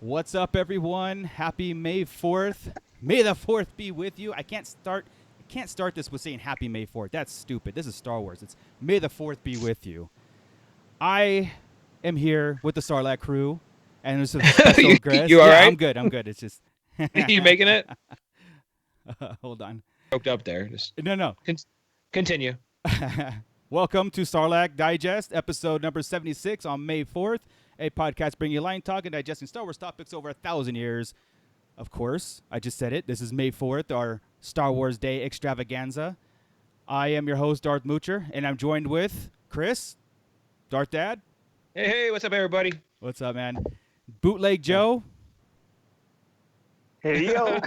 What's up, everyone? Happy May 4th. May the 4th be with you. I can't start this with saying Happy May 4th. That's stupid. This is Star Wars. It's May the 4th be with you. I am here with the Sarlacc crew, and there's a special guest. You all right? I'm good. It's just You making it? hold on. Choked up there. Just No. continue. Welcome to Sarlacc Digest, episode number 76 on May 4th. A podcast bringing you line talk and digesting Star Wars topics over 1,000 years. Of course, I just said it. This is May 4th, our Star Wars Day extravaganza. I am your host, Darth Moocher, and I'm joined with Chris, Darth Dad. Hey, what's up, everybody? What's up, man? Bootleg Joe. Hey, yo.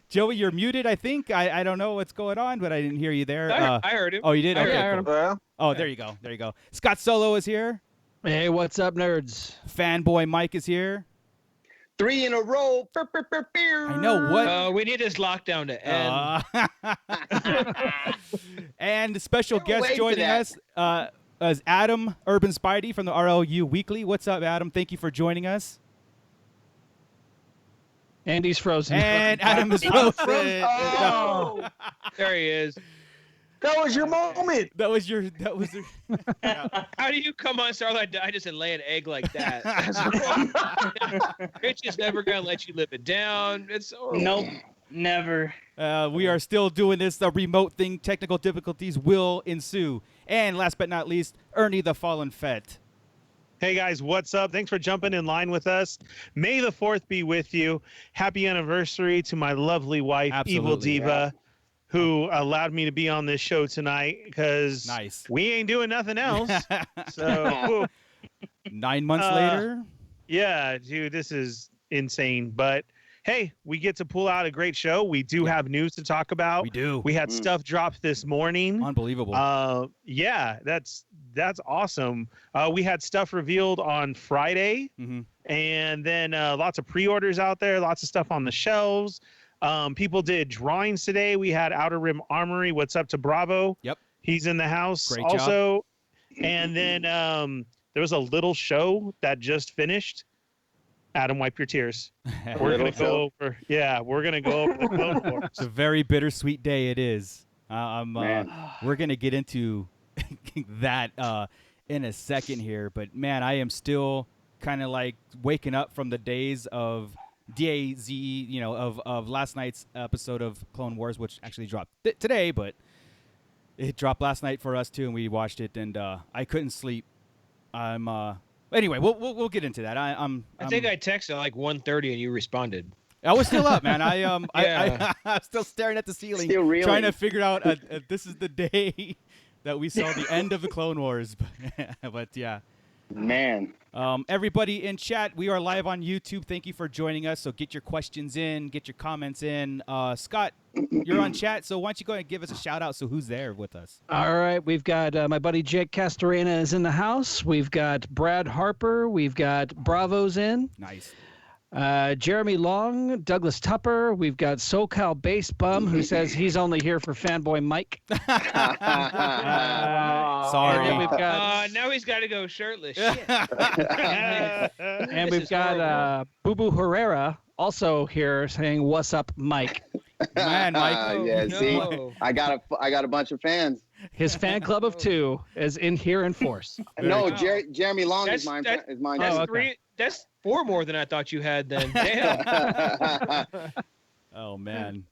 Joey, you're muted, I think. I don't know what's going on, but I didn't hear you there. I heard him. Oh, you did? I Okay, heard cool. Well, Oh, there you go. Scott Solo is here. Hey, what's up, nerds? Fanboy Mike is here. 3 in a row. I know what. We need this lockdown to end. And special Can't guest wait for joining that. us is Adam Urban Spidey from the RLU Weekly. What's up, Adam? Thank you for joining us. Andy's frozen. And Adam is frozen. Oh, There he is. that was your moment. That was your. Yeah. How do you come on Starlight Digest and lay an egg like that? Rich is never gonna let you live it down. It's horrible. Nope, never. We are still doing this. The remote thing. Technical difficulties will ensue. And last but not least, Ernie the Fallen Fett. Hey guys, what's up? Thanks for jumping in line with us. May the 4th be with you. Happy anniversary to my lovely wife, Evil Absolutely, Diva, who allowed me to be on this show tonight because Nice. we ain't doing nothing else. So, 9 months later. yeah, dude, this is insane. But hey, we get to pull out a great show. We do have news to talk about. We do. We had stuff dropped this morning. Unbelievable. Yeah, that's awesome. We had stuff revealed on Friday, Mhm. and then lots of pre-orders out there, lots of stuff on the shelves. People did drawings today. We had Outer Rim Armory. What's up to Bravo? Yep. He's in the house Great also. And then there was a little show that just finished. Adam, wipe your tears. We're gonna go over. Yeah, we're gonna go over the Clone Wars. It's a very bittersweet day. It is. Man. We're gonna get into that in a second here, but man, I am still kind of like waking up from the days of DAZE, of last night's episode of Clone Wars, which actually dropped today, but it dropped last night for us too, and we watched it, and I couldn't sleep. Anyway, we'll get into that. I think I texted at like 1:30 and you responded. I was still up, man. Yeah. I was still staring at the ceiling, Still reeling. trying to figure out this is the day that we saw the end of the Clone Wars. But yeah, Man. everybody in chat, we are live on YouTube. Thank you for joining us. So get your questions in, get your comments in. Scott, you're on chat, so why don't you go ahead and give us a shout out? So who's there with us? All right, we've got my buddy Jake Castorena is in the house. We've got Brad Harper. We've got Bravo's in. Nice. Jeremy Long, Douglas Tupper. We've got SoCal Bass Bum, who says he's only here for Fanboy Mike. Sorry. And then we've got, Now he's got to go shirtless. Shit. and This we've is got horrible. Boo Boo Herrera also here saying, "What's up, Mike?" Man, Mike. Yeah, see, No. I got a bunch of fans. His fan club of 2 is in here in force. No, Wow. Jeremy Long That's- is mine. that- Is mine. That's Oh, okay. 3. That's 4 more than I thought you had. Then damn. Oh man.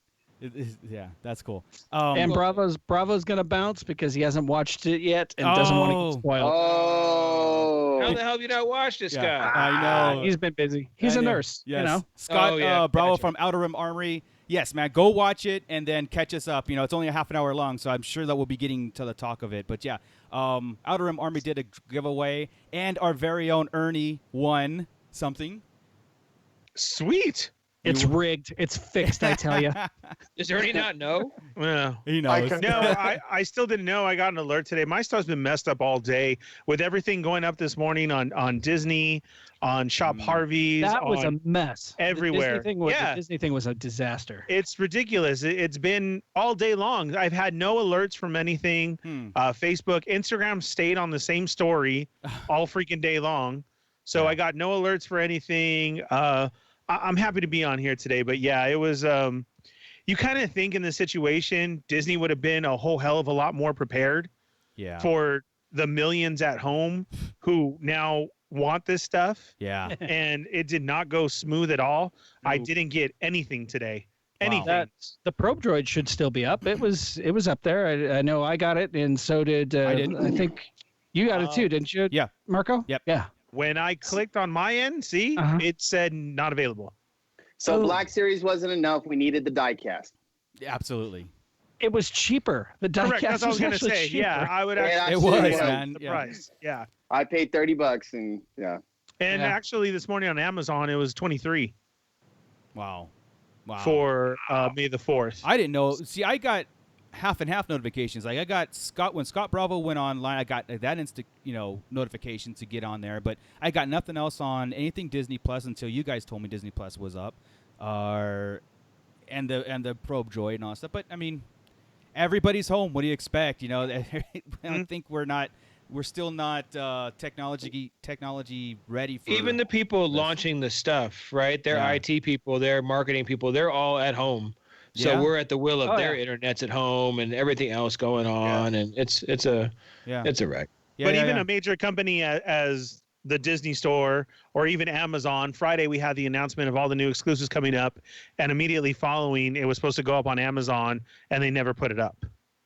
Yeah, that's cool. And Bravo's gonna bounce because he hasn't watched it yet and doesn't want to Oh. get spoiled. Oh. How the hell have you not watched this Yeah, guy? I know. He's been busy. He's I a know. nurse. Yes. You know. Scott Oh, yeah, Bravo gotcha. from Outer Rim Armory. Yes, man, go watch it and then catch us up. It's only a half an hour long, so I'm sure that we'll be getting to the talk of it. But yeah, Outer Rim Armory did a giveaway, and our very own Ernie won something. Sweet. It's rigged. It's fixed. I tell you. Does Ernie not know? Yeah. He knows. No, I still didn't know. I got an alert today. My stuff's been messed up all day with everything going up this morning on Disney, on Shop Harvey's. That was a on mess. everywhere. The Disney thing was a disaster. It's ridiculous. It's been all day long. I've had no alerts from anything. Facebook, Instagram stayed on the same story all freaking day long. So Yeah. I got no alerts for anything. I'm happy to be on here today, but yeah, it was. You kind of think in the situation, Disney would have been a whole hell of a lot more prepared Yeah. for the millions at home who now want this stuff. Yeah. And it did not go smooth at all. I No. didn't get anything today. Wow. Anything. The probe droid should still be up. It was up there. I know I got it, and so did I didn't. I think you got it too, didn't you? Yeah. Marco. Yep. Yeah. When I clicked on my end, see, Uh-huh. it said not available. So Oh. Black Series wasn't enough. We needed the diecast. Absolutely. It was cheaper. The diecast Correct. That's what I was was going to actually say. cheaper. Yeah, I would Yeah, actually. It absolutely. was, Yeah. man. The Yeah. price. Yeah. I paid $30 and yeah. And Yeah. actually, this morning on Amazon, it was 23 Wow. Wow. for May the 4th. I didn't know. See, I got half and half notifications. Like I got Scott when Scott Bravo went online. I got that instant, notification to get on there. But I got nothing else on anything Disney Plus until you guys told me Disney Plus was up, and the probe droid and all that stuff. But I mean, everybody's home. What do you expect? I think we're still not technology ready for Even the people this. launching the stuff, right? Their Yeah. IT people, their marketing people, they're all at home. So Yeah. we're at the will of Oh, their yeah. internets at home and everything else going on, and it's a Yeah. wreck. Yeah, but yeah, even yeah. a major company as the Disney Store or even Amazon, Friday we had the announcement of all the new exclusives coming up, and immediately following, it was supposed to go up on Amazon, and they never put it up.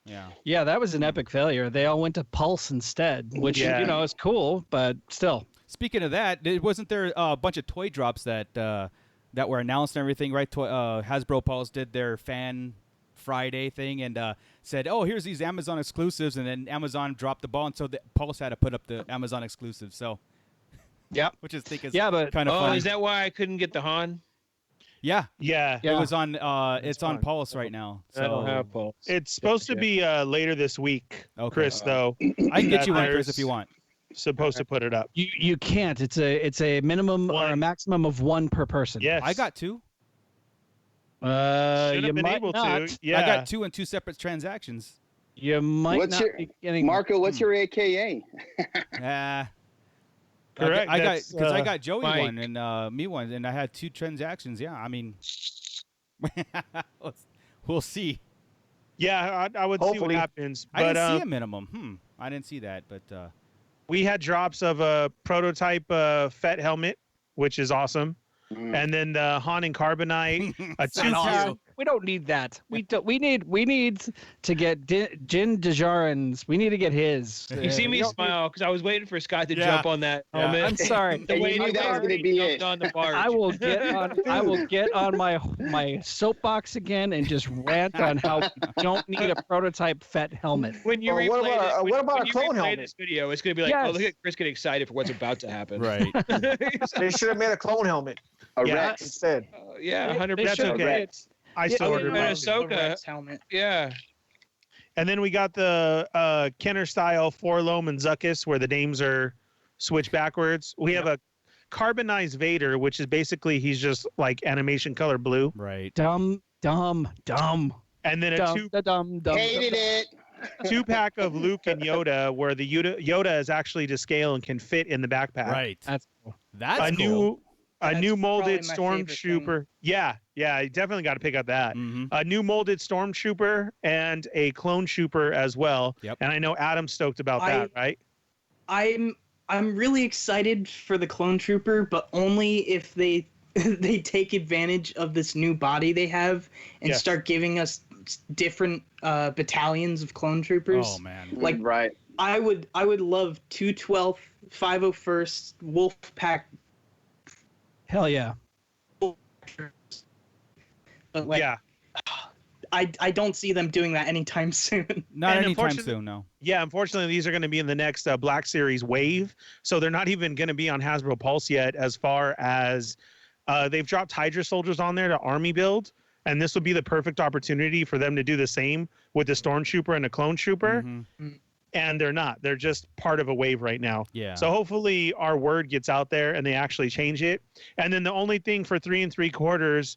Yeah. Yeah, that was an epic failure. They all went to Pulse instead, which Yeah. is cool, but still. Speaking of that, wasn't there a bunch of toy drops that were announced and everything, right? Hasbro Pulse did their Fan Friday thing and said, "Oh, here's these Amazon exclusives," and then Amazon dropped the ball, and so the Pulse had to put up the Amazon exclusives. So, Yep. which is think is Yeah, but kind of Oh, funny. is that why I couldn't get the Han? Yeah, Yeah. Yeah. it was on. It's on fine. Pulse right now. I don't So have Pulse. It's supposed to be later this week, Okay. Chris, though. I can get you one, Chris, There's if you want. Supposed to put it up. you can't. It's a minimum or a One. maximum of one per person. Yes. I got two. Should you have been might able not. to. Yeah. I got two in two separate transactions. You might What's not your- be getting Marco, what's your AKA? Correct, I got that's, because I got Joey Mike. one and me one, and I had two transactions. Yeah, I mean, we'll see. Yeah, I would see Hopefully. what happens. I But didn't see a minimum. I didn't see that, but we had drops of a prototype FET helmet, which is awesome. Mm. And then the Han and Carbonite, a Sounds two awesome. We don't need that. We need to get Jin Djarin's. We need to get his. You see me we don't smile because I was waiting for Scott to Yeah. jump on that Yeah. helmet. I'm sorry. The And way you knew he that was already gonna be jumped it. on the barge. I will get on my soapbox again and just rant on how we don't need a prototype FET helmet. When you Well, what replay about- this, what about when a you clone replay helmet? this video, it's gonna be like, Yes. oh, look at Chris getting excited for what's about to happen. right. They should have made a clone helmet A Yeah. Rex. instead. Yeah, 100%. That's okay. I still Yeah, ordered yeah. mine. Ahsoka. helmet. Yeah. And then we got the Kenner style Forlom and Zuckuss, where the names are switched backwards. We have a carbonized Vader, which is basically he's just like animation color blue. Right. Dumb. And then a Dumb. Hated it. two pack of Luke and Yoda, where the Yoda is actually to scale and can fit in the backpack. Right. That's cool. That's a cool. That's new molded probably my favorite stormtrooper. Yeah, you definitely got to pick up that. Mhm. A new molded stormtrooper and a clone trooper as well. Yep. And I know Adam's stoked about that, right? I'm really excited for the clone trooper, but only if they they take advantage of this new body they have and Yes. start giving us different battalions of clone troopers. Oh man. Like- Right. I would love 212th, 501st, Wolfpack. Hell yeah. But like, Yeah. I don't see them doing that anytime soon. Not And anytime unfortunately- soon. No. Yeah, unfortunately, these are going to be in the next Black Series wave. So they're not even going to be on Hasbro Pulse yet, as far as they've dropped Hydra soldiers on there to army build. And this would be the perfect opportunity for them to do the same with the Stormtrooper and the Clone Trooper. Mhm. And they're not. They're just part of a wave right now. Yeah. So hopefully our word gets out there and they actually change it. And then the only thing for 3 3/4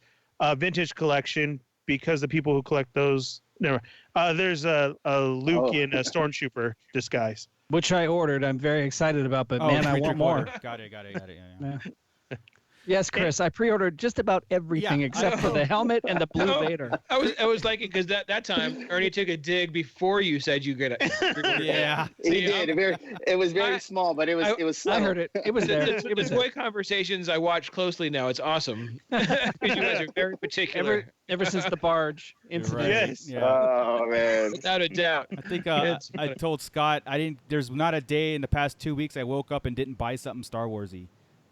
vintage collection, because the people who collect those, there's a Luke Oh. in a Stormtrooper disguise. which I ordered. I'm very excited about, but Oh, man, I three want more. quarter. Got it. Yeah. Yes, Chris, I pre-ordered just about everything Yeah, except for the helmet and the blue Vader. I was like, because that time Ernie took a dig before you said you could. Yeah. He did. It was very small, but it was I- it was I subtle. heard it. It was there. The It was toy conversations I watch closely now. It's awesome. You guys are very particular, ever since the barge incident. Right. Yes. Yeah. Oh man. without a doubt. I think It's I funny. told Scott there's not a day in the past 2 weeks I woke up and didn't buy something Star Warsy.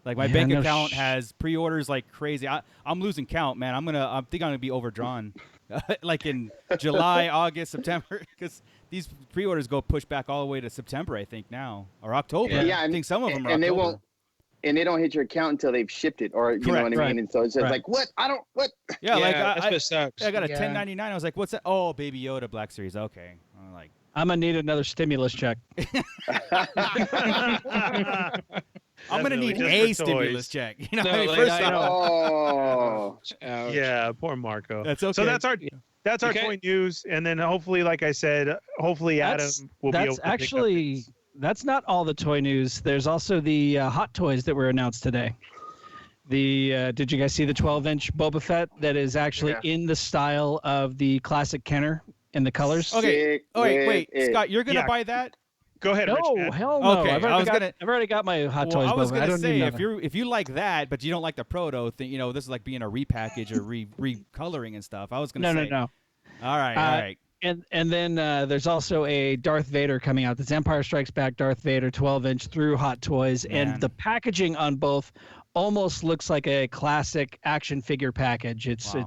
Like my Yeah, bank no account sh- has pre-orders like crazy. I'm losing count, man. I think I'm gonna be overdrawn, like in July, August, September, because these pre-orders go push back all the way to September, I think now, or October. Yeah, I think some of them are and they October. won't. And they don't hit your account until they've shipped it, or you know Correct, what I right, mean. And so it's just right. like, what? I don't. What? Yeah, like that's what sucks. I got a Yeah. 1099. I was like, what's that? Oh, Baby Yoda Black Series. Okay. I'm like, I'm gonna need another stimulus check. I'm gonna need Definitely, a just for stimulus toys. check. You know, No, I mean, like, first I off, Oh. Ouch. Yeah, poor Marco. That's okay. So that's our Okay. toy news, and then hopefully, like I said, hopefully Adam will be able That's to pick up actually his- that's not all the toy news. There's also the hot toys that were announced today. Did you guys see the 12-inch Boba Fett that is actually in the style of the classic Kenner in the colors? Okay. Sick Oh wait, with wait, it. Scott, you're gonna Yeah. buy that? Go ahead, Rich. No, man. hell no. Okay, I've I was already, gonna- I've already got my hot Well, toys. I was Boba. gonna don't say need if nothing. if you like that, but you don't like the proto thing, you know, this is like being a repackage or recoloring and stuff. I was gonna no, say. no, no. All right, Uh, all right. And then there's also a Darth Vader coming out. This Empire Strikes Back Darth Vader 12-inch through Hot Toys, Man. and the packaging on both almost looks like a classic action figure package. Wow.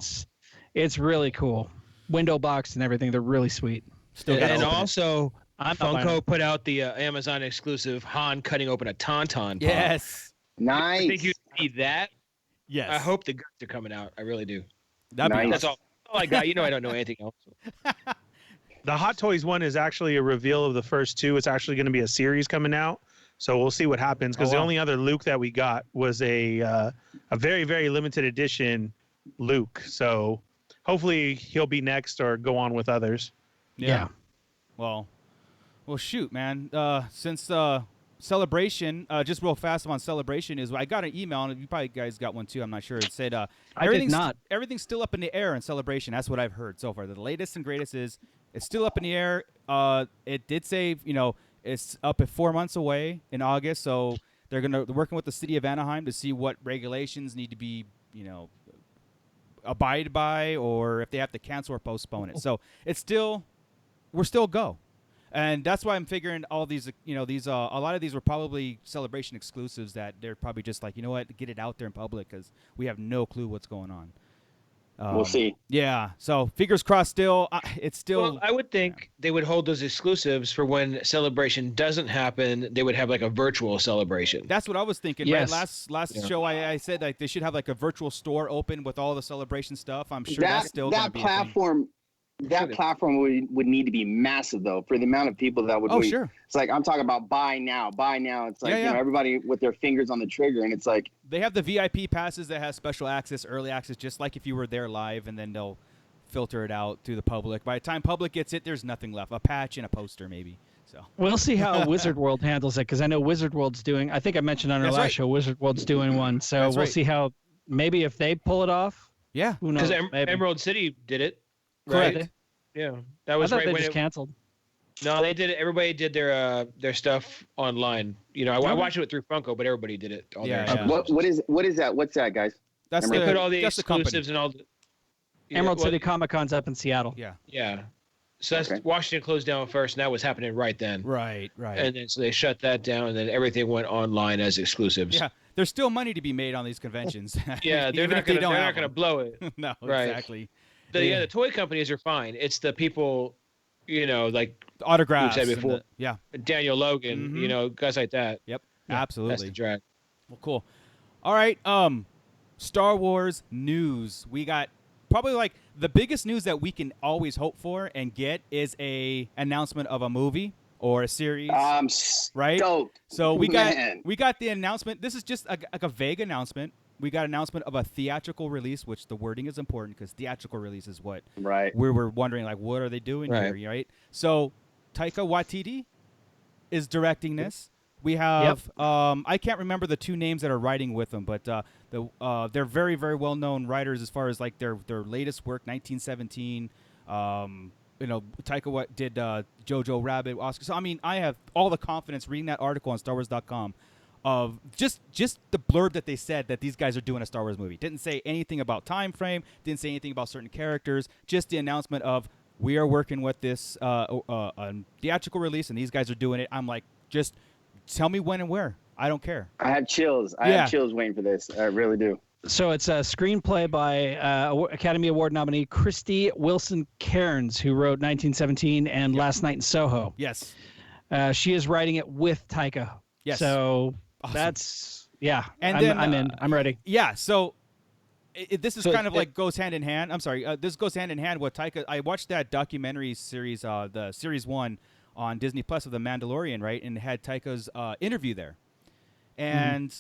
It's really cool. Window box and everything. They're really sweet. Still And, gotta and open it. also, I'm not buying Funko it. put out the Amazon exclusive Han cutting open a Tauntaun. pop. Yes. Nice. I think you need that. Yes. I hope the guts are coming out. I really do. That'd be Nice. That's all I got. You know, I don't know anything else. The Hot Toys one is actually a reveal of the first two. It's actually going to be a series coming out, so we'll see what happens. Because Oh, the wow. only other Luke that we got was a very very limited edition Luke. So hopefully he'll be next or go on with others. Yeah. Well, shoot, man. Since Celebration, just real fast on Celebration is I got an email, and you probably guys got one too. I'm not sure. It said I did everything's not. everything's still up in the air in Celebration. That's what I've heard so far. The latest and greatest is it's still up in the air. It did say it's up at 4 months away in August, so they're working with the city of Anaheim to see what regulations need to be abide by, or if they have to cancel or postpone it. So we're still go. And that's why I'm figuring all these, a lot of these were probably Celebration exclusives that they're probably just like, you know what, get it out there in public because we have no clue what's going on. We'll see. Yeah. So fingers crossed. Still, it's still. Well, I would think they would hold those exclusives for when Celebration doesn't happen. They would have like a virtual celebration. That's what I was thinking. Yes. Right? Last Yeah. show, I said like they should have like a virtual store open with all the Celebration stuff. I'm sure that's still gonna that be a thing. platform. That platform would need to be massive though for the amount of people that would. Oh, wait. sure. It's like I'm talking about buy now. It's like Yeah. everybody with their fingers on the trigger, and it's like They have the VIP passes that has special access, early access, just like if you were there live, and then they'll filter it out to the public. By the time public gets it, there's nothing left. A patch and a poster, maybe. So We'll see how Wizard World handles it because I know Wizard World's doing. I think I mentioned on our That's last right. show Wizard World's doing one. So That's we'll right. see how. Maybe if they pull it off, yeah, who knows? Because Maybe. Emerald City did it, Correct. right? Yeah, that I was thought right they when just it, canceled. No, they did it. Everybody did their stuff online. I watched it through Funko, but everybody did it. All Yeah, their yeah. stuff. what is that? What's that, guys? that's They the put all the that's the company. exclusives and all. Emerald well, City Comic Con's up in Seattle. Yeah, Yeah. So that's Okay. Washington closed down first, and that was happening right then. right. And then so they shut that down, and then everything went online as exclusives. Yeah, there's still money to be made on these conventions. Yeah, they're Even not if they gonna don't they're have not gonna one. blow it. No, Right. exactly. The toy companies are fine. It's the people, like Autographs. said and before. the- yeah. Daniel Logan, Mhm. guys like that. Yep. That's Absolutely. the drag. Well, cool. All right. Star Wars news. We got probably like the biggest news that we can always hope for and get is a announcement of a movie or a series. I'm Right? stoked. So we Man. got the announcement. This is just like a vague announcement. We got announcement of a theatrical release, which the wording is important because theatrical release is what Right. we were wondering, like, what are they doing Right. here, right? So Taika Waititi is directing this. We have I can't remember the two names that are writing with them, but they're very, very well known writers as far as like their latest work, 1917. Taika did Jojo Rabbit, Oscar. So I mean, I have all the confidence reading that article on StarWars.com of just the blurb that they said that these guys are doing a Star Wars movie. Didn't say anything about time frame. Didn't say anything about certain characters. Just the announcement of we are working with this theatrical release, and these guys are doing it. I'm like, just tell me when and where. I don't care. I have chills. I have chills waiting for this. I really do. So it's a screenplay by Academy Award nominee Christy Wilson Cairns, who wrote 1917 and Last Night in Soho. Yes. She is writing it with Taika. Yes. So awesome. That's And I'm in. I'm ready. Yeah. So this is kind of like goes hand in hand. I'm sorry. This goes hand in hand with Taika. I watched that documentary series, the series 1 on Disney Plus of The Mandalorian, right? And it had Taika's interview there. And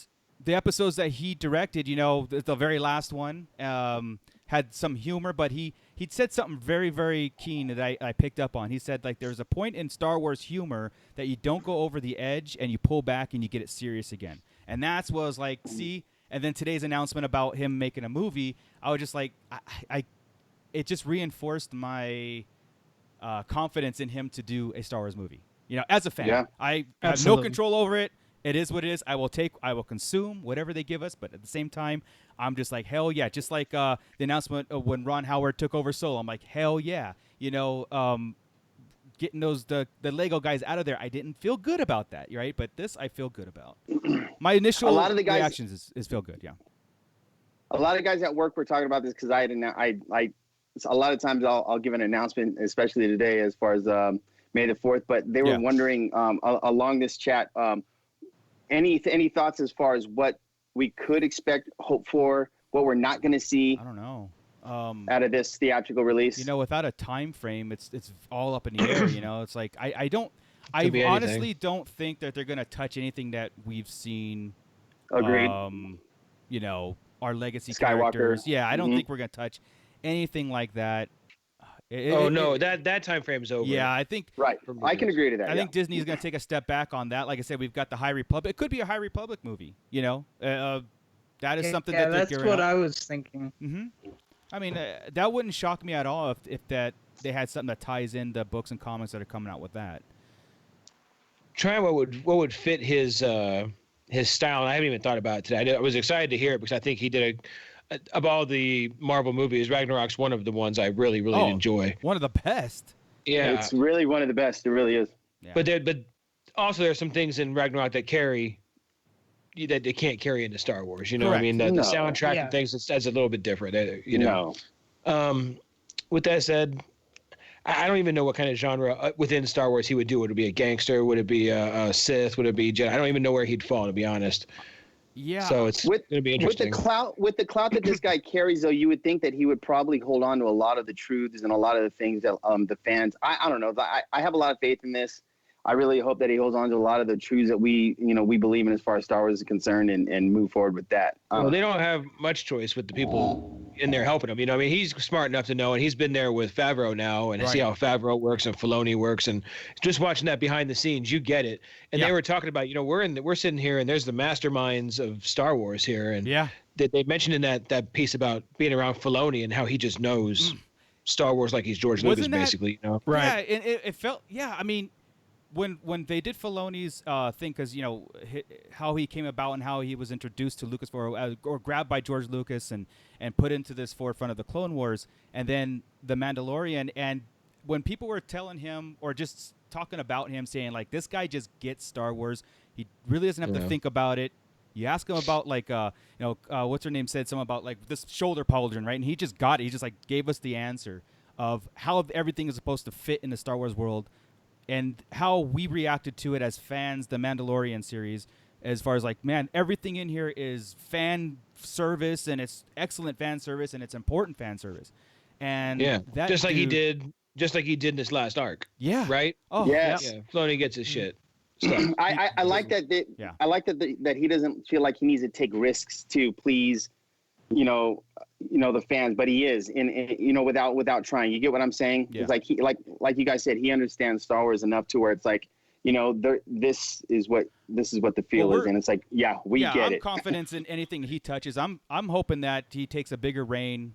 the episodes that he directed, the very last one had some humor, but he'd said something very, very keen that I picked up on. He said, like, there's a point in Star Wars humor that you don't go over the edge and you pull back and you get it serious again. And that's what I was like, see? And then today's announcement about him making a movie, I was just like, it just reinforced my confidence in him to do a Star Wars movie. As a fan, I have no control over it. It is what it is. I will consume whatever they give us, but at the same time, I'm just like, hell yeah. Just like the announcement of when Ron Howard took over Solo, I'm like, hell yeah. Getting the Lego guys out of there, I didn't feel good about that, right? But this I feel good about. My initial reactions is feel good, yeah. A lot of guys at work were talking about this because a lot of times I'll give an announcement, especially today as far as May the 4th, but they were wondering along this chat, any thoughts as far as what we could expect, hope for, what we're not going to see? I don't know. Out of this theatrical release, without a time frame, it's all up in the air. It's like I honestly don't think that they're going to touch anything that we've seen. Agreed. Our legacy Skywalker. characters. Yeah, I don't think we're going to touch anything like that. That time frame's over. Yeah, I think. Right. I can agree to that. I think Disney's going to take a step back on that. Like I said, we've got the High Republic. It could be a High Republic movie. That is something that they're that's what I was thinking. Mm-hmm. I mean, that wouldn't shock me at all if that they had something that ties in the books and comics that are coming out with that. Trying what would fit his style, and I haven't even thought about it today. I was excited to hear it because I think he did of all the Marvel movies, Ragnarok's one of the ones I really, really enjoy. One of the best. Yeah, it's really one of the best. It really is. Yeah. But also there's some things in Ragnarok that they can't carry into Star Wars. You know what I mean? The soundtrack and things, that's a little bit different. With that said, I don't even know what kind of genre within Star Wars he would do. Would it be a gangster? Would it be a Sith? Would it be Jedi? I don't even know where he'd fall, to be honest. Yeah. So it's going to be interesting. With the clout that this guy carries, though, you would think that he would probably hold on to a lot of the truths and a lot of the things that the fans. I don't know. I have a lot of faith in this. I really hope that he holds on to a lot of the truths that we believe in as far as Star Wars is concerned and move forward with that. Well, they don't have much choice with the people in there helping him. I mean, he's smart enough to know, and he's been there with Favreau now and see how Favreau works and Filoni works, and just watching that behind the scenes, you get it. And they were talking about, we're sitting here and there's the masterminds of Star Wars here, and they mentioned in that piece about being around Filoni and how he just knows Star Wars like he's George Lucas, basically. Right. Yeah, it felt. Yeah, I mean. When they did Filoni's thing, because how he came about and how he was introduced to Lucas or grabbed by George Lucas and put into this forefront of the Clone Wars, and then the Mandalorian, and when people were telling him or just talking about him, saying like, this guy just gets Star Wars, he really doesn't have to think about it. You ask him about what's her name said something about like this shoulder pauldron, right? And he just got it. He just like gave us the answer of how everything is supposed to fit in the Star Wars world. And how we reacted to it as fans, the Mandalorian series, as far as like, man, everything in here is fan service, and it's excellent fan service, and it's important fan service. And that just like he did in this last arc. Yeah. Right? Oh, yes. Yeah. Filoni gets his shit. I like that. I like that he doesn't feel like he needs to take risks to please, the fans, but he is without trying. You get what I'm saying? Yeah. It's like like you guys said, he understands Star Wars enough to where it's like, this is what the feel is, and it's like, we get I'm it. confident in anything he touches. I'm hoping that he takes a bigger reign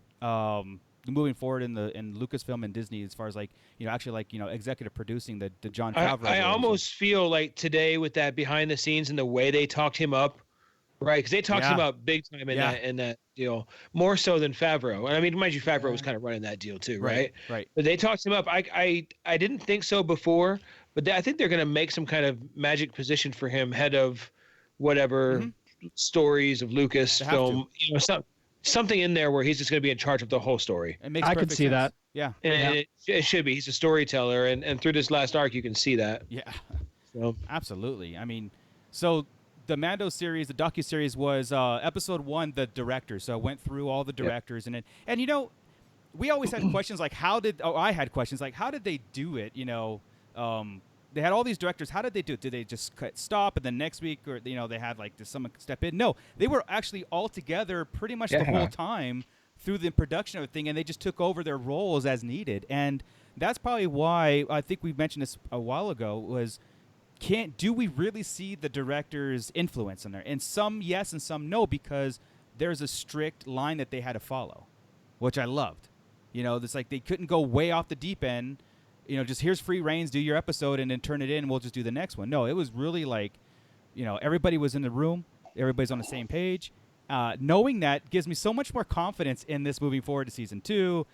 moving forward in Lucasfilm and Disney, as far as actually executive producing the Jon Favreau. I almost feel like today with that behind the scenes and the way they talked him up, right? Because they talked him up big time in that deal, more so than Favreau. And I mean, mind you, Favreau was kind of running that deal too, right? Right. But they talked him up. I didn't think so before, but I think they're going to make some kind of magic position for him, head of whatever stories of Lucasfilm, something in there where he's just going to be in charge of the whole story. I could see that. Yeah. And it should be. He's a storyteller, and through this last arc, you can see that. Yeah. So. Absolutely. I mean, so the Mando series, the docuseries, was episode 1, the director. So I went through all the directors and we always had questions like I had questions like, how did they do it? They had all these directors. How did they do it? Did they just stop and then next week, or they had did someone step in? No, they were actually all together pretty much the whole time through the production of the thing, and they just took over their roles as needed. And that's probably why I think we mentioned this a while ago was, do we really see the director's influence in there? And some yes and some no, because there's a strict line that they had to follow, which I loved. It's like they couldn't go way off the deep end. Just here's free reigns, do your episode, and then turn it in, and we'll just do the next one. No, it was really like, everybody was in the room, everybody's on the same page. Knowing that gives me so much more confidence in this moving forward to season 2,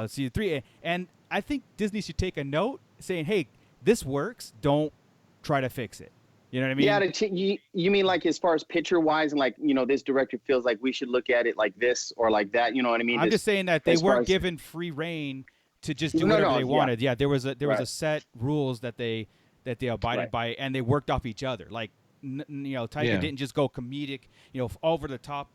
season 3. And I think Disney should take a note saying, hey, this works, don't try to fix it. You know what I mean? Yeah, you mean like as far as picture-wise, and like, this director feels like we should look at it like this or like that, you know what I mean? I'm just saying that they weren't given free reign to just do whatever they wanted. Yeah, there was a set rules that they abided by, and they worked off each other. Like, Taika didn't just go comedic, over the top,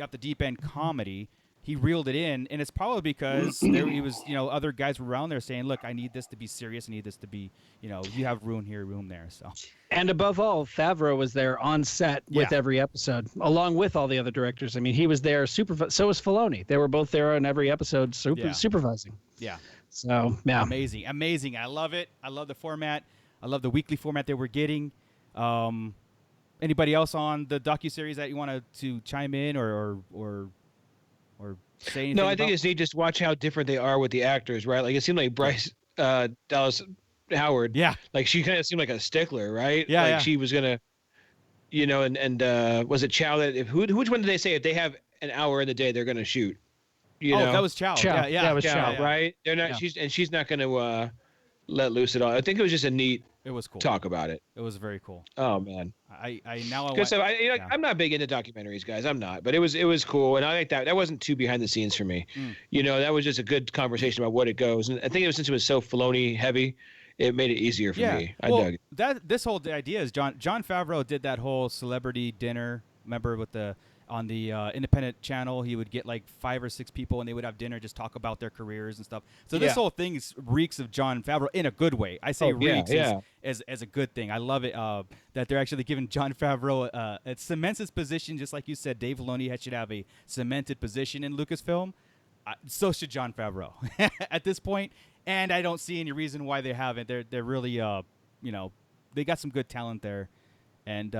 up the deep end comedy. He reeled it in, and it's probably because he was, other guys were around there saying, "Look, I need this to be serious. I need this to be, you have room here, room there." So, and above all, Favreau was there on set with every episode, along with all the other directors. I mean, he was there. So was Filoni. They were both there on every episode, supervising. Yeah. So amazing. I love it. I love the format. I love the weekly format that we're getting. Anybody else on the docuseries that you want to chime in or say anything? No, I think it's neat just watch how different they are with the actors, right? Like it seemed like Bryce Dallas Howard. Yeah. Like she kind of seemed like a stickler, right? Yeah. Like she was gonna, and was it Chow that which one did they say if they have an hour in the day they're gonna shoot? That was Chow. Chow. Yeah, that was Chow, Chow. right? They're not. Yeah. She's not gonna let loose at all. I think it was just a neat. It was cool. Talk about it. It was very cool. Oh man. I'm not big into documentaries, guys. I'm not, but it was cool, and I like that. That wasn't too behind the scenes for me. That was just a good conversation about what it goes, and I think since it was so Filoni heavy, it made it easier for me. I dug it. This whole idea is Jon Favreau did that whole celebrity dinner. Remember on the independent channel, he would get like 5 or 6 people, and they would have dinner, just talk about their careers and stuff. So this whole thing reeks of Jon Favreau in a good way. I say reeks as a good thing. I love it that they're actually giving Jon Favreau it cements his position, just like you said. Dave Filoni should have a cemented position in Lucasfilm. So should Jon Favreau at this point, and I don't see any reason why they haven't. They're really they got some good talent there, and.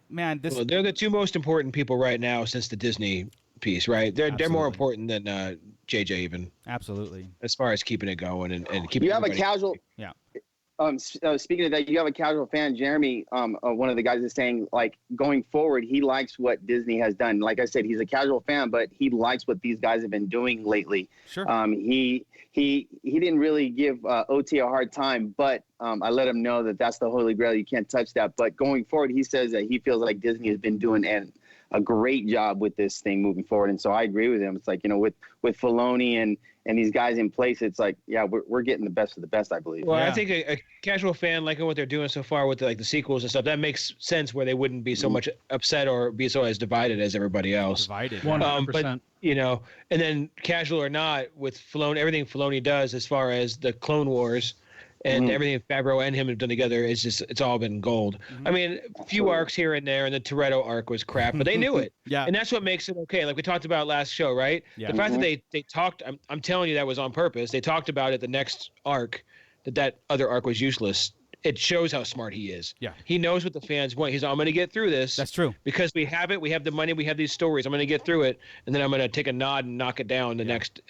Man, they're the 2 most important people right now since the Disney piece, right? They're more important than JJ even. Absolutely. As far as keeping it going and keeping. You have a casual. Yeah. Speaking of that, you have a casual fan, Jeremy. One of the guys is saying, like, going forward, he likes what Disney has done. Like I said, he's a casual fan, but he likes what these guys have been doing lately. Sure. He didn't really give OT a hard time, but I let him know that that's the holy grail. You can't touch that. But going forward, he says that he feels like Disney has been doing a great job with this thing moving forward. And so I agree with him. It's like, with Filoni and these guys in place, it's like, we're getting the best of the best, I believe. Well, I think a casual fan liking what they're doing so far with the sequels and stuff, that makes sense where they wouldn't be so much upset or be so as divided as everybody else. Divided. 100%. But, and then casual or not, with Filoni, everything Filoni does as far as the Clone Wars and everything Favreau and him have done together, it's all been gold. I mean, a few arcs here and there, and the Toretto arc was crap, but they knew it. Yeah. And that's what makes it okay. Like we talked about last show, right? Yeah. The fact that they talked, I'm telling you that was on purpose. They talked about it the next arc, that other arc was useless. it shows how smart he is. Yeah. He knows what the fans want. He's like, I'm going to get through this. That's true. Because we have it. We have the money. We have these stories. I'm going to get through it. And then I'm going to take a nod and knock it down the next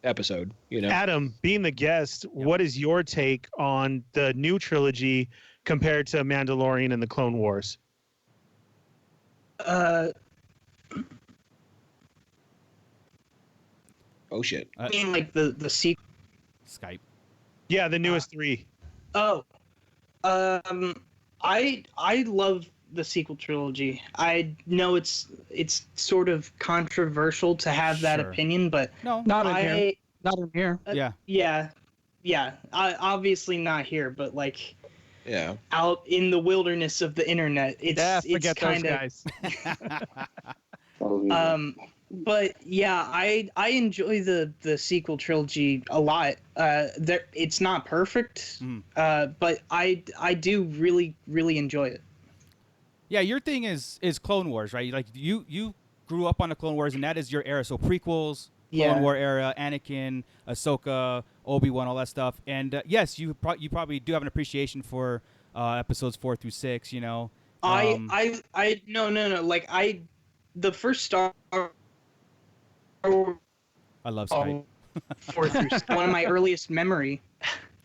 episode. You know, Adam, being the guest, what is your take on the new trilogy compared to Mandalorian and the Clone Wars? oh, shit. I mean, like the sequel. Skype. Yeah, the newest three. Oh, I love the sequel trilogy. I know it's sort of controversial to have that Sure. opinion, but No. Not in here. Not in here. Yeah. yeah. Obviously not here, but like Yeah. out in the wilderness of the internet, it's Forget those kind of guys. But yeah, I enjoy the sequel trilogy a lot. It's not perfect, but I do really enjoy it. Yeah, your thing is Clone Wars, right? Like you grew up on the Clone Wars, and that is your era. So prequels, Clone War era, Anakin, Ahsoka, Obi-Wan, all that stuff. And yes, you probably do have an appreciation for episodes 4 through 6. You know, I no. Like the first Star Wars I love Skype. 4 through 6, one of my earliest memory.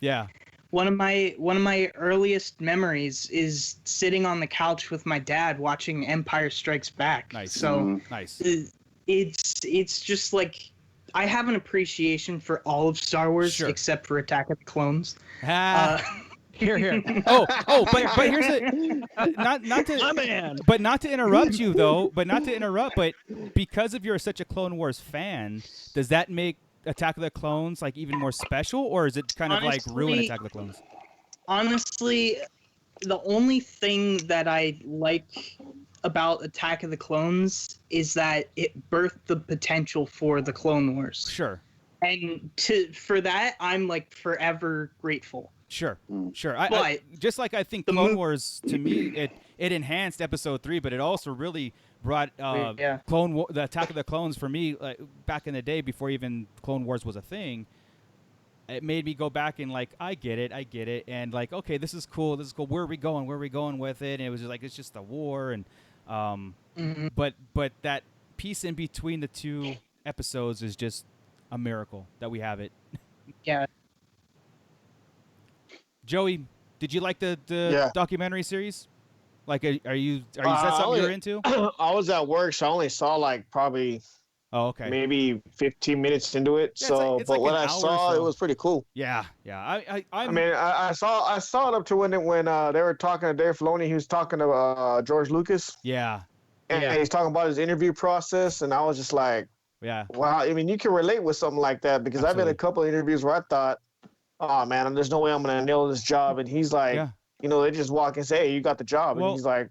Yeah. One of my earliest memories is sitting on the couch with my dad watching Empire Strikes Back. Nice. So Nice. it's just like I have an appreciation for all of Star Wars Sure. except for Attack of the Clones. Here. Oh, but here's a not to My man. but not to interrupt you though, but because of you're such a Clone Wars fan, does that make Attack of the Clones like even more special, or is it kind of like ruin Attack of the Clones? Honestly, the only thing that I like about Attack of the Clones is that it birthed the potential for the Clone Wars. Sure. And for that, I'm like forever grateful. Sure. But I just like I think Clone Wars to me it enhanced Episode 3, but it also really brought the Attack of the Clones for me back in the day before even Clone Wars was a thing. It made me go back and like I get it, and like okay, this is cool. Where are we going with it? And it was just like it's just a war, and but that piece in between the two episodes is just a miracle that we have it. Yeah. Joey, did you like the documentary series? Like, are you is that something you're into? I was at work, so I only saw like probably maybe 15 minutes into it. Yeah, so, it's but like what an I hour saw, or so. it was pretty cool. Yeah. I mean, I saw it up to when they were talking to Dave Filoni. He was talking to George Lucas. Yeah. And he's talking about his interview process, and I was just like, yeah. Wow. I mean, you can relate with something like that because I've been in a couple of interviews where I thought, oh man, there's no way I'm gonna nail this job, and he's like, they just walk and say, hey, you got the job, and he's like,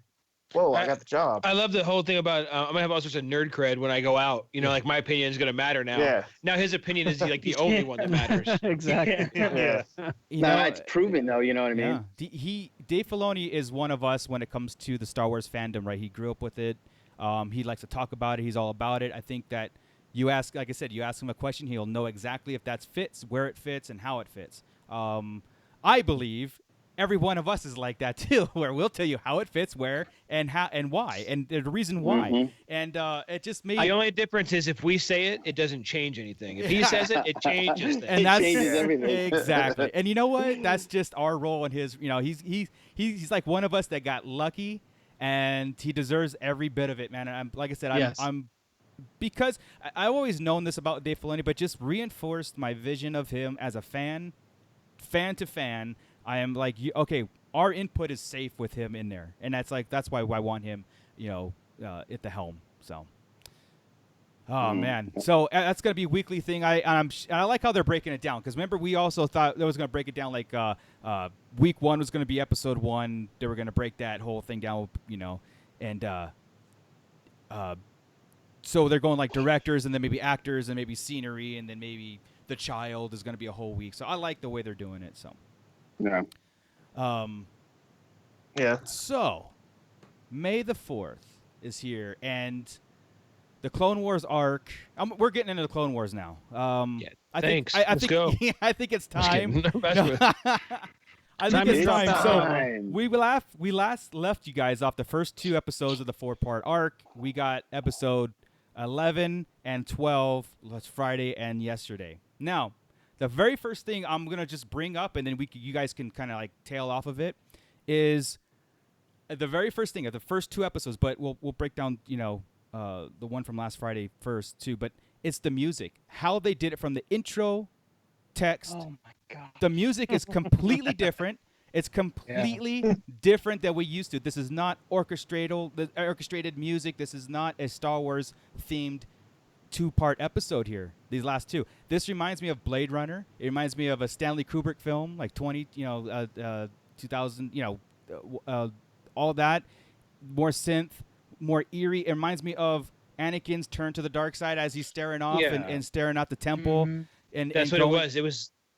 whoa, I got the job. I love the whole thing about I'm gonna have all sorts of nerd cred when I go out. You know, like my opinion is gonna matter now. Yeah. Now his opinion is like the only one that matters. Exactly. Yeah. It's proven though. You know what I mean? Yeah. Dave Filoni is one of us when it comes to the Star Wars fandom, right? He grew up with it. He likes to talk about it. He's all about it. I think that you ask him a question, he'll know exactly if that fits, where it fits, and how it fits. I believe every one of us is like that too, where we'll tell you how it fits, where, and how, and why, and the reason why. Mm-hmm. And it just made the only difference is if we say it, it doesn't change anything. If he says it, it changes things. And that's changes everything. Exactly. And you know what? That's just our role in his. You know, he's like one of us that got lucky, and he deserves every bit of it, man. And I'm like I said, I'm because I've always known this about Dave Filoni, but just reinforced my vision of him as a fan to fan. I am like, okay, our input is safe with him in there, and that's why I want him, at the helm. So, man, so that's gonna be a weekly thing. I like how they're breaking it down because remember we also thought they was gonna break it down like week 1 was gonna be episode 1. They were gonna break that whole thing down, and so they're going like directors and then maybe actors and maybe scenery and then maybe the child is gonna be a whole week. So I like the way they're doing it. So. Yeah. So, May the 4th is here, and the Clone Wars arc. We're getting into the Clone Wars now. Thanks. Let's go. I think it's time. I think it's time. So we last left you guys off the first 2 episodes of the 4-part arc. We got episode 11 and 12 last Friday and yesterday. Now, the very first thing I'm gonna just bring up, and then you guys can kind of like tail off of it, is the very first thing of the first 2 episodes. But we'll break down, the one from last Friday first too. But it's the music, how they did it from the intro text. Oh my god, the music is completely different. It's completely different than we used to. This is not orchestrated music. This is not a Star Wars themed 2-part episode here. These last 2. This reminds me of Blade Runner. It reminds me of a Stanley Kubrick film, like 2000. All that. More synth, more eerie. It reminds me of Anakin's turn to the dark side as he's staring off and staring at the temple. Mm-hmm. And that's and what it was. It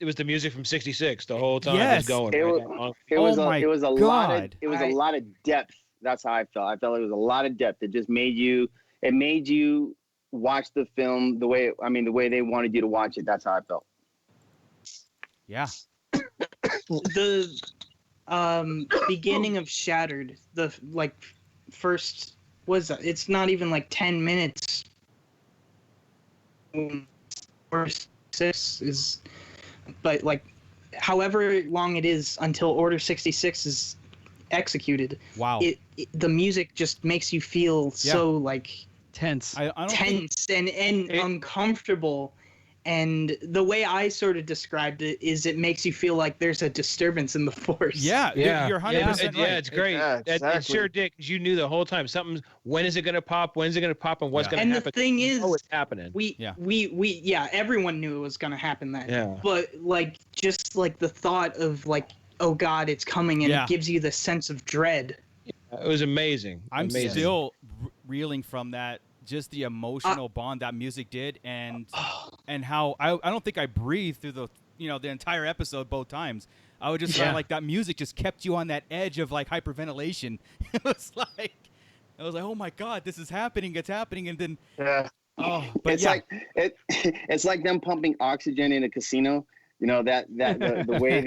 was the music from '66 the whole time. It was going. It was a lot of depth. That's how I felt. I felt it was a lot of depth. It just made you watch the film the way they wanted you to watch it. That's how I felt. Yeah. The beginning of Shattered, the first it's not even like 10 minutes or 6 is, but however long it is until Order 66 is executed. Wow. The music just makes you feel so tense. Tense and uncomfortable. And the way I sort of described it is it makes you feel like there's a disturbance in the Force. Yeah, you're 100% right. Yeah, it's great. It sure did, because you knew the whole time when is it going to pop? When's it going to pop? And what's going to happen? And the thing is, what's happening? Everyone knew it was going to happen then. Yeah. But just the thought of oh God, it's coming, and it gives you the sense of dread. It was amazing. I'm still reeling from that. Just the emotional bond that music did, and how I don't think I breathed through the entire episode both times. I would just feel like that music just kept you on that edge of hyperventilation. It was like I was like, oh my God, this is happening. It's happening, and then it's like them pumping oxygen in a casino. The way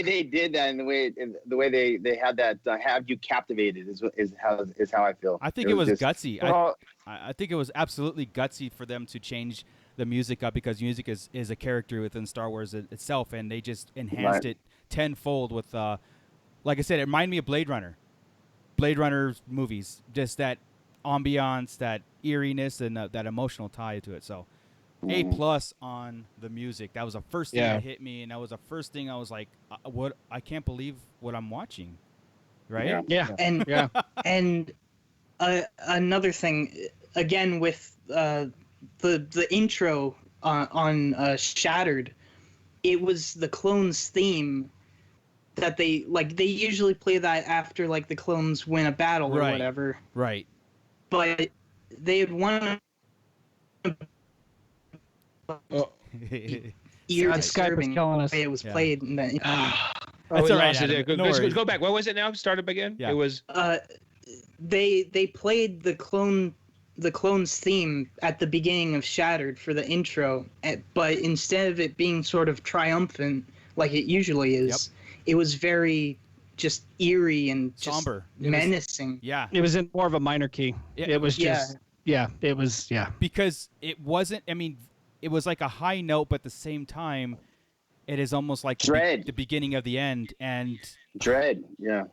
they did that, and the way they had that have you captivated is how I feel. I think it was gutsy. I think it was absolutely gutsy for them to change the music up, because music is a character within Star Wars itself, and they just enhanced it tenfold with, like I said, it reminded me of Blade Runner movies, just that ambiance, that eeriness, and that emotional tie to it. So A+ on the music. That was the first thing that hit me, and that was the first thing I was like, "What? I can't believe what I'm watching." Right? And another thing, again with the intro on Shattered, it was the clones' theme that they usually play that after the clones win a battle or whatever. Right. But they had won. Skype is killing us. The way it was played. And then, that's all right. Go back. What was it now? Start up again. Yeah. It was. They played the clone's theme at the beginning of Shattered for the intro, but instead of it being sort of triumphant like it usually is, it was very just eerie and just somber, menacing. It was in more of a minor key. It was just it was because it wasn't. I mean, it was like a high note, but at the same time, it is almost like dread. The beginning of the end, and dread. Yeah.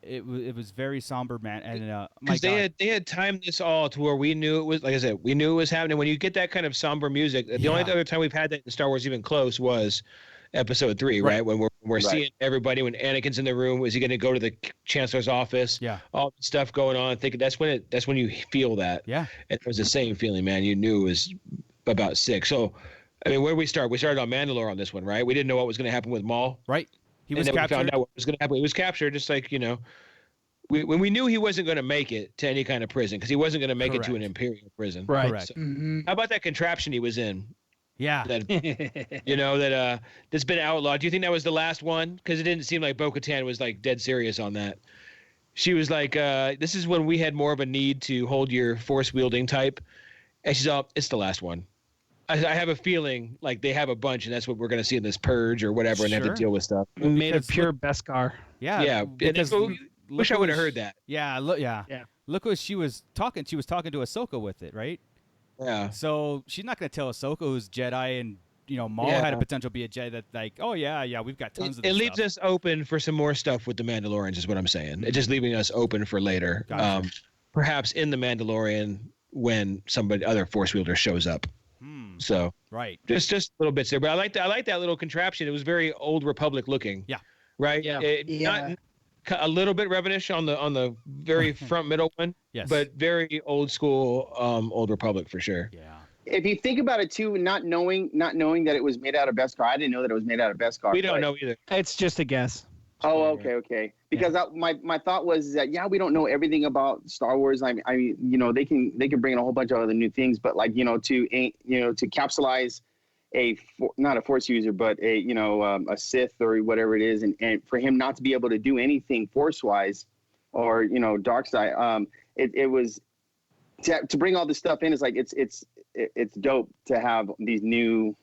It was very somber, man, and because they had timed this all to where we knew it was, like I said, we knew it was happening. When you get that kind of somber music, the only other time we've had that in Star Wars even close was Episode 3, right? When we're seeing everybody, when Anakin's in the room, is he going to go to the Chancellor's office? Yeah, all the stuff going on. Thinking that's when you feel that. Yeah, it was the same feeling, man. You knew it was about 6. So, I mean, where did we start? We started on Mandalore on this one, right? We didn't know what was going to happen with Maul, right? He was captured. We found out what was going to happen. He was captured, just like, when we knew he wasn't going to make it to any kind of prison, because he wasn't going to make it to an Imperial prison. Right. Correct. So, how about that contraption he was in? Yeah. That's been outlawed. Do you think that was the last one? Because it didn't seem like Bo-Katan was dead serious on that. She was like, this is when we had more of a need to hold your force wielding type. And she's all, it's the last one. I have a feeling like they have a bunch, and that's what we're going to see in this purge or whatever, and have to deal with stuff. Made of pure Beskar. Yeah. Because wish I would have heard that. Yeah. Look what she was talking. She was talking to Ahsoka with it, right? Yeah. So she's not going to tell Ahsoka who's Jedi, and Maul had a potential to be a Jedi. That like, oh yeah, we've got tons of. It this leaves us open for some more stuff with the Mandalorians, is what I'm saying. It's just leaving us open for later. Gotcha. Perhaps in the Mandalorian when somebody other Force wielder shows up. So right, just little bits there, but I like that little contraption. It was very Old Republic looking. Yeah. Right. Yeah. Not a little bit Revenish on the very front middle one. Yes. But very old school Old Republic for sure. Yeah. If you think about it too, not knowing that it was made out of Beskar, I didn't know that it was made out of Beskar. We don't know either. It's just a guess. Oh, okay. Because my thought was that we don't know everything about Star Wars. I mean, they can bring in a whole bunch of other new things, but like to capsulize not a Force user, but a Sith or whatever it is, and for him not to be able to do anything Force wise, or dark side, it was to bring all this stuff in. Is like it's dope to have these new.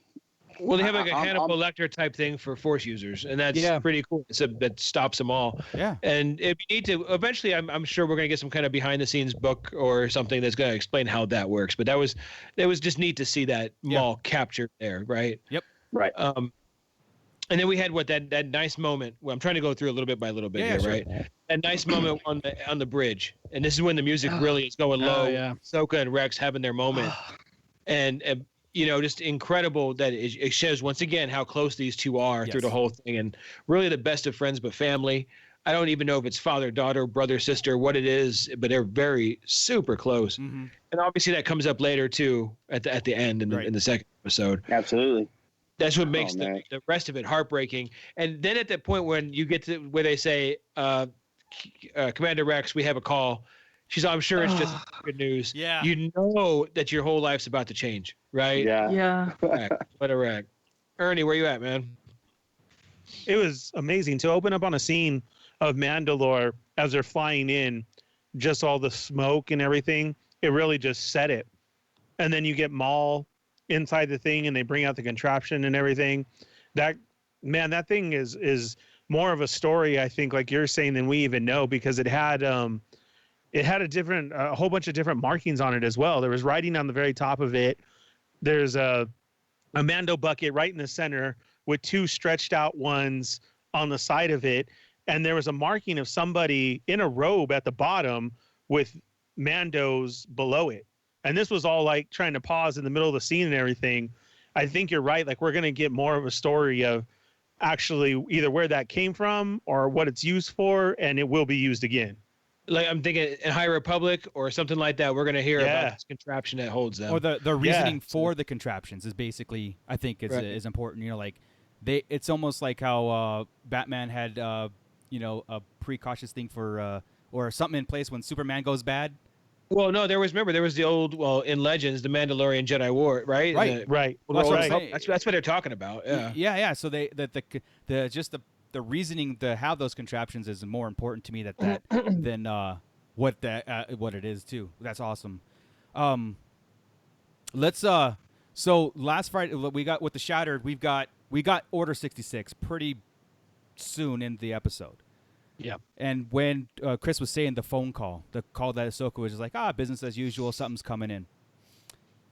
Well, they have like a Hannibal Lecter type thing for Force users, and that's pretty cool. That stops them all. Yeah. And if you need to, eventually, I'm sure we're going to get some kind of behind the scenes book or something that's going to explain how that works. But that was just neat to see that Maul captured there, right? Yep. Right. And then we had that nice moment. Well, I'm trying to go through a little bit by little bit here, sure. right? That nice moment on the bridge, and this is when the music really is going low. Yeah. Ahsoka and Rex having their moment, and just incredible that it shows once again how close these two are through the whole thing, and really the best of friends but family. I don't even know if it's father, daughter, brother, sister, what it is, but they're very super close. Mm-hmm. And obviously that comes up later too at the end in the second episode. Absolutely. That's what makes the rest of it heartbreaking. And then at that point when you get to where they say, Commander Rex, we have a call. She's, I'm sure it's just good news. Yeah. You know that your whole life's about to change, right? Yeah. What a wreck. Ernie, where you at, man? It was amazing to open up on a scene of Mandalore as they're flying in, just all the smoke and everything. It really just set it. And then you get Maul inside the thing and they bring out the contraption and everything. That thing is more of a story, I think, like you're saying, than we even know, because it had a whole bunch of different markings on it as well. There was writing on the very top of it. There's a Mando bucket right in the center with two stretched out ones on the side of it. And there was a marking of somebody in a robe at the bottom with Mandos below it. And this was all like trying to pause in the middle of the scene and everything. I think you're right. Like, we're going to get more of a story of actually either where that came from or what it's used for, and it will be used again. Like, I'm thinking in High Republic or something like that, we're going to hear about this contraption that holds them. Or the reasoning for the contraptions is basically, I think, is important. It's almost like how Batman had, a precautious thing for, or something in place when Superman goes bad. Well, no, there was the old, in Legends, the Mandalorian Jedi War, right? Right. Well, that's what they're talking about. Yeah. Yeah. So the reasoning to have those contraptions is more important to me than what it is too. That's awesome. So last Friday we got with the Shattered. We got Order 66 pretty soon in the episode. Yeah. And when Chris was saying the call that Ahsoka was just like, business as usual, something's coming in.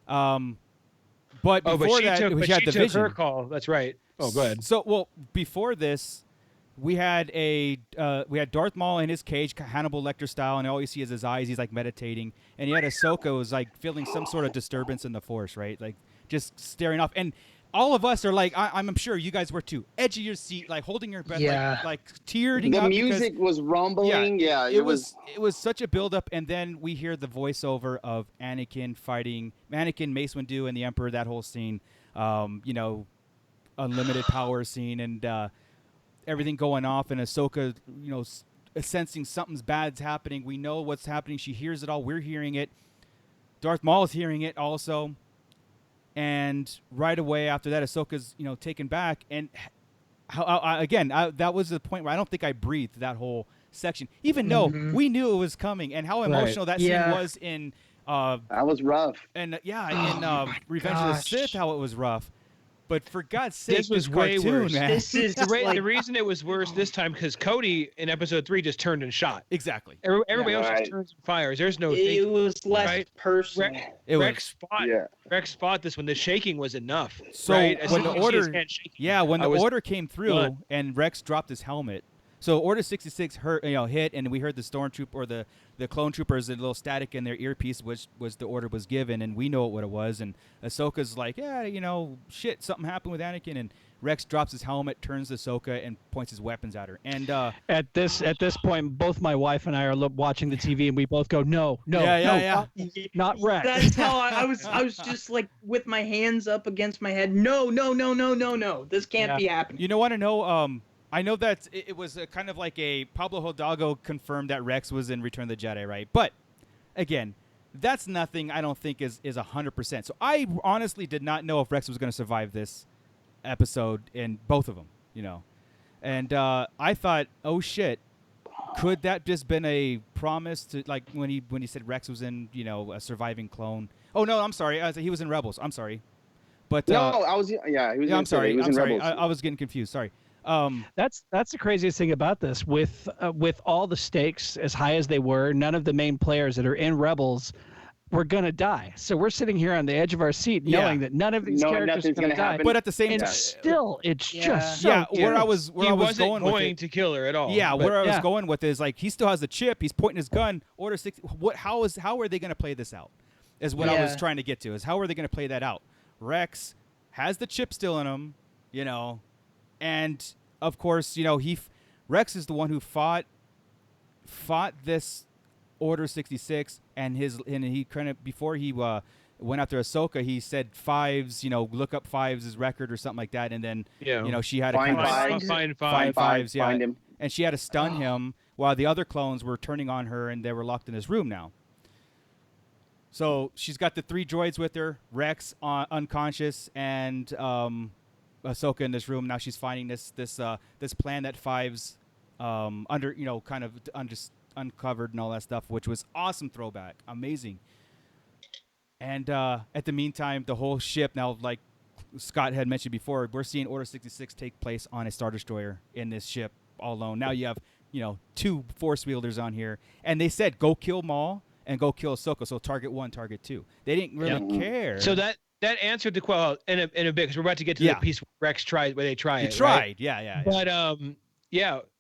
But before we had the vision. Her call. That's right. Oh, go ahead. So, before this, we had Darth Maul in his cage, Hannibal Lecter style, and all you see is his eyes. He's like meditating, and he had Ahsoka was like feeling some sort of disturbance in the Force, right? Like just staring off. And all of us are like, I'm sure you guys were too, edge of your seat, like holding your breath, like tearing up. The music was rumbling. Yeah, it was such a buildup, and then we hear the voiceover of Anakin fighting Mace Windu and the Emperor. That whole scene, unlimited power scene, and everything going off, and Ahsoka, sensing something's bad's happening. We know what's happening. She hears it all. We're hearing it. Darth Maul is hearing it also. And right away after that, Ahsoka's, taken back. And that was the point where I don't think I breathed that whole section, even though we knew it was coming, and how emotional that scene was in That was rough. And in Revenge of the Sith, how it was rough. But for God's sake, this was way cartoon, worse. Man. This is the reason it was worse this time because Cody in episode 3 just turned and shot. Exactly. Everybody else just turns and fires. There's no. It was less personal. Rex fought this when the shaking was enough. So right? when the order, order came through and Rex dropped his helmet. So Order 66 hit, and we heard the stormtrooper or the clone troopers a little static in their earpiece, which was the order was given, and we know what it was. And Ahsoka's like, shit, something happened with Anakin, and Rex drops his helmet, turns to Ahsoka, and points his weapons at her. And at this point, both my wife and I are watching the TV, and we both go, no, not Rex. That's how I was just like with my hands up against my head. No, this can't be happening. You know what I know? I know that it was kind of like a Pablo Hidalgo confirmed that Rex was in Return of the Jedi, right? But again, that's nothing I don't think is 100%. So I honestly did not know if Rex was going to survive this episode in both of them, And I thought, oh shit, could that just been a promise to like when he said Rex was in a surviving clone? Oh no, I'm sorry, he was in Rebels. I'm sorry, but no, I was he was. I'm sorry, he was in sorry. Rebels. I was getting confused. Sorry. That's the craziest thing about this. With all the stakes as high as they were, none of the main players that are in Rebels were gonna die. So we're sitting here on the edge of our seat, knowing that none of these characters are gonna die. But at the same time, still, it's just so where I was going to kill her at all. Yeah, where I was going with is like he still has the chip. He's pointing his gun. Order 6. How are they gonna play this out? Is what I was trying to get to. Is how are they gonna play that out? Rex has the chip still in him, and of course, Rex is the one who fought this Order 66, and he kind of before he went after Ahsoka, he said Fives, look up Fives' record or something like that, and then she had to find Fives, find him, and she had to stun him while the other clones were turning on her, and they were locked in this room now. So she's got the 3 droids with her, Rex unconscious, and Ahsoka in this room. Now she's finding this plan that Fives uncovered and all that stuff, which was awesome throwback, amazing. And at the meantime, the whole ship now, like Scott had mentioned before, we're seeing Order 66 take place on a Star Destroyer in this ship all alone. Now you have 2 Force wielders on here, and they said go kill Maul and go kill Ahsoka. So target 1, target 2. They didn't really care. So that answered the question in a bit, because we're about to get to the piece where Rex tried, where they try it. He tried, right? yeah. But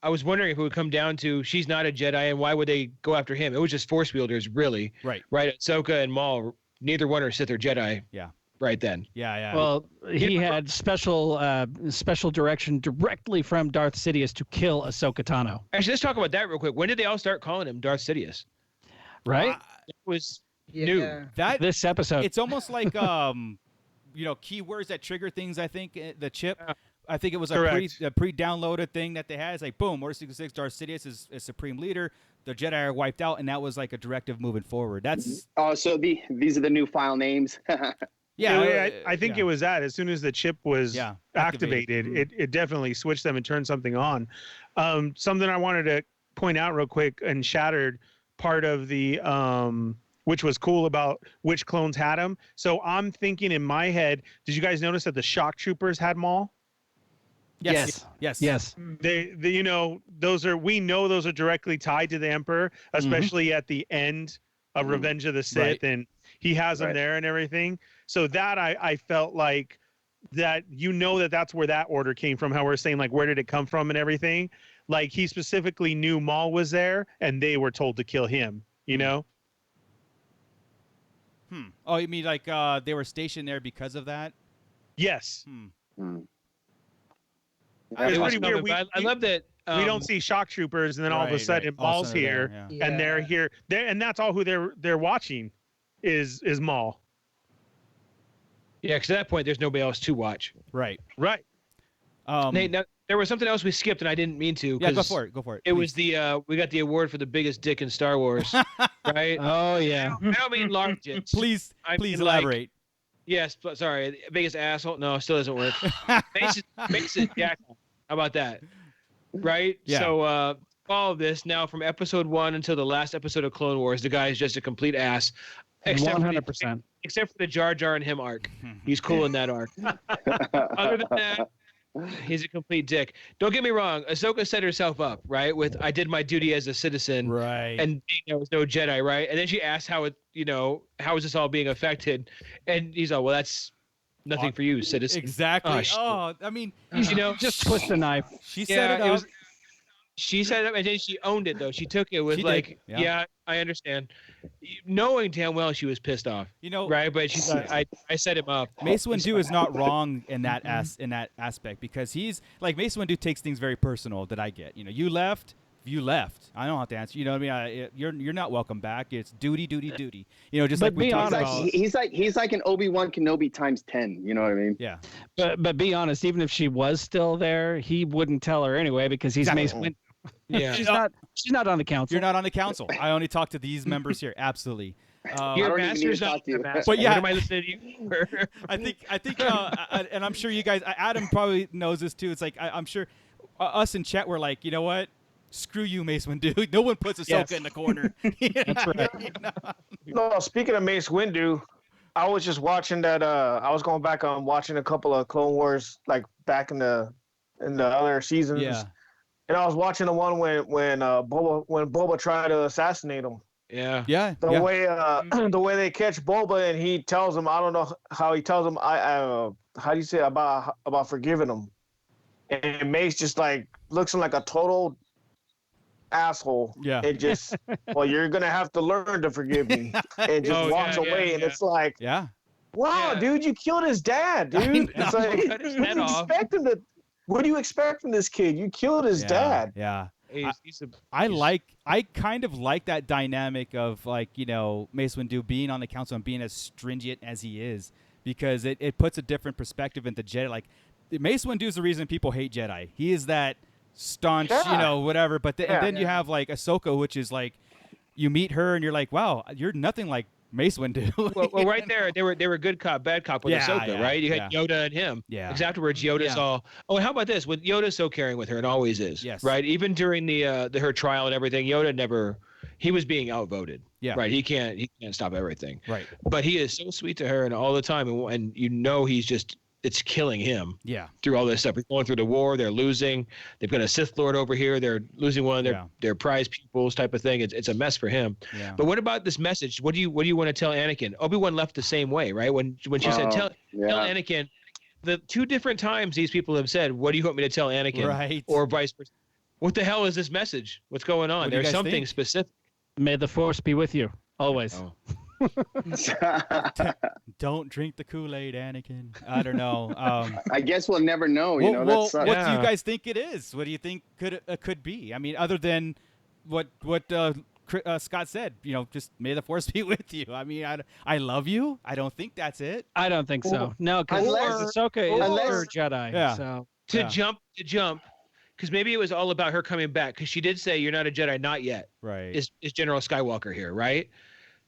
I was wondering if it would come down to she's not a Jedi, and why would they go after him? It was just Force wielders, really. Right. Ahsoka and Maul, neither one are Sith or Jedi. Yeah. Right then. Yeah. Well, he had special direction directly from Darth Sidious to kill Ahsoka Tano. Actually, let's talk about that real quick. When did they all start calling him Darth Sidious? Right. It was new. This episode. It's almost like keywords that trigger things. I think the chip. I think it was a pre-downloaded thing that they had. It's like boom, Order 66, Darth Sidious is supreme leader. The Jedi are wiped out, and that was like a directive moving forward. That's so these are the new file names. Yeah, I think it was that. As soon as the chip was activated, it definitely switched them and turned something on. Something I wanted to point out real quick, and Shattered part of the which was cool about which clones had them. So I'm thinking in my head, did you guys notice that the shock troopers had Maul? Yes. They those are directly tied to the Emperor, especially at the end of Revenge of the Sith, and he has them there and everything. So that I felt like that that's where that order came from. How we're saying like where did it come from and everything. Like he specifically knew Maul was there, and they were told to kill him. Oh, you mean like they were stationed there because of that? Yes. It's pretty weird. I love that we don't see shock troopers, and then all of a sudden Maul's here, and they're here. And that's all who they're watching is Maul. Yeah, because at that point there's nobody else to watch. Right. Nate, now, there was something else we skipped, and I didn't mean to. Yeah, go for it. It was the we got the award for the biggest dick in Star Wars, right? Oh yeah. I don't mean largest. Please elaborate. Yes, sorry. Biggest asshole? No, still doesn't work. Makes it yeah. How about that? Right? Yeah. So all of this now from episode 1 until the last episode of Clone Wars, the guy is just a complete ass. Except 100%. Except for the Jar Jar and him arc. He's cool in that arc. Other than that, he's a complete dick. Don't get me wrong. Ahsoka set herself up, right? With I did my duty as a citizen. Right. And there was no Jedi, right? And then she asked how is this all being affected? And he's like, well, that's nothing for you, citizen. Exactly. I mean, just twist the knife. She set it up. She set it up, and then she owned it, though. She took it with yeah, I understand. Knowing damn well she was pissed off. Right? But she's like, I set him up. Mace Windu is not wrong in that aspect, because he's like, Mace Windu takes things very personal that I get. You left. You left. I don't have to answer. You know what I mean? You're not welcome back. It's duty. Just but like we talked about. He's like an Obi-Wan Kenobi times 10. You know what I mean? Yeah. But be honest, even if she was still there, he wouldn't tell her anyway, because he's Mace Windu. Yeah. She's not on the council. You're not on the council. I only talk to these members here. Absolutely. Your master's not the master. But yeah, what am I listening to you? I think, and I'm sure you guys, Adam probably knows this too. It's like I'm sure us in chat were like, you know what? Screw you, Mace Windu. No one puts Ahsoka in the corner. That's right. No, speaking of Mace Windu, I was just watching that. I was going back on watching a couple of Clone Wars, like back in the other seasons. Yeah. And I was watching the one when Boba tried to assassinate him. Yeah. Yeah. The way they catch Boba, and he tells him, I don't know how he tells him, how do you say about forgiving him? And Mace just like looks like a total asshole. Yeah. And just, well, you're gonna have to learn to forgive me, and just walks away. And it's like, wow, dude, you killed his dad, dude. It's like, cut his head off. What do you expect from this kid? You killed his dad. Yeah. I kind of like that dynamic of like, Mace Windu being on the council and being as stringent as he is, because it puts a different perspective into Jedi. Like, Mace Windu is the reason people hate Jedi. He is that staunch, whatever. But and then you have like Ahsoka, which is like, you meet her and you're like, wow, you're nothing like Mace Windu. well, right there, they were good cop, bad cop with Ahsoka, right? You had Yoda and him. Yeah. Because afterwards, Yoda's all. Oh, and how about this? With Yoda's so caring with her, and always is. Yes. Right. Even during the her trial and everything, Yoda never. He was being outvoted. Yeah. Right. He can't stop everything. Right. But he is so sweet to her and all the time, and he's just. It's killing him. Yeah. Through all this stuff, he's going through the war. They're losing. They've got a Sith Lord over here. They're losing one of their prize pupils, type of thing. It's a mess for him. Yeah. But what about this message? What do you want to tell Anakin? Obi-Wan left the same way, right? When she said tell Anakin, the two different times these people have said, "What do you want me to tell Anakin?" Right. Or vice versa. What the hell is this message? What's going on? There's something specific. May the Force be with you always. Oh. Don't drink the Kool-Aid, Anakin. I don't know. I guess we'll never know. What do you guys think it is? What do you think could be? I mean, other than what Scott said, just may the Force be with you. I mean, I love you. I don't think that's it. I don't think so. No, because Ahsoka is a Jedi. Yeah. So. To jump, because maybe it was all about her coming back. Because she did say, "You're not a Jedi, not yet." Right. Is General Skywalker here, right?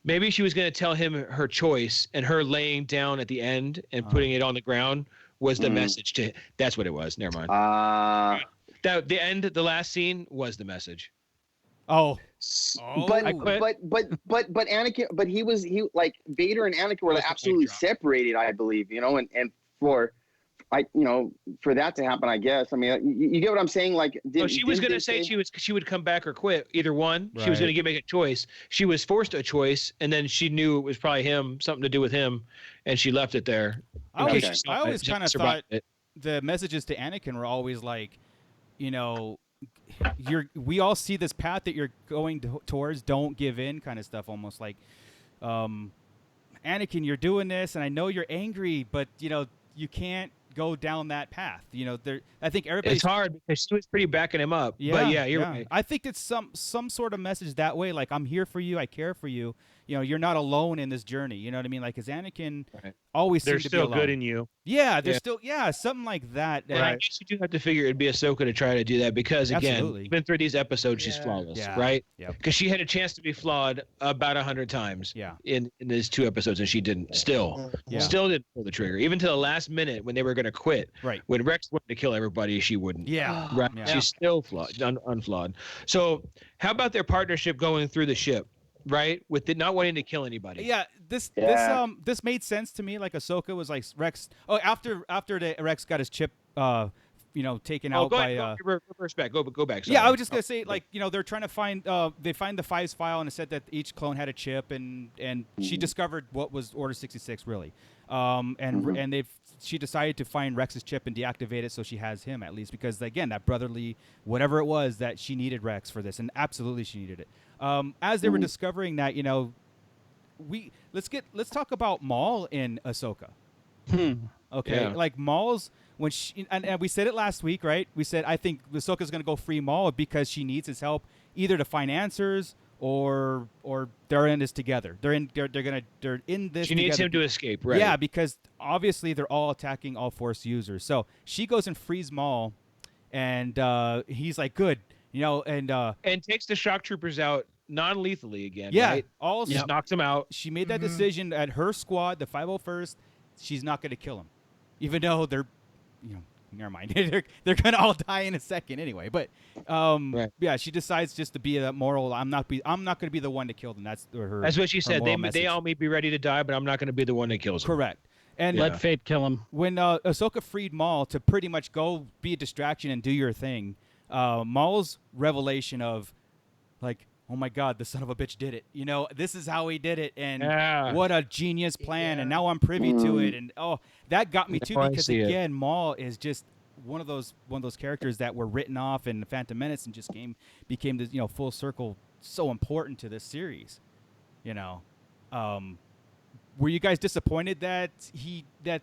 Maybe she was going to tell him her choice, and her laying down at the end and putting it on the ground was the message to. That's what it was. Never mind. The last scene was the message. But Anakin, but he like Vader and Anakin were absolutely separated, I believe, and for that to happen, I guess. I mean, you get what I'm saying? Like, she was going to say she would come back or quit, either one. Right. She was going to make a choice. She was forced a choice, and then she knew it was probably something to do with him, and she left it there. I always kind of thought the messages to Anakin were always like, we all see this path that you're going towards. Don't give in, kind of stuff. Almost like, Anakin, you're doing this, and I know you're angry, but you can't go down that path. I think everybody. It's hard because she was pretty backing him up. Yeah, but you're right. I think it's some sort of message that way. Like, I'm here for you. I care for you. You're not alone in this journey. You know what I mean? Like, because Anakin always seemed to be alone. They're still good in you. Yeah, they're still something like that. And I guess you do have to figure it'd be Ahsoka to try to do that because again, even through these episodes, she's flawless, right? Yeah. Because she had a chance to be flawed about 100 times. Yeah. In these 2 episodes, and she didn't. Still didn't pull the trigger, even to the last minute when they were going to quit. Right. When Rex wanted to kill everybody, she wouldn't. Yeah. Right. Yeah. She's still flawed, unflawed. So how about their partnership going through the ship? right? With not wanting to kill anybody. Yeah, this made sense to me. Like Ahsoka was like Rex. Oh, after Rex got his chip, taken out by. Reverse back. Go back. Sorry. Yeah, I was just gonna say, like, they're trying to find. They find the Fives file, and it said that each clone had a chip, and she discovered what was Order 66 really. And she decided to find Rex's chip and deactivate it, so she has him at least, because again, that brotherly whatever it was, that she needed Rex for this, and absolutely she needed it. As they were discovering that, let's talk about Maul in Ahsoka. Okay, yeah. like Maul's when she and we said it last week, right? We said I think Ahsoka's going to go free Maul because she needs his help either to find answers or they're in this together. They're in this. She needs together. him to escape, right? Yeah, because obviously they're all attacking all Force users. So she goes and frees Maul, and he's like, good, and takes the shock troopers out non-lethally again. Yeah, right? Just knocks them out. She made that decision at her squad, the 501st. She's not going to kill him, even though they're, never mind. they're going to all die in a second anyway. But yeah, she decides just to be a moral. I'm not going to be the one to kill them. That's her. That's what she said. They message. all may be ready to die, but I'm not going to be the one that kills them. Correct. And let fate kill him. When Ahsoka freed Maul to pretty much go be a distraction and do your thing, Maul's revelation of, like, oh my God, the son of a bitch did it. This is how he did it, and what a genius plan. And now I'm privy to it, and that got me too, because again, Maul is just one of those characters that were written off in Phantom Menace and just became this full circle, so important to this series. Were you guys disappointed that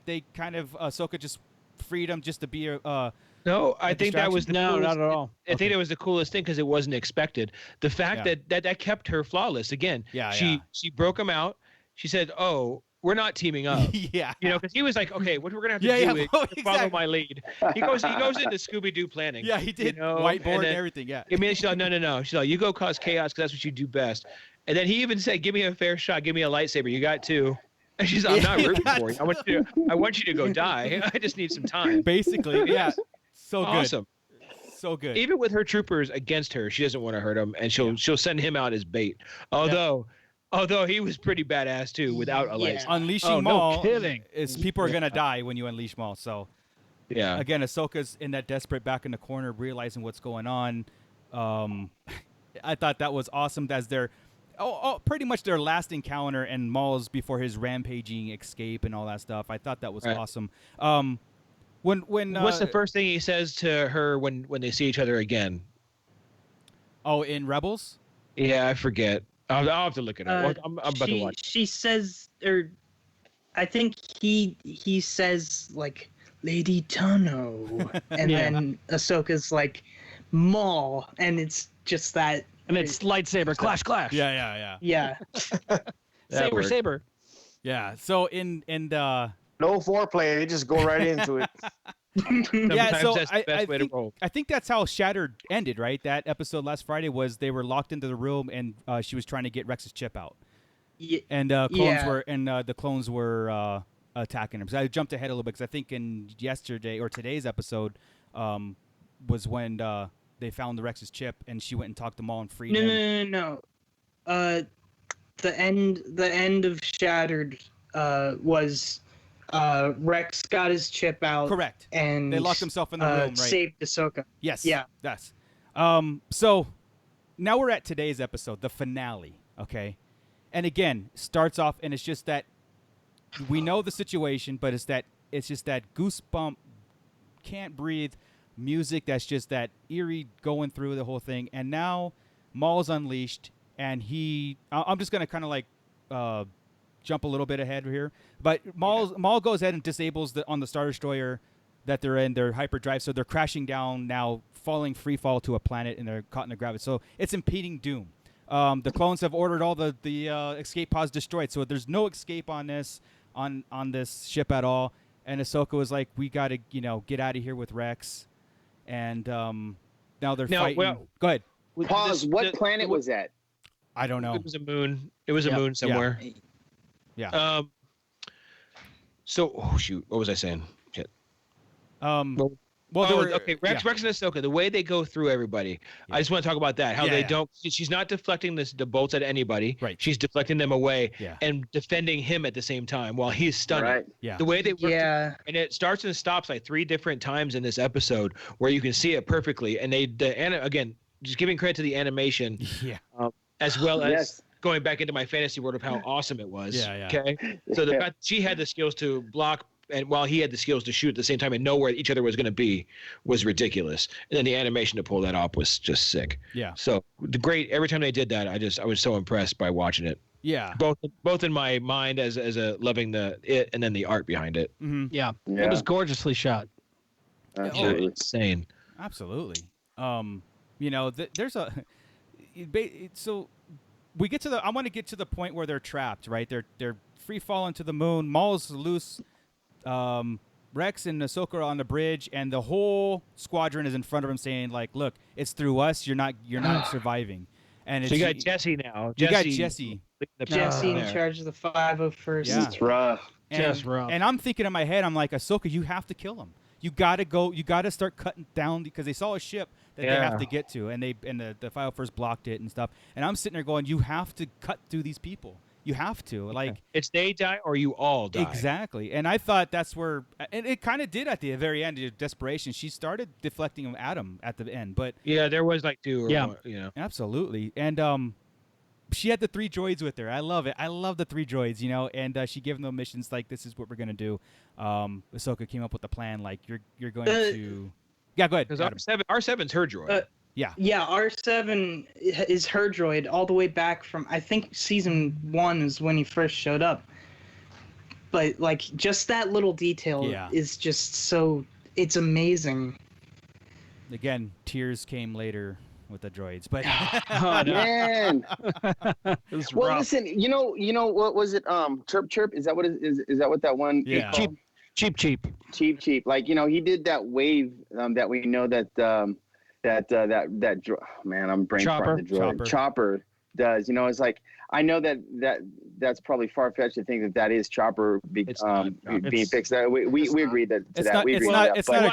they kind of Ahsoka just freed him just to be a No, I think that was not at all. I think it was the coolest thing because it wasn't expected. The fact that kept her flawless. Again, she broke him out. She said, "Oh, we're not teaming up." Yeah, because he was like, "Okay, what we're gonna have to do is exactly. follow my lead." He goes into Scooby-Doo planning. Yeah, he did whiteboard and everything. Yeah. I mean, she's like, no. She's like, "You go cause chaos because that's what you do best." And then he even said, "Give me a fair shot. Give me a lightsaber. You got two." And she's like, "I'm not rooting for you. I want you to go die. I just need some time." Basically, yeah. So good. Awesome. So good. Even with her troopers against her, she doesn't want to hurt him, and she'll send him out as bait. Although he was pretty badass too, without a lightsaber. Unleashing Maul, no kidding. Is people are gonna die when you unleash Maul. So yeah, again, Ahsoka's in that desperate back in the corner, realizing what's going on. I thought that was awesome. As their pretty much their last encounter, and Maul's before his rampaging escape and all that stuff. I thought that was awesome. When what's the first thing he says to her when they see each other again? Oh, in Rebels? Yeah, I forget. I'll have to look it up. I'm about to watch. She says, or I think he says, like, Lady Tano, and then Ahsoka's like, Maul, and it's just that, and it's lightsaber clash. Yeah. Saber. Yeah. So in no foreplay. They just go right into it. Yeah, so that's the best way to roll. I think that's how Shattered ended, right? That episode last Friday was they were locked into the room, and she was trying to get Rex's chip out. Yeah. And the clones were attacking him. So I jumped ahead a little bit because I think in yesterday or today's episode was when they found the Rex's chip, and she went and talked to Maul and freed him. No. The end of Shattered was Rex got his chip out. Correct. And they locked himself in the room, right? Saved Ahsoka. Yes. Yeah. Yes. So now we're at today's episode, the finale. Okay. And again, starts off, and it's just that we know the situation, but it's just that goosebump, can't breathe music that's just that eerie going through the whole thing. And now Maul's unleashed, and I'm just gonna kind of like jump a little bit ahead here, but Maul goes ahead and disables on the Star Destroyer that they're in their hyperdrive, so they're crashing down now, falling free fall to a planet, and they're caught in the gravity. So it's impeding doom. The clones have ordered all the escape pods destroyed, so there's no escape on this ship at all. And Ahsoka was like, "We got to get out of here with Rex," and now they're fighting. Well, go ahead. Pause. What planet was that? I don't know. It was a moon. It was a moon somewhere. Yeah. So, shoot, what was I saying? Shit. Well, okay. Rex and Ahsoka, the way they go through everybody, I just want to talk about that. How they don't. She's not deflecting the bolts at anybody. Right. She's deflecting them away Yeah. and defending him at the same time while he's stunning. Right. Yeah. The way they work. Yeah. And it starts and stops like 3 different times in this episode where you can see it perfectly. And again, just giving credit to the animation. Yeah. As well as going back into my fantasy world of how awesome it was. Yeah. Okay. So the fact she had the skills to block, and while he had the skills to shoot at the same time and know where each other was going to be, was ridiculous. And then the animation to pull that off was just sick. Yeah. So every time they did that, I was so impressed by watching it. Yeah. Both in my mind as a loving it and then the art behind it. Mm-hmm. Yeah. It was gorgeously shot. Absolutely. Insane. Absolutely. There's so we get to I want to get to the point where they're trapped, right? They're free falling to the moon. Maul's loose. Rex and Ahsoka are on the bridge, and the whole squadron is in front of him, saying, "Like, look, it's through us. You're not surviving." And so you got Jesse now. You got Jesse. Jesse in charge of the 501st. Yeah. It's rough. Just rough. And I'm thinking in my head, I'm like, Ahsoka, you have to kill him. You gotta start cutting down because they saw a ship that they have to get to, and the 501st blocked it and stuff. And I'm sitting there going, you have to cut through these people. You have to. Like, it's they die or you all die. Exactly. And I thought that's where, and it kind of did at the very end of desperation. She started deflecting Adam at the end, but yeah, there was like 2 or one, absolutely. And she had the 3 droids with her. I love it. I love the 3 droids, and she gave them the missions like, this is what we're gonna do. Ahsoka came up with a plan like, you're going to. Yeah, go ahead. Because R7's her droid. Yeah, R7 is her droid all the way back from, I think, season 1 is when he first showed up. But, like, just that little detail is just so, it's amazing. Again, tears came later with the droids, but man. Well, rough. Listen, you know what was it? Chirp Chirp. Is that what is that what that one? Yeah. Cheap. Like, he did that wave that we know that man, I'm brain farting the droid. Chopper does. It's like, I know that's probably far fetched to think that is Chopper being fixed. We agree that to that. We agree it's not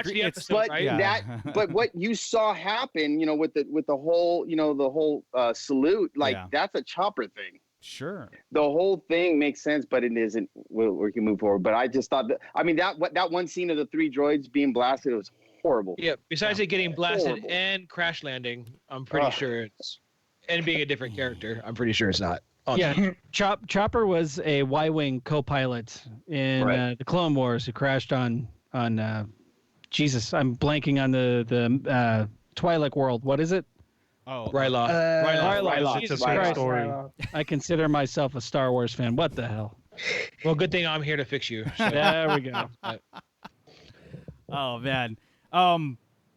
but what you saw happen, with the whole salute, like that's a Chopper thing. Sure. The whole thing makes sense, but it isn't. We can move forward. But I just thought that one scene of the 3 droids being blasted was horrible. Yeah. Besides it getting blasted and crash landing, I'm pretty sure and being a different character, I'm pretty sure it's not. Chopper was a Y-wing co-pilot in the Clone Wars who crashed on Jesus. I'm blanking on the Twi'lek world. What is it? Oh, Ryloth. It's a strange story. I consider myself a Star Wars fan. What the hell? Well, good thing I'm here to fix you. There we go. Oh man.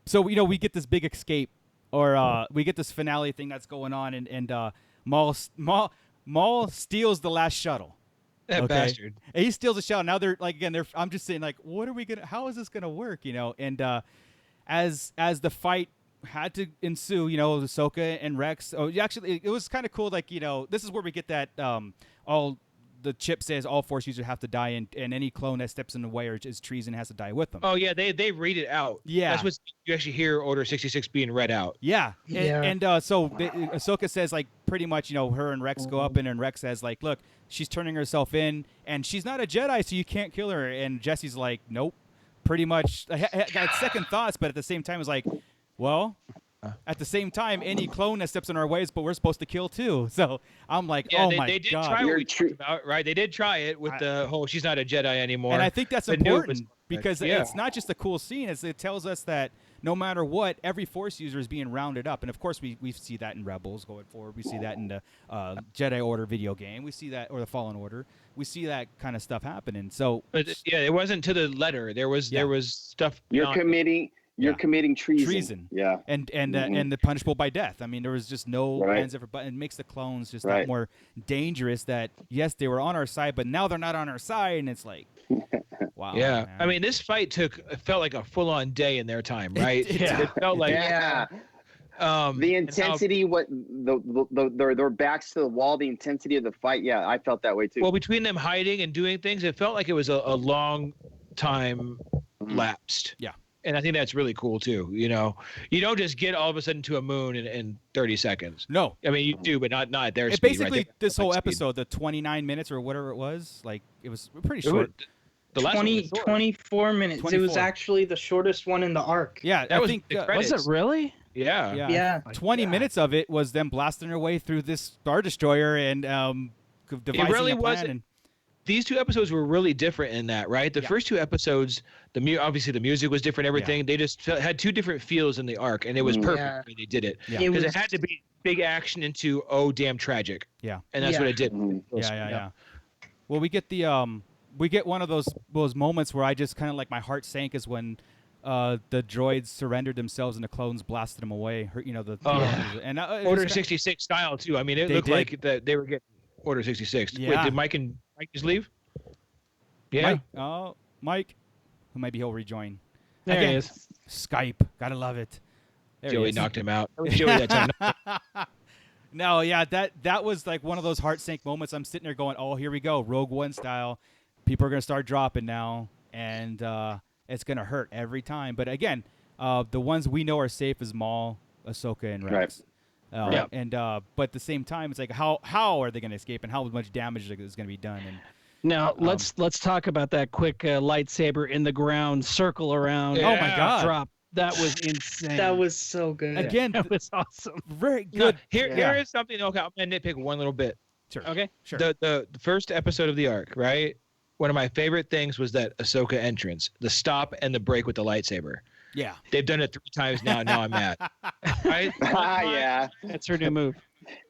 So we get this big escape, or we get this finale thing that's going on, and Maul steals the last shuttle. That bastard. And he steals the shuttle. Now I'm just saying, like, how is this gonna work? And as the fight had to ensue, Ahsoka and Rex. Oh, actually, it was kind of cool. Like, this is where we get that all the chip says all Force users have to die, and any clone that steps in the way or is treason has to die with them. Oh yeah, they read it out. Yeah, that's what you actually hear Order 66 being read out. Yeah, and so Ahsoka says, like, pretty much, her and Rex go up, and Rex says, like, look, she's turning herself in, and she's not a Jedi, so you can't kill her. And Jesse's like, nope. Pretty much got second thoughts, but at the same time is like, well, at the same time, any clone that steps in our ways, but we're supposed to kill too. So I'm like, my God. They did try what we talked about, right? They did try it with the whole she's not a Jedi anymore. And I think that's important because it's not just a cool scene. It tells us that no matter what, every Force user is being rounded up. And of course, we see that in Rebels going forward. We see that in the Jedi Order video game. We see that, or the Fallen Order. We see that kind of stuff happening. So, but it wasn't to the letter. There was stuff. You're committing treason. Yeah. And the punishable by death. I mean, there was just no ends ever, but it makes the clones just that more dangerous. That yes, they were on our side, but now they're not on our side, and it's like, wow. Yeah. Man. I mean, this fight felt like a full-on day in their time, right? It felt like the intensity, their backs to the wall, the intensity of the fight. Yeah, I felt that way too. Well, between them hiding and doing things, it felt like it was a long time lapsed. Yeah. And I think that's really cool too. You know, you don't just get all of a sudden to a moon in 30 seconds. No, I mean you do, but not at their it speed. basically right? this whole episode, the 29 minutes or whatever it was, like it was pretty short. The last 24 minutes. 24. It was actually the shortest one in the arc. Yeah, that I was think the credits. Was it really? Yeah. Yeah. 20 minutes of it was them blasting their way through this Star Destroyer and devising really a plan. wasn't. These 2 episodes were really different in that, right? The first 2 episodes, obviously the music was different, everything. Yeah. They just had 2 different feels in the arc, and it was perfect when they did it. Because it had to be big action into damn tragic. Yeah. And that's what it did. Yeah. Well, we get one of those moments where I just kind of like my heart sank is when the droids surrendered themselves and the clones blasted them away. And Order 66 style too. I mean, it looked like that they were getting Order 66. Yeah. Wait, did Mike just leave? Yeah. Mike, who maybe he'll rejoin. There he is. Skype, gotta love it. There Joey knocked him out. Joey that time. No, yeah, that was like one of those heart sank moments. I'm sitting there going, "Oh, here we go, Rogue One style. People are gonna start dropping now, and it's gonna hurt every time." But again, the ones we know are safe is Maul, Ahsoka, and Rex. And but at the same time, it's like how are they gonna escape, and how much damage is gonna be done? And now let's talk about that quick lightsaber in the ground, circle around. Oh my God! Drop. That was insane. That was so good. Again, that was awesome. Very good. No, here is something. Okay, I'm gonna nitpick one little bit. Sure. Okay. Sure. The first episode of the arc, right? One of my favorite things was that Ahsoka entrance, the stop and the break with the lightsaber. Yeah. They've done it 3 times now. Now I'm mad. Right? Yeah. That's her new move.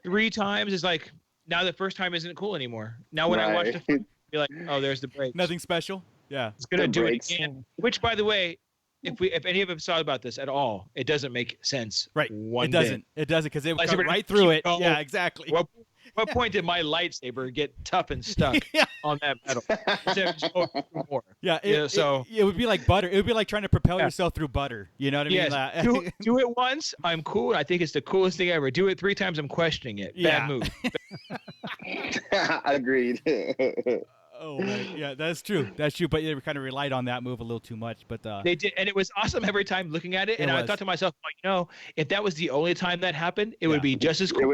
3 times is like, now the first time isn't cool anymore. Now when I watch the first, be like, oh, there's the break. Nothing special. Yeah. It's gonna do it again. Which, by the way, if any of us thought about this at all, it doesn't make sense. Right. It doesn't because it would cut right through it. Yeah, exactly. What point did my lightsaber get tough and stuck on that metal? It would be like butter. It would be like trying to propel yourself through butter. You know what I mean? Do it once, I'm cool. I think it's the coolest thing ever. Do it 3 times, I'm questioning it. Bad move. Agreed. Oh, yeah, that's true. That's true. But they kind of relied on that move a little too much. But they did, and it was awesome every time looking at it. And I thought to myself, if that was the only time that happened, it would be just as cool.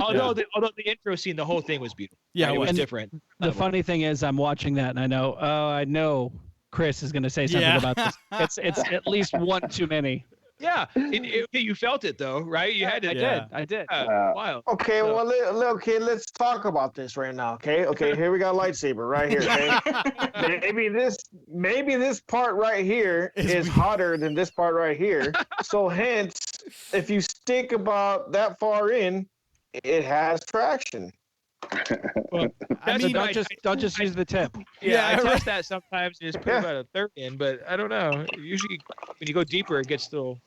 Although the intro scene, the whole thing was beautiful. Yeah, it was different. The funny thing is, I'm watching that, and I know Chris is going to say something about this. It's at least one too many. Yeah, you felt it though, right? You had to. I did. Wow. Okay, let's talk about this right now. Okay, here we got lightsaber right here. Okay? maybe this part right here is hotter than this part right here. So hence, if you stick about that far in, it has traction. Well, don't just use the tip. I test that sometimes and just put about a third in, but I don't know. Usually, when you go deeper, it gets still.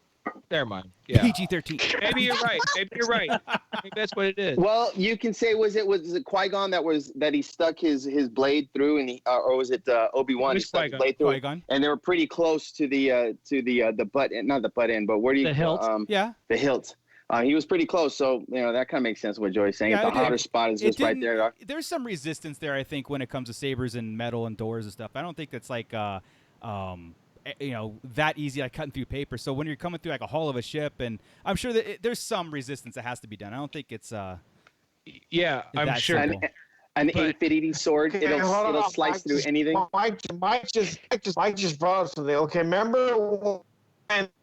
Never mind. Yeah. PG-13. Maybe you're right. Maybe that's what it is. Well, you can say was it Qui-Gon that he stuck his blade through, and or was it Obi-Wan? He stuck his blade through, Qui-Gon. And they were pretty close to the butt end, not the butt end, but where do you the hilt? The hilt. He was pretty close, so that kind of makes sense what Joey's saying. The hotter spot is just right there. There's some resistance there, I think, when it comes to sabers and metal and doors and stuff. I don't think it's like that easy, like cutting through paper. So when you're coming through like a hull of a ship, and I'm sure that there's some resistance that has to be done. I don't think it's I'm sure. An 8-bit sword, it'll slice through anything. Mike just brought up something. Okay, remember when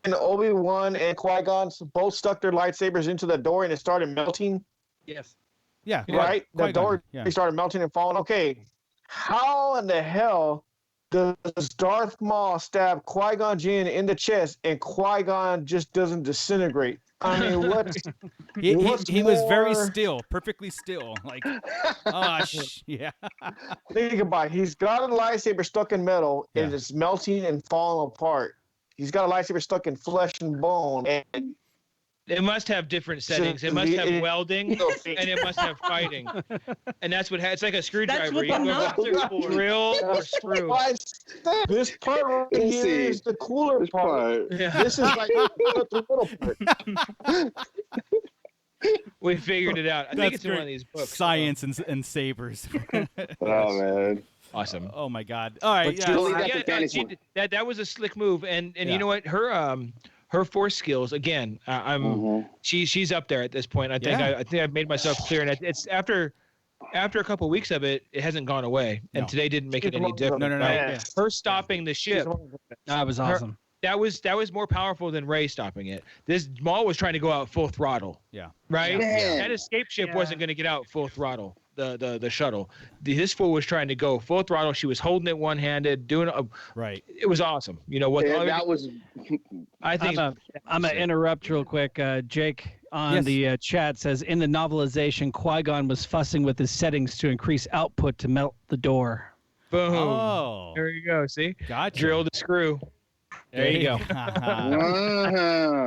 Obi-Wan and Qui-Gon both stuck their lightsabers into the door and it started melting? Yes. Yeah. Right? The door started melting and falling. Okay, how in the hell does Darth Maul stab Qui-Gon Jinn in the chest and Qui-Gon just doesn't disintegrate? I mean, he was very still, perfectly still. Like, yeah. Think about it. He's got a lightsaber stuck in metal and it's melting and falling apart. He's got a lightsaber stuck in flesh and bone. And it must have different settings. It must have welding and it must have fighting. And that's what it's like a screwdriver. You go drill or screw. This part right here is the cooler part. Yeah. This is like the little part. We figured it out. I think it's in one of these books. Science and sabers. Oh man. awesome. Oh my God! All right, That was a slick move, and you know what, her force skills again. She's up there at this point. I think I've made myself clear, and it's after a couple of weeks of it, it hasn't gone away, and today didn't make it any different. No. Right? Her stopping the ship, that was awesome. That was more powerful than Ray stopping it. This Maul was trying to go out full throttle. Yeah. Right. Man. That escape ship wasn't going to get out full throttle. The shuttle. This fool was trying to go full throttle. She was holding it one-handed, doing right. It was awesome. You know what? That was. I think I'm gonna interrupt real quick. Jake on the chat says in the novelization, Qui-Gon was fussing with his settings to increase output to melt the door. Boom. Oh. There you go. See? Gotcha. Drill the screw. There you go.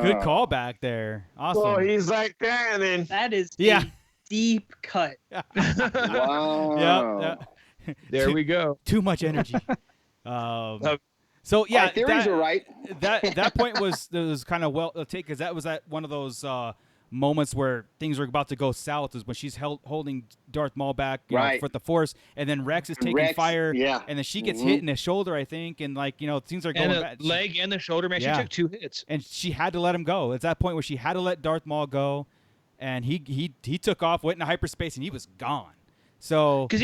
Good call back there. Awesome. So he's like that, and then that is a deep cut. Wow. Yeah. There we go. Too much energy. So yeah, theories are right. That point was kind of well taken because that was at one of those moments where things were about to go south. Is when she's holding Darth Maul back for the Force, and then Rex is taking fire, and then she gets hit in the shoulder, I think, and things are going bad. Leg and the shoulder, man. She took 2 hits, and she had to let him go. It's that point where she had to let Darth Maul go, and he took off, went into hyperspace, and he was gone. So because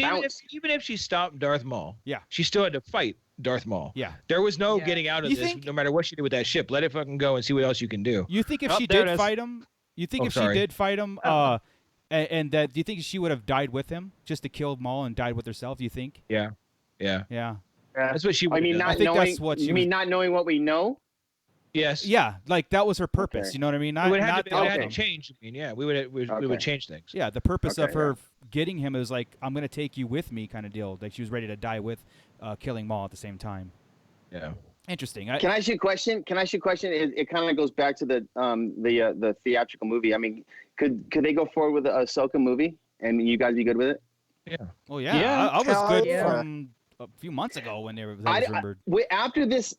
even if she stopped Darth Maul, she still had to fight Darth Maul. Yeah, there was no getting out of this. No matter what she did with that ship, let it fucking go and see what else you can do. You think if she did fight him? You think if she did fight him, and that do you think she would have died with him just to kill Maul and died with herself? Do you think? Yeah. That's what she would. I mean, not knowing what we know. Yes. Yeah, like that was her purpose. Okay. You know what I mean? It would have to change. I mean, we would change things. Yeah, the purpose of her getting him is like, I'm going to take you with me, kind of deal. Like she was ready to die with killing Maul at the same time. Yeah. Interesting. Can I ask you a question? It kind of goes back to the theatrical movie. I mean, could they go forward with the Ahsoka movie, and you guys be good with it? Yeah. Well, yeah. I was good from a few months ago when they were rumored. After this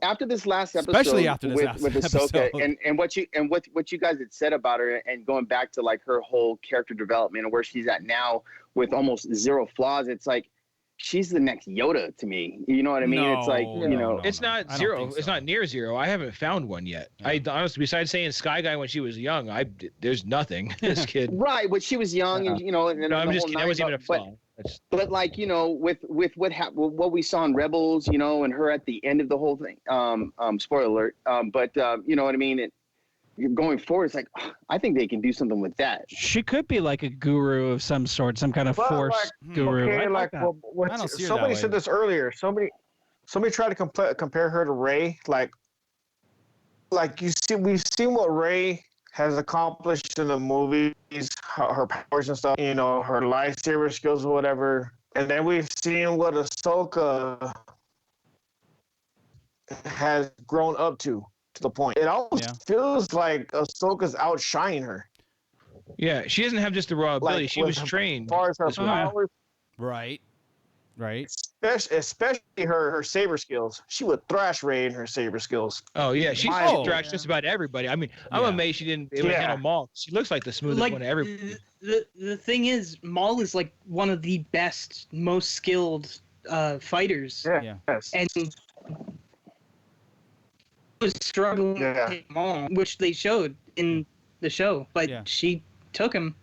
last episode, especially after this with Ahsoka and what you guys had said about her, and going back to like her whole character development and where she's at now with almost zero flaws, it's like she's the next Yoda to me. You know what I mean? No, it's like it's not zero. So. It's not near zero. I haven't found one yet. Yeah. I honestly, besides saying Sky Guy when she was young, there's nothing. This kid. Right, but she was young, and no, I'm just kidding. That wasn't even a flaw. But like with what we saw in Rebels, and her at the end of the whole thing. Spoiler alert. But you know what I mean. Going forward, it's like I think they can do something with that. She could be like a guru of some sort, some kind of force guru. Okay, somebody said this earlier. Somebody tried to compare her to Rey. Like we've seen what Rey has accomplished in the movies, her powers and stuff, her lightsaber skills or whatever. And then we've seen what Ahsoka has grown up to the point. It almost feels like Ahsoka's outshining her. Yeah, she doesn't have just the raw ability. She was trained. As far as her powers. Right. Especially her saber skills. She would thrash Rey in her saber skills. Oh yeah, she thrashed just about everybody. I mean, I'm amazed she didn't handle Maul. She looks like the smoothest one of everybody. The thing is, Maul is like one of the best, most skilled fighters. Yeah. Yes. And was struggling to take Maul, which they showed in the show, but she took him.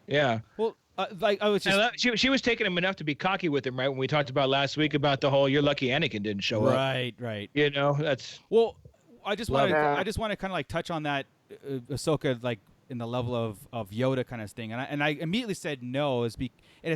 Yeah. Well. I was just she was taking him enough to be cocky with him, right? When we talked about last week about the whole "you're lucky Anakin didn't show up." Right. That's well. I just want to kind of like touch on that Ahsoka like in the level of Yoda kind of thing, and I immediately said no, it's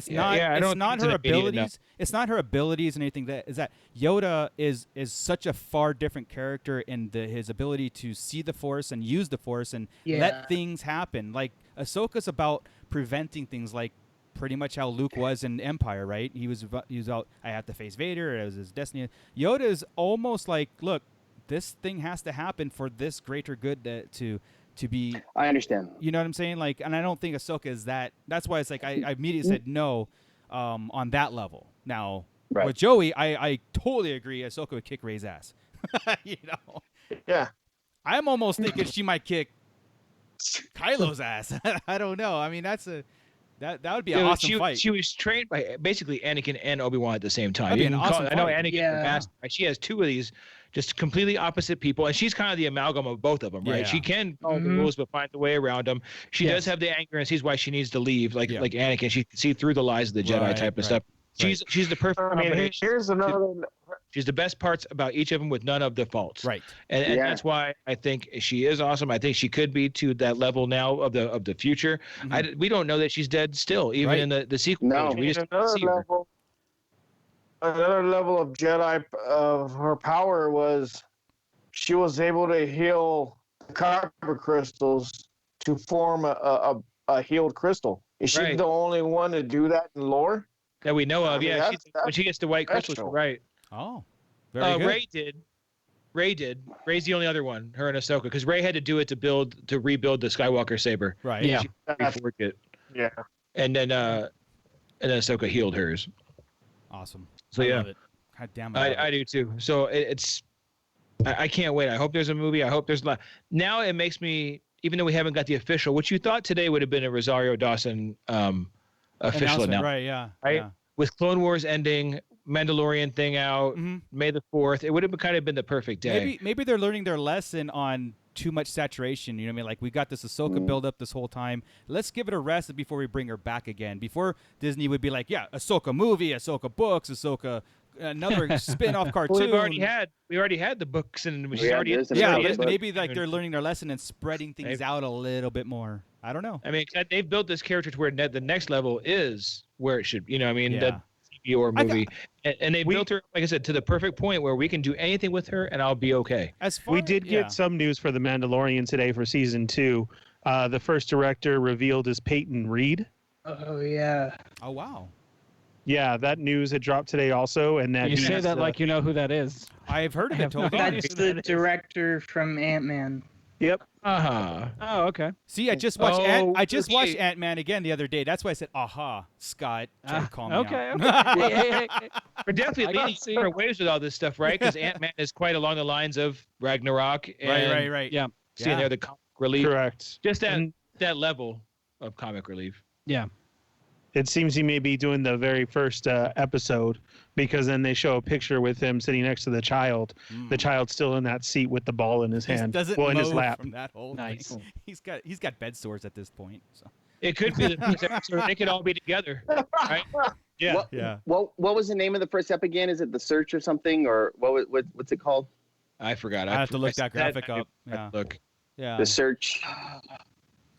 not her abilities. It's not her abilities and anything. That is that Yoda is such a far different character in his ability to see the Force and use the Force and let things happen. Like Ahsoka's about preventing things, like pretty much how Luke was in Empire, right? He was out. I have to face Vader. It was his destiny. Yoda is almost like, look, this thing has to happen for this greater good to be. I understand. You know what I'm saying? Like, and I don't think Ahsoka is that. That's why it's like I immediately said no on that level. Now with Joey, I totally agree. Ahsoka would kick Rey's ass. Yeah. I'm almost thinking she might kick Kylo's ass. I don't know. I mean, that's That would be an awesome fight. She was trained by basically Anakin and Obi-Wan at the same time. That'd be an awesome I know fight. Anakin the master, right? She has two of these just completely opposite people, and she's kind of the amalgam of both of them, right? Yeah. She can follow the rules but find the way around them. She does have the anger and sees why she needs to leave, like Anakin. She can see through the lies of the Jedi type of stuff. She's the perfect combination. Here's another. She's the best parts about each of them with none of the faults. Right. And that's why I think she is awesome. I think she could be to that level now of the future. Mm-hmm. We don't know that she's dead still, even in the sequel. No. We just see another level of Jedi of her power was she was able to heal the kyber crystals to form a healed crystal. Is she the only one to do that in lore? That we know of, that's when she gets the white crystals, right? Oh, very good. Rey did. Rey's the only other one, her and Ahsoka, because Rey had to do it to rebuild the Skywalker saber. Right. Yeah. She reforged it. Yeah. And then Ahsoka healed hers. Awesome. So I love it. God damn it. I do too. So I can't wait. I hope there's a movie. I hope there's a lot. Now it makes me, even though we haven't got the official, which you thought today would have been a Rosario Dawson official announcement. Right, yeah. Right? Yeah. With Clone Wars ending, Mandalorian thing out, May the 4th, it would have kind of been the perfect day. Maybe they're learning their lesson on too much saturation. You know what I mean? Like, we got this Ahsoka build up this whole time. Let's give it a rest before we bring her back again. Before Disney would be like, yeah, Ahsoka movie, Ahsoka books, Ahsoka another spin-off cartoon. Well, we already had the books, and she's already but maybe like they're learning their lesson and spreading things out a little bit more. I don't know. I mean, they've built this character to where the next level is where it should. You know, what I mean, the TV or movie, and they built her, like I said, to the perfect point where we can do anything with her, and I'll be okay. We did get some news for The Mandalorian today for season 2. The first director revealed is Peyton Reed. Oh yeah. Oh wow. Yeah, that news had dropped today also, and that you say that like you know who that is. I've heard of it. Totally. That's the director from Ant-Man. Yep. Oh, okay. See, I just watched watched Ant-Man again the other day. That's why I said, "Aha, Scott." Try to call me out. Okay. We're definitely leading different ways with all this stuff, right? Because Ant-Man is quite along the lines of Ragnarok. And Right. Yeah. Seeing there the comic relief. Correct. Just that level of comic relief. Yeah. It seems he may be doing the very first episode, because then they show a picture with him sitting next to the child. The child's still in that seat with the ball in his hand, in his lap. From that whole thing. He's got bed sores at this point. So it could be the first episode. They could all be together, right? Yeah. What was the name of the first ep again? Is it The Search or something, or what's it called? I forgot. I have to look that graphic up. Yeah. Look. Yeah. The Search.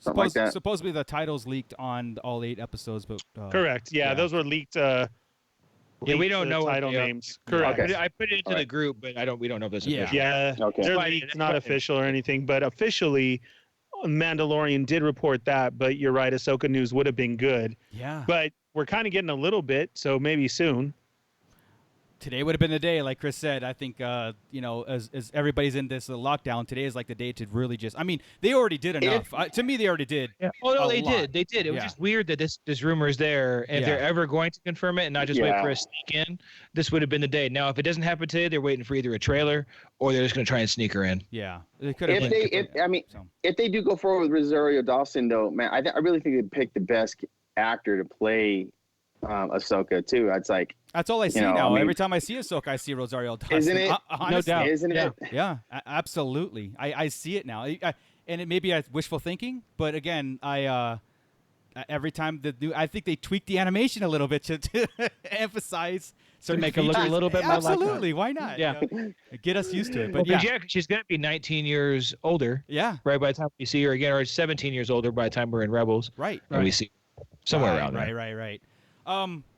Like that. Supposedly the titles leaked on all 8 episodes, but correct. Yeah, those were leaked. We don't know title names. Correct. Okay. I put it into the group, but we don't know if it's official. Yeah. Okay. They're leaked, not official or anything, but officially, Mandalorian did report that. But you're right, Ahsoka news would have been good. Yeah. But we're kind of getting a little bit, so maybe soon. Today would have been the day, like Chris said. I think, as everybody's in this lockdown, today is like the day to really just. I mean, they already did enough. To me, they already did. Yeah. Oh no, they did. They did. It was just weird that this rumor is there, and if they're ever going to confirm it and not just wait for a sneak in, this would have been the day. Now, if it doesn't happen today, they're waiting for either a trailer or they're just going to try and sneak her in. Yeah, they could have. If they do go forward with Rosario Dawson, though, man, I really think they picked the best actor to play Ahsoka too. It's like. That's all I see now. I mean, every time I see Ahsoka, I see Rosario Dawson. Isn't it? Honestly, no doubt. Isn't it? Yeah, absolutely. I see it now. And it may be wishful thinking, but again, every time I think they tweaked the animation a little bit to emphasize certain make it look a little bit more like absolutely. Why not? Yeah. Get us used to it. But she's going to be 19 years older. Yeah. Right by the time we see her again, or 17 years older by the time we're in Rebels. Right. And we see her somewhere around there. Right.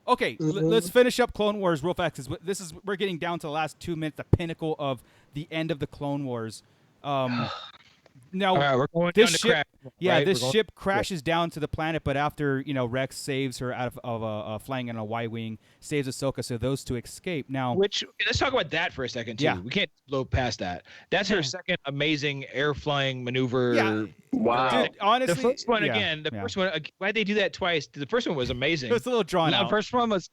Okay, let's finish up Clone Wars real fast, because we're getting down to the last 2 minutes, the pinnacle of the end of the Clone Wars. Now, we're going this down to ship, crash, this ship crashes down to the planet, but after Rex saves her out of flying on a Y-wing, saves Ahsoka, so those two escape. Now, let's talk about that for a second too. Yeah. We can't blow past that. That's her second amazing air flying maneuver. Yeah. Wow. Dude, honestly, the first one first one. Why'd they do that twice? The first one was amazing. It was a little drawn out. The first one was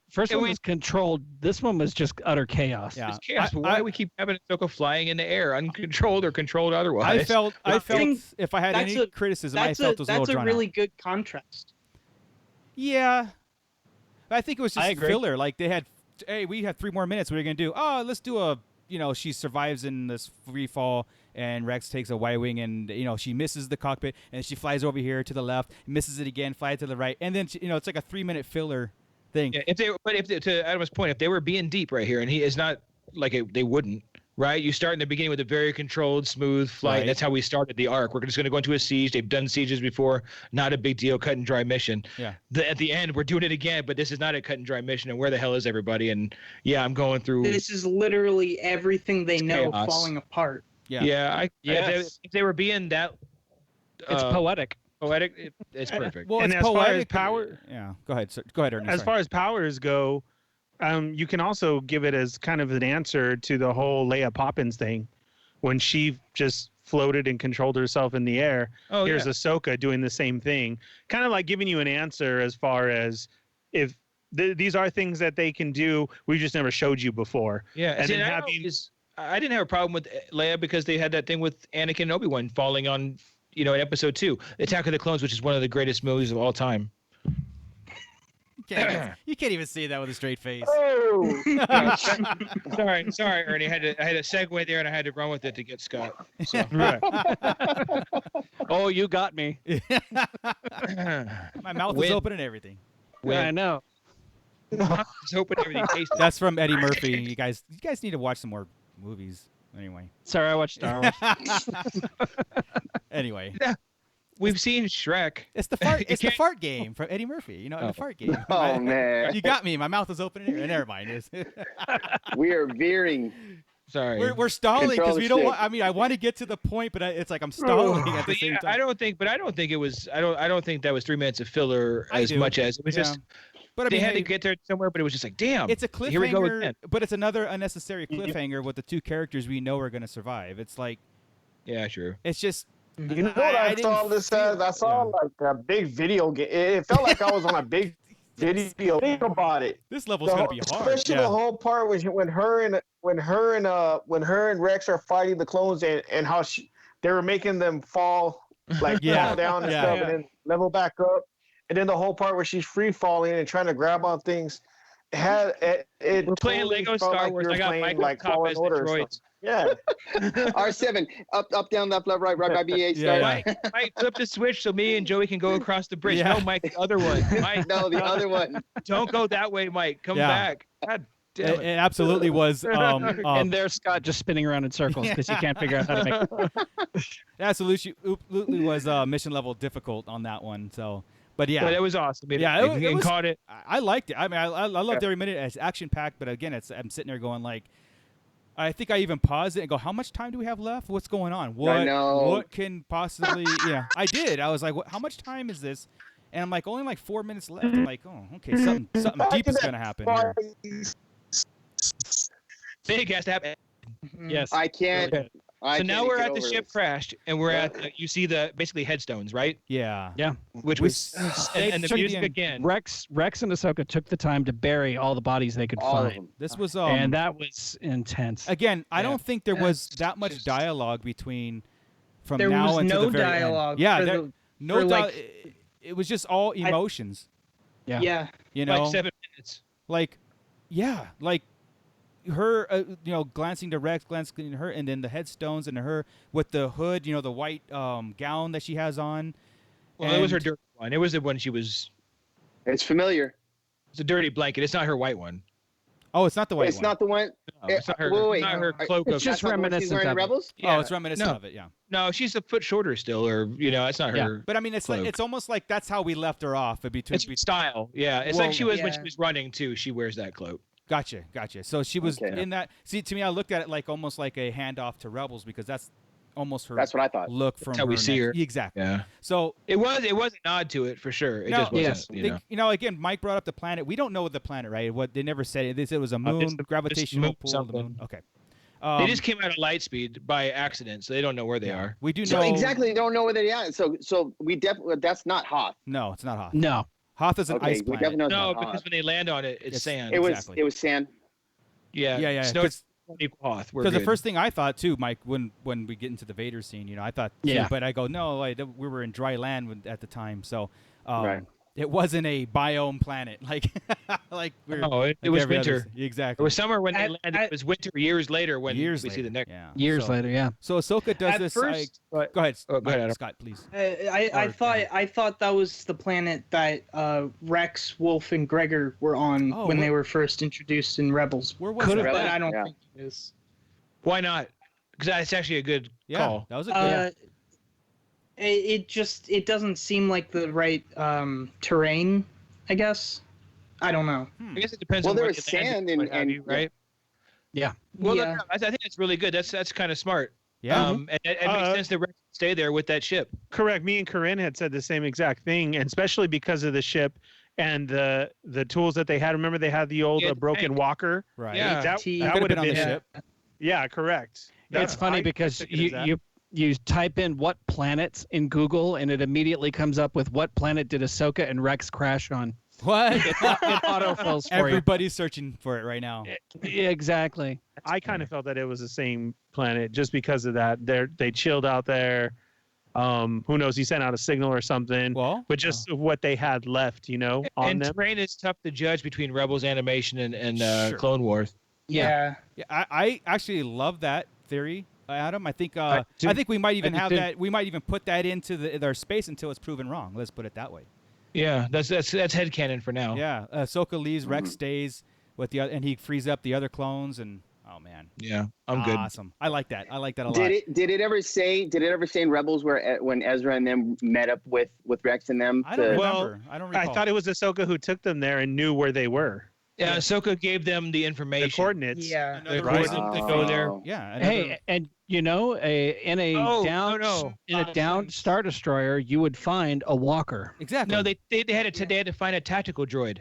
controlled. This one was just utter chaos. Yeah. It's chaos. Why do we keep having Ahsoka flying in the air, uncontrolled or controlled otherwise? I felt if I had any criticism, I felt it was a little drawn out. That's a really good contrast. Yeah, I think it was just filler. Like they had, hey, we have 3 more minutes. What are you gonna do? Oh, let's do a. She survives in this free fall, and Rex takes a Y-wing, and she misses the cockpit, and she flies over here to the left, misses it again, flies to the right, and then it's like a 3-minute filler thing. Yeah, to Adam's point, if they were being deep right here, and he is not they wouldn't. Right, you start in the beginning with a very controlled, smooth flight. Right. That's how we started the arc. We're just going to go into a siege. They've done sieges before, not a big deal, cut and dry mission. Yeah. At the end, we're doing it again, but this is not a cut and dry mission. And where the hell is everybody? And yeah, I'm going through. This is literally everything they know falling apart. Yeah. Yeah. If they were being that, it's poetic. Poetic. It's perfect. Well, and as far as power, Go ahead. Go ahead, Ernie. As far as powers go. You can also give it as kind of an answer to the whole Leia Poppins thing, when she just floated and controlled herself in the air. Here's Ahsoka doing the same thing, kind of like giving you an answer as far as if these are things that they can do. We just never showed you before. Yeah, and I didn't have a problem with Leia because they had that thing with Anakin and Obi-Wan falling on, in Episode 2, Attack of the Clones, which is one of the greatest movies of all time. You can't even say that with a straight face. Oh, sorry, Ernie. I had a segue there, and I had to run with it to get Scott. So. Right. Oh, you got me. My mouth is open and everything. I know. It's open, everything tastes. That's from Eddie Murphy. You guys need to watch some more movies. Anyway. Sorry, I watched Star Wars. Anyway. We've seen Shrek. It's the fart. It's the fart game from Eddie Murphy. The fart game. Oh man, you got me. My mouth is open. Never mind. We are veering. Sorry, we're stalling because we don't want. I want to get to the point, but it's like I'm stalling at the same time. I don't think it was. I don't think that was 3 minutes of filler much as it was just. But they had to get there somewhere, but it was just like, damn. It's a cliffhanger. Here we go again. But it's another unnecessary cliffhanger with the 2 characters we know are going to survive. It's like. Yeah, sure. It's just. You know what I saw this as? I saw like a big video game. It felt like I was on a big video. Think about it. This level's gonna be hard. Especially the whole part when her and Rex are fighting the clones and how they were making them fall fall down and stuff and then level back up. And then the whole part where she's free falling and trying to grab on things. We're playing Lego Star Wars. I got Michael Copp as the droids. Yeah. R7, up, down, left, right by BA start. Mike, flip the switch so me and Joey can go across the bridge. No, Mike, the other one. Mike, no, the other one. Don't go that way, Mike. Come back. God damn it. It absolutely was. And there's Scott just spinning around in circles because he can't figure out how to make it. Absolutely was mission level difficult on that one. So. But yeah, it was awesome. It was, caught it. I liked it. I loved every minute. It's action packed, but again, I'm sitting there going like, I think I even paused it and go, how much time do we have left? What's going on? What can possibly? Yeah, I did. I was like, how much time is this? And I'm like, only like 4 minutes left. I'm like, oh, okay, something deep is gonna happen here. Big has to happen. Yes, I can't. Okay. So now we're at the ship crashed, and we're at you see the basically headstones, right? Yeah. Which was and the music again. Rex and Ahsoka took the time to bury all the bodies they could find. This was and that was intense. Again, I don't think there was that much dialogue between from now until the very dialogue. End. Yeah, no dialogue. It was just all emotions. Yeah. Like 7 minutes. Like her, glancing to Rex, glancing to her, and then the headstones and her with the hood, the white gown that she has on. Well, it was her dirty one. It was the one she was. It's familiar. It's a dirty blanket. It's not her white one. Oh, it's not the white one. It's not the one. No, it's not her. Not her cloak. It's just reminiscent of Rebels. Yeah. Oh, it's reminiscent of it. Yeah. No, she's a foot shorter still, or it's not her. Yeah. But I mean, it's like it's almost like that's how we left her off. It's style. Yeah, it's like she was when she was running too. She wears that cloak. Gotcha. So she was in that. See, to me, I looked at it like almost like a handoff to Rebels because that's almost her. That's what I thought. Look from how we see her. Exactly. Yeah. So it was a nod to it for sure. It just wasn't. Again, Mike brought up the planet. We don't know the planet, right? What they never said it. They said it was a moon, gravitational pull of the moon. Okay. They just came out of light speed by accident, so they don't know where they are. We do know. So exactly, they don't know where they are. So we definitely that's not Hoth. No, it's not Hoth. No. Hoth is an ice planet. No, because when they land on it, it's sand. It was sand. Yeah. Snow's Hoth. Because the first thing I thought too, Mike, when we get into the Vader scene, I thought, but I go, no, we were in dry land at the time, so. Right. it wasn't a biome planet like it was winter. Exactly. It was summer when they landed. It was winter years later when we see the next. Yeah. Years later, yeah. So Ahsoka does At this. first- go ahead. Oh, go ahead, Adam. Scott, please. I thought that was the planet that Rex, Wolf, and Gregor were on when they were first introduced in Rebels. Where was that? But I don't think it is. Why not? Because that's actually a good call. That was a good. It doesn't seem like the right terrain, I guess. I don't know. I guess it depends. Well, on there where was sand and right. Yeah. Well, Yeah. I think it's really good. That's kind of smart. Yeah. And it makes sense that Rex stay there with that ship. Correct. Me and Corinne had said the same exact thing, and especially because of the ship and the tools that they had. Remember, they had the old broken tank. walker. Right. Yeah. That That would have on been the ship. Yeah, correct. It's funny because you type in what planets in Google and it immediately comes up with what planet did Ahsoka and Rex crash on. What? It autofills for Everybody's searching for it right now. you. Yeah, exactly. I kind of felt that it was the same planet just because of that. They chilled out there. Who knows? He sent out a signal or something. Well, but just what they had left, on And them. terrain is tough to judge between Rebels animation and Sure. Clone Wars. Yeah. I actually love that theory, Adam. I think we might even have that. We might even put that into their space until it's proven wrong. Let's put it that way. Yeah, that's headcanon for now. Yeah, Ahsoka leaves, Rex stays with the other, and he frees up the other clones, and oh man, Yeah, I'm good. awesome. I like that. I like that a lot. Did it ever say in Rebels where when Ezra and them met up with Rex and them? I don't remember. I don't recall. I thought it was Ahsoka who took them there and knew where they were. Yeah, Ahsoka gave them the The information. coordinates. Yeah. The Right. coordinates to go there. Yeah. Hey, and in a downed Star Destroyer, you would find a walker. exactly. No, they had to find a tactical droid.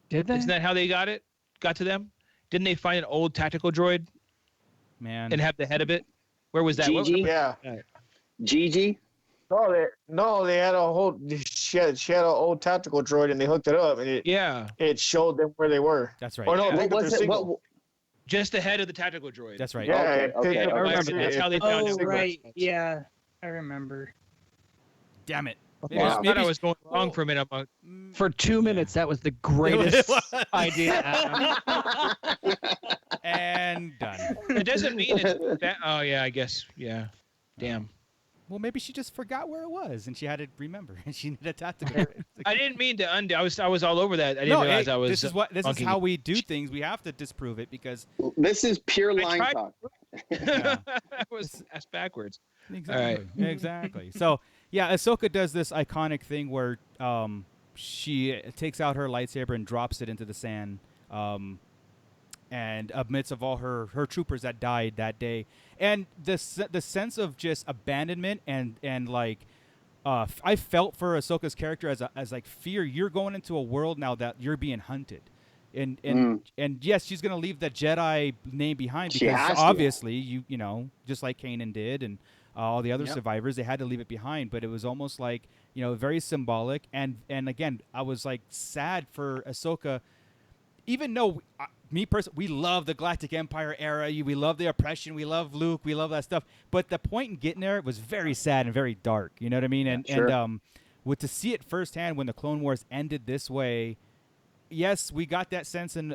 Did they? Isn't that how they got to them? Didn't they find an old tactical droid man. and have the head of it? Where was that? Gigi? Yeah. Gigi? No, they had a whole. She had an old tactical droid, and they hooked it up, and it showed them where they were. That's right. Or no, What they got was their it? signal. Just the head of the tactical droid. That's right. Yeah, Okay. I remember That's how they found Oh it. right. Yeah. I remember. Damn it. Wow. I thought I was going wrong for a minute. I'm like, For 2 minutes, that was the greatest idea. And done. it doesn't mean it's bad. Oh yeah, I guess. Yeah. Damn. Well, maybe she just forgot where it was, and she had to remember, and she needed a tactical. I didn't mean to undo. I was all over that. I didn't realize I was. This is funky. how we do things. We have to disprove it because This is pure I line tried- talk. I was asked backwards. exactly, exactly. So yeah, Ahsoka does this iconic thing where she takes out her lightsaber and drops it into the sand, and amidst of all her troopers that died that day, and the sense of just abandonment and like. I felt for Ahsoka's character as like fear. You're going into a world now that you're being hunted, and yes, she's gonna leave the Jedi name behind She because has to. obviously you know just like Kanan did and all the other survivors, they had to leave it behind. But it was almost like very symbolic. And again, I was like sad for Ahsoka, even though. Me personally, we love the Galactic Empire era. We love the oppression. We love Luke. We love that stuff. But the point in getting there was very sad and very dark. You know what I mean? And Sure. with to see it firsthand when the Clone Wars ended this way, yes, we got that sense in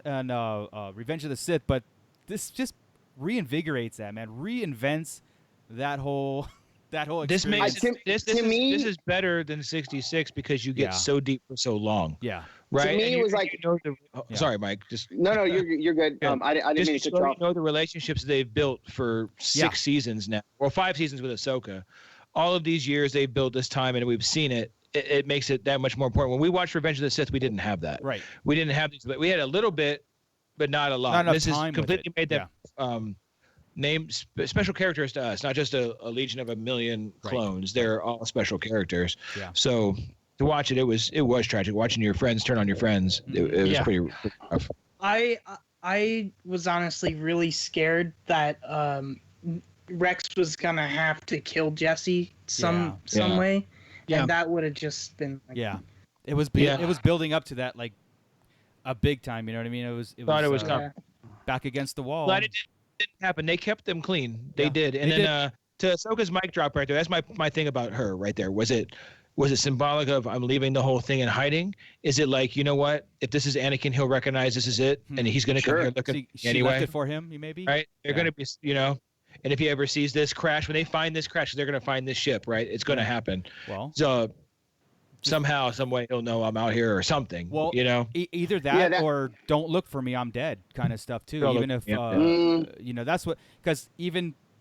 Revenge of the Sith. But this just reinvigorates that, man. Reinvents that whole This experience. makes this is better than 66 because you get so deep for so long. Yeah. Right. To me, And it was like. Sorry, Mike. Just No, you're good. Yeah. I didn't mean to just cut you off. know the relationships they've built for 6 seasons now, or 5 seasons with Ahsoka. All of these years they've built this time, and we've seen it. It makes it that much more important. When we watched Revenge of the Sith, we didn't have that. Right. We didn't have these, but we had a little bit, but not a lot. Not enough This has time with completely it. made that name special characters to us, not just a legion of a million clones. They're all special characters. Yeah. So to watch it, it was tragic. Watching your friends turn on your friends, it was pretty rough. I was honestly really scared that Rex was gonna have to kill Jesse some way, and that would have just been like, It was building up to that like a big time. You know what I mean? It was coming. back against the wall. But it didn't happen. They kept them clean. They did. And then to Ahsoka's mic drop right there. That's my thing about her right there. Was it Was it symbolic of I'm leaving the whole thing in hiding? Is it like, you know what? If this is Anakin, he'll recognize this is it, and he's going to come here looking she anyway. left it for him, maybe? Right? They're going to be, and if he ever sees this crash, when they find this crash, they're going to find this ship, right? It's going to happen. Well, so somehow, some way, he'll know I'm out here or something. Well, either that or don't look for me, I'm dead, kind of stuff too. Even if that's what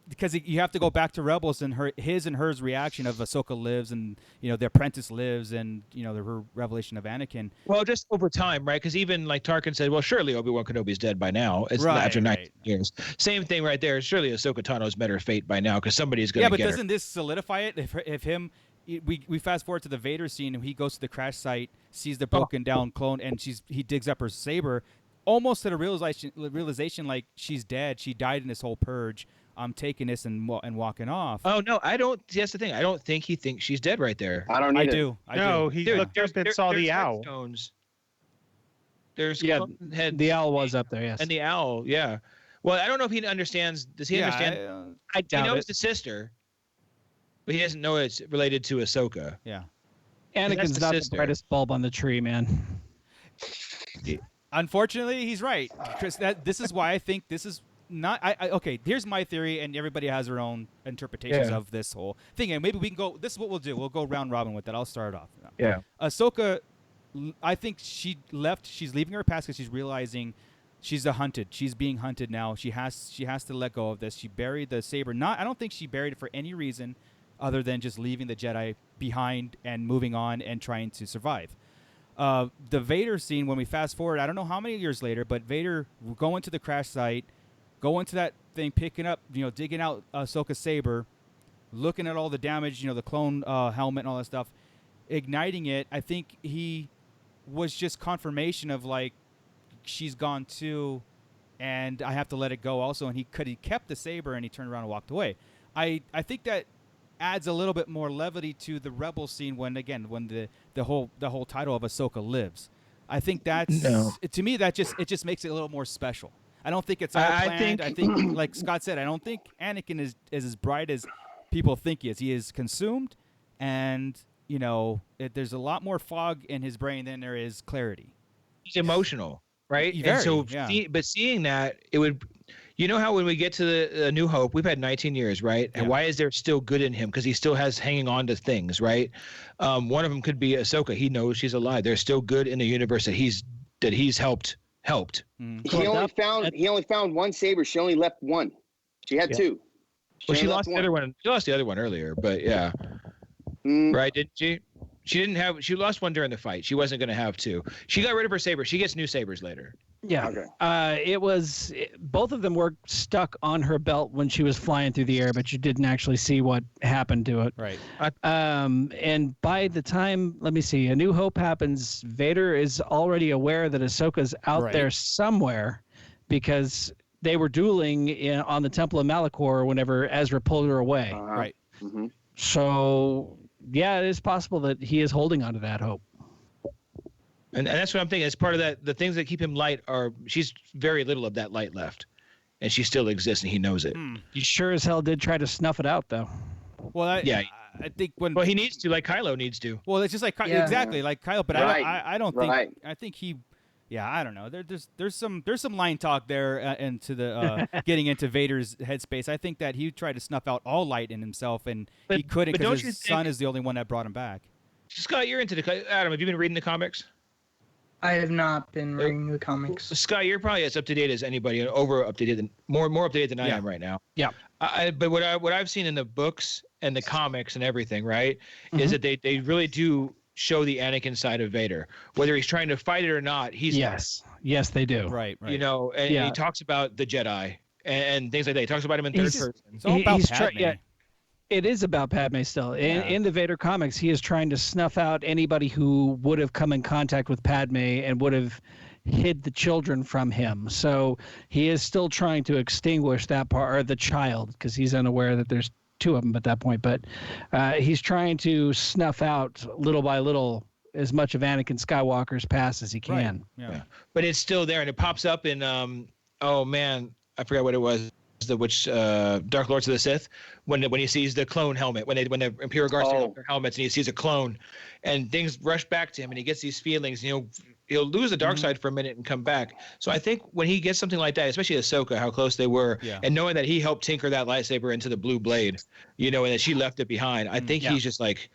because you have to go back to Rebels and his and hers reaction of Ahsoka lives and the apprentice lives and her revelation of Anakin. Well, just over time, right? Because even like Tarkin said, well, surely Obi-Wan Kenobi's dead by now. It's after 19 years. Same thing right there. Surely Ahsoka Tano's met her fate by now because somebody's going to get her. Yeah, but doesn't this solidify it? If him, we fast forward to the Vader scene and he goes to the crash site, sees the broken down clone, and he digs up her saber, almost to the realization like she's dead. She died in this whole purge. I'm taking this and walking off. Oh no, I don't. That's the thing. I don't think he thinks she's dead right there. I don't. I do. He looked up and saw the owl. There's heads. The owl was up there, yes. And the owl, yeah. Well, I don't know if he understands. Does he understand? I doubt he knows the sister, but he doesn't know it's related to Ahsoka. Yeah. Anakin's not the brightest bulb on the tree, man. Unfortunately, he's right, Chris. This is why I think this is. Okay, here's my theory, and everybody has their own interpretations of this whole thing. And maybe we can go. This is what we'll do. We'll go round robin with that. I'll start off. Yeah. Ahsoka, I think she left. She's leaving her past because she's realizing she's hunted. She's being hunted now. She has to let go of this. She buried the saber. I don't think she buried it for any reason other than just leaving the Jedi behind and moving on and trying to survive. The Vader scene, when we fast forward, I don't know how many years later, but Vader going to the crash site. Go into that thing, picking up, digging out Ahsoka's saber, looking at all the damage, the clone helmet and all that stuff, igniting it. I think he was just confirmation of like, she's gone too, and I have to let it go also. And he kept the saber and he turned around and walked away. I think that adds a little bit more levity to the Rebel scene when the whole title of Ahsoka lives. I think that's to me that just makes it a little more special. I don't think it's all planned. I think, like Scott said, I don't think Anakin is as bright as people think he is. He is consumed, and there's a lot more fog in his brain than there is clarity. He's emotional, right? But seeing that, it would, how when we get to the New Hope, we've had 19 years, right? And why is there still good in him? Because he still has hanging on to things, right? One of them could be Ahsoka. He knows she's alive. There's still good in the universe that he's helped. He only found one saber. She only left one. She had two. She lost the other one. She lost the other one earlier, but right? Didn't she? She lost one during the fight. She wasn't going to have two. She got rid of her saber. She gets new sabers later. Yeah. Okay. Both of them were stuck on her belt when she was flying through the air, but you didn't actually see what happened to it. Right. And by the time, let me see, A New Hope happens, Vader is already aware that Ahsoka's out there somewhere because they were dueling on the Temple of Malachor whenever Ezra pulled her away. Right. Mm-hmm. So, yeah, it is possible that he is holding onto that hope. And that's what I'm thinking. As part of that, the things that keep him light she's very little of that light left. And she still exists and he knows it. You sure as hell did try to snuff it out, though. Well, I think Well, he needs to, like Kylo needs to. Well, it's just like, exactly, like Kylo. But I don't think, I think he, I don't know. There's some line talk there into the getting into Vader's headspace. I think that he tried to snuff out all light in himself, and he couldn't because his son is the only one that brought him back. Scott, you're into Adam, have you been reading the comics? I have not been reading the comics. Scott, you're probably as up to date as anybody, more up to date than I am right now. Yeah. But what I've seen in the books and the comics and everything, right, is that they really do show the Anakin side of Vader, whether he's trying to fight it or not. Yes, they do. Right. And he talks about the Jedi and things like that. He talks about him in third person. It's all about Padme. It is about Padme still. In the Vader comics, he is trying to snuff out anybody who would have come in contact with Padme and would have hid the children from him. So he is still trying to extinguish that part, or the child, because he's unaware that there's two of them at that point. But he's trying to snuff out little by little as much of Anakin Skywalker's past as he can. Right. Yeah. But it's still there, and it pops up in I forgot what it was. the Dark Lords of the Sith, when he sees the clone helmet, when the Imperial Guards take off their helmets and he sees a clone, and things rush back to him and he gets these feelings. He'll lose the dark side for a minute and come back. So I think when he gets something like that, especially Ahsoka, how close they were, and knowing that he helped tinker that lightsaber into the blue blade, and that she left it behind, I think he's just like,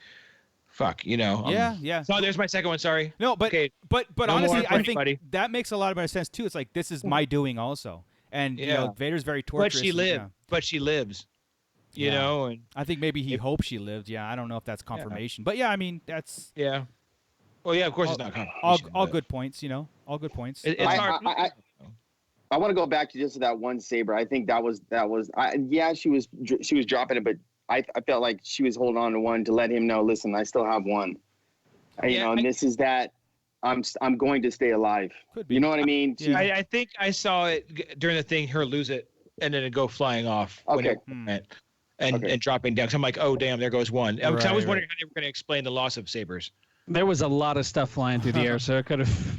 fuck, yeah. So there's my second one. Sorry. No, but okay. but No honestly, I think buddy. that makes a lot of better sense too. It's like, this is my doing also, and Vader's very torturous. But she lived. But she lives. You know, and I think maybe he hoped she lived. Yeah, I don't know if that's confirmation, but yeah, I mean that's Well, yeah, of course it's not confirmation. All good points. All good points. It's hard. I want to go back to just that one saber. I think that was she was dropping it, but I felt like she was holding on to one to let him know, listen, I still have one. And this is that I'm going to stay alive. Could be. You know what I mean? Yeah. I think I saw it during the thing, her lose it and then it go flying off. Okay. And dropping down. So I'm like, oh damn, there goes one. I was wondering how they were going to explain the loss of sabers. There was a lot of stuff flying through the air, so it could have,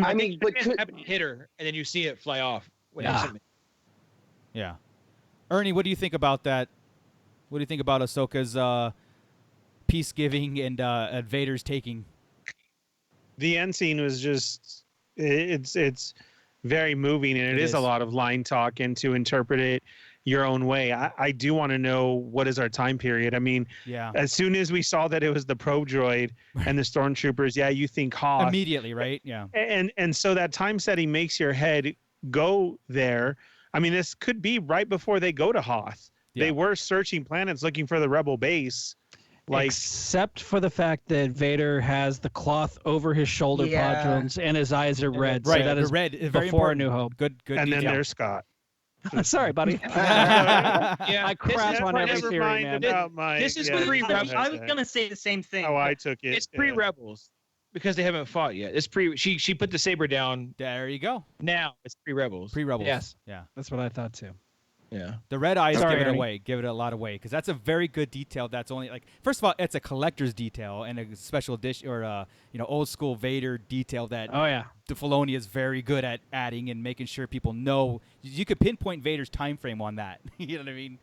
I mean, but hit her, and then you see it fly off. Yeah. Ernie, what do you think about that? What do you think about Ahsoka's peace giving and Vader's taking? The end scene was just it's very moving, and it is a lot of line talk, and to interpret it your own way. I do want to know, what is our time period? I mean, as soon as we saw that it was the probe droid and the stormtroopers, you think Hoth immediately, right? Yeah. And so that time setting makes your head go there. I mean, this could be right before they go to Hoth. Yeah. They were searching planets looking for the rebel base. Except for the fact that Vader has the cloth over his shoulder quadrants and his eyes are red. Right, so that is red. Before very important. A New Hope. Good. And then there's Scott. Sorry, buddy. I crap on every theory, man. This is pre-Rebels. I was gonna say the same thing. Oh, I took it. It's pre-Rebels because they haven't fought yet. It's She put the saber down. There you go. Now it's pre-Rebels. Pre-Rebels. Yes. Yeah. That's what I thought too. Yeah. The red eyes Sorry, give it Ernie. away. Give it a lot away because that's a very good detail. That's only first of all, it's a collector's detail and a special edition or old school Vader detail that the Filoni is very good at adding and making sure people know. You could pinpoint Vader's time frame on that. You know what I mean?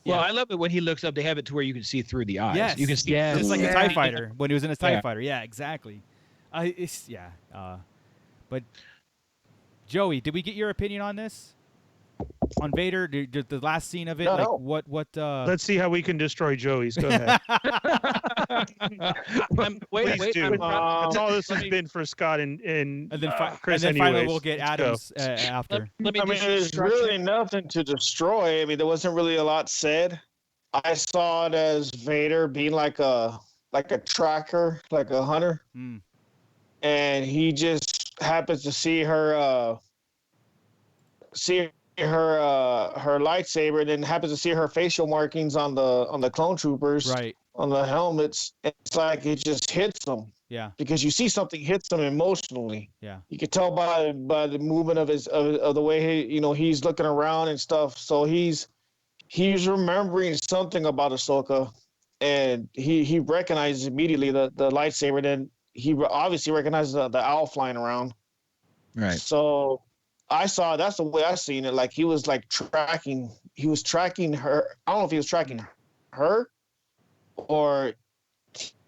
Well, I love it when he looks up. They have it to where you can see through the eyes. Yes. You can see just like a TIE fighter when he was in a TIE fighter. Yeah, exactly. But Joey, did we get your opinion on this? On Vader, the last scene of it, what? Let's see how we can destroy Joey's. Go ahead. Please do. That's all this has been for Scott and then Chris. And then anyways. finally we'll get Adams after. There's really nothing to destroy. I mean, there wasn't really a lot said. I saw it as Vader being like a tracker, like a hunter, and he just happens to see her her lightsaber, and then happens to see her facial markings on the clone troopers, right, on the helmets. It's like it just hits them. Yeah. Because you see something hits them emotionally. Yeah. You can tell by the movement of his of the way he's looking around and stuff. So he's remembering something about Ahsoka, and he recognizes immediately the lightsaber. Then he obviously recognizes the owl flying around. Right. So that's the way I seen it. Like he was tracking her. I don't know if he was tracking her or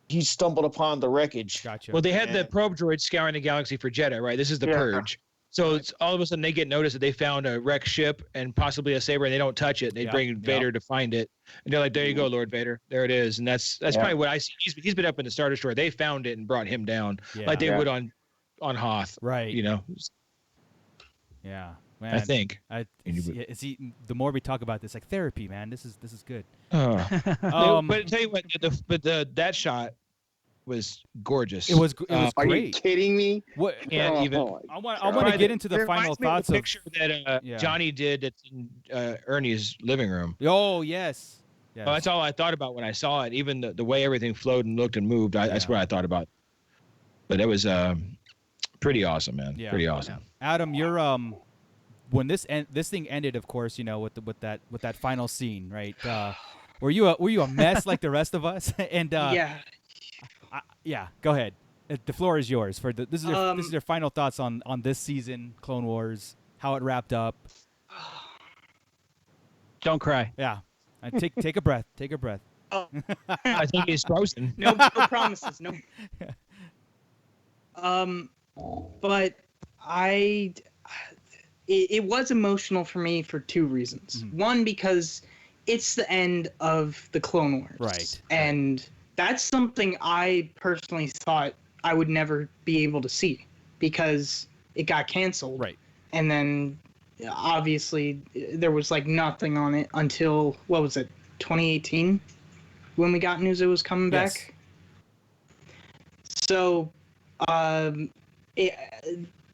he stumbled upon the wreckage. Gotcha. Well, they had the probe droid scouring the galaxy for Jedha, right? This is the Purge. So it's all of a sudden they get notice that they found a wrecked ship and possibly a saber, and they don't touch it. They bring Vader to find it, and they're like, "There you go, Lord Vader. There it is." And that's probably what I see. He's been up in the Star Destroyer. They found it and brought him down, like they would on Hoth, right? Yeah, man. I think. The more we talk about this, like therapy, man. This is good. But tell you what, that shot was gorgeous. It was great. Are you kidding me? What? Can't even. I want to get into the final thoughts of the picture that Johnny did that's in Ernie's living room. Oh yes. Well, that's all I thought about when I saw it. Even the way everything flowed and looked and moved. That's what I thought about. But it was pretty awesome, man. Yeah. Pretty awesome. Adam, you're when this thing ended, of course, with that final scene, right? Were you a mess like the rest of us? And go ahead. The floor is yours for this is your final thoughts on this season, Clone Wars, how it wrapped up. Don't cry. Yeah. Take a breath. Take a breath. Oh. I think he's frozen. No promises. No. But it was emotional for me for two reasons. Mm-hmm. One, because it's the end of the Clone Wars. Right. And that's something I personally thought I would never be able to see because it got canceled. Right. And then obviously there was like nothing on it until, what was it, 2018? When we got news it was coming back. So,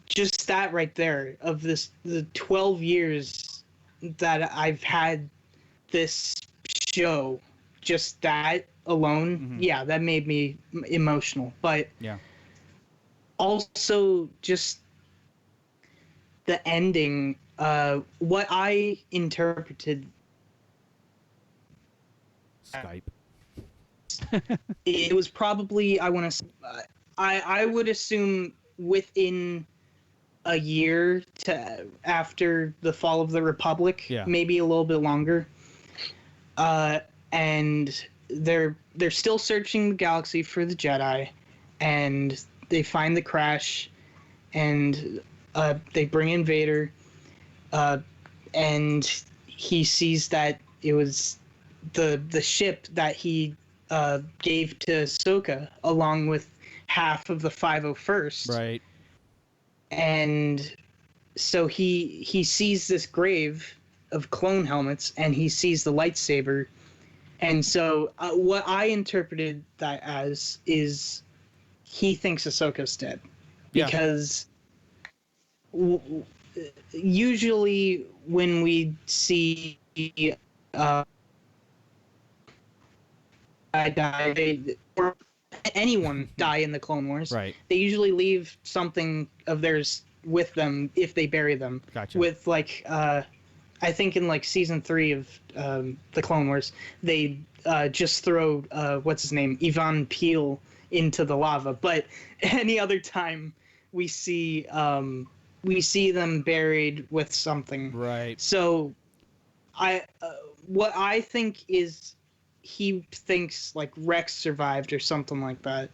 just that right there of the 12 years that I've had this show, just that alone, yeah, that made me emotional. But also just the ending, what I interpreted. Skype. It was probably, I would assume within a year to after the fall of the Republic, maybe a little bit longer. And they're still searching the galaxy for the Jedi, and they find the crash, and they bring in Vader, and he sees that it was the ship that he gave to Ahsoka along with half of the 501st. Right. And so he sees this grave of clone helmets, and he sees the lightsaber. And so what I interpreted that as is he thinks Ahsoka's dead. Because usually when we see or anyone die in the Clone Wars, right, they usually leave something of theirs with them if they bury them. Gotcha. With like I think in like season 3 of the Clone Wars, they just throw what's his name, Ivan Peel, into the lava. But any other time we see them buried with something. Right. So what I think is he thinks like Rex survived or something like that.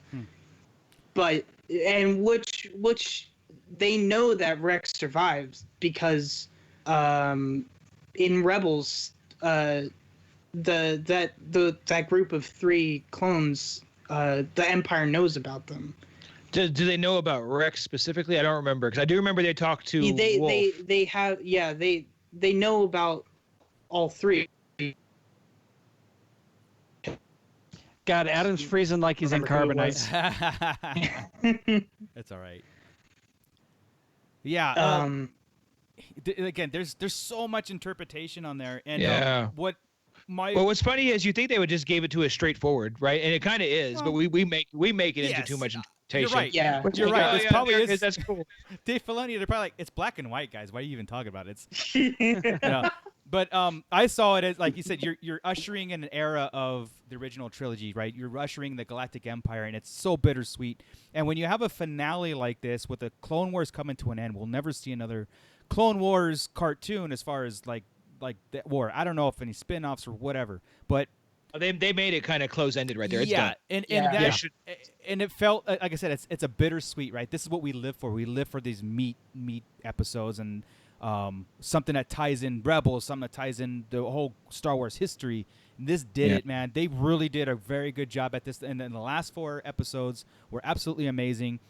But and which they know that Rex survived because in Rebels that group of 3 clones, the Empire knows about them. Do they know about Rex specifically? I don't remember, because I do remember they talked to Wolf. They have they know about all 3. God, Adam's freezing like he's in carbonite. That's all right. Yeah. Again, there's so much interpretation on there, and what's funny is you think they would just give it to us straightforward, right? And it kind of is, but we make it into too much interpretation. You're right. Yeah, you're right. It's probably is. That's cool. Dave Filoni, they're probably like, it's black and white, guys. Why are you even talking about it? It's But I saw it as, like you said, you're ushering in an era of the original trilogy, right? You're ushering the Galactic Empire, and it's so bittersweet. And when you have a finale like this, with the Clone Wars coming to an end, we'll never see another Clone Wars cartoon as far as like that war. I don't know if any spin-offs or whatever, but they made it kind of close-ended right there. It's done. And it felt like I said, it's a bittersweet, right? This is what we live for. We live for these meat episodes and something that ties in Rebels, something that ties in the whole Star Wars history. And this did it, man. They really did a very good job at this. And then the last 4 episodes were absolutely amazing.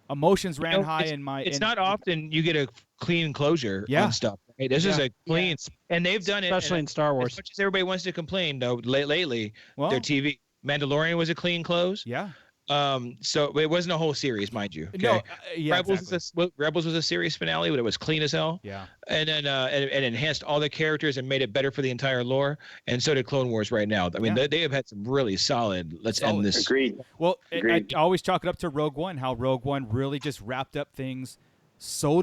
Emotions ran high in my. It's not often you get a clean closure on stuff. Right? This is a clean, and they've done especially in Star Wars. As much as everybody wants to complain, though, lately their TV Mandalorian was a clean close. Yeah. So it wasn't a whole series, mind you. Okay? No, Rebels was a series finale, but it was clean as hell. Yeah. And then it enhanced all the characters and made it better for the entire lore. And so did Clone Wars right now. I mean, they have had some really solid. Let's end this. Agreed. Well, Agreed. I always chalk it up to Rogue One. How Rogue One really just wrapped up things so,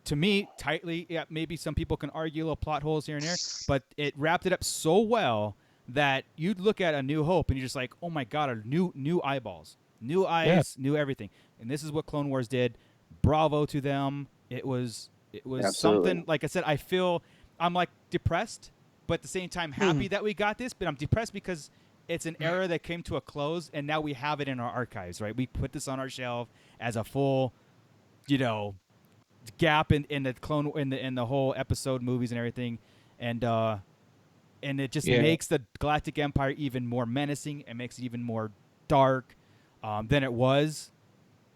to me, tightly. Yeah, maybe some people can argue little plot holes here and there, but it wrapped it up so well that you'd look at A New Hope and you're just like, oh my God, new eyeballs, new eyes, new everything. And this is what Clone Wars did. Bravo to them. It was something, like I said, I feel I'm like depressed, but at the same time happy that we got this. But I'm depressed because it's an era that came to a close, and now we have it in our archives, right? We put this on our shelf as a full, gap in the clone in the whole episode movies and everything, and it just makes the Galactic Empire even more menacing. It makes it even more dark than it was.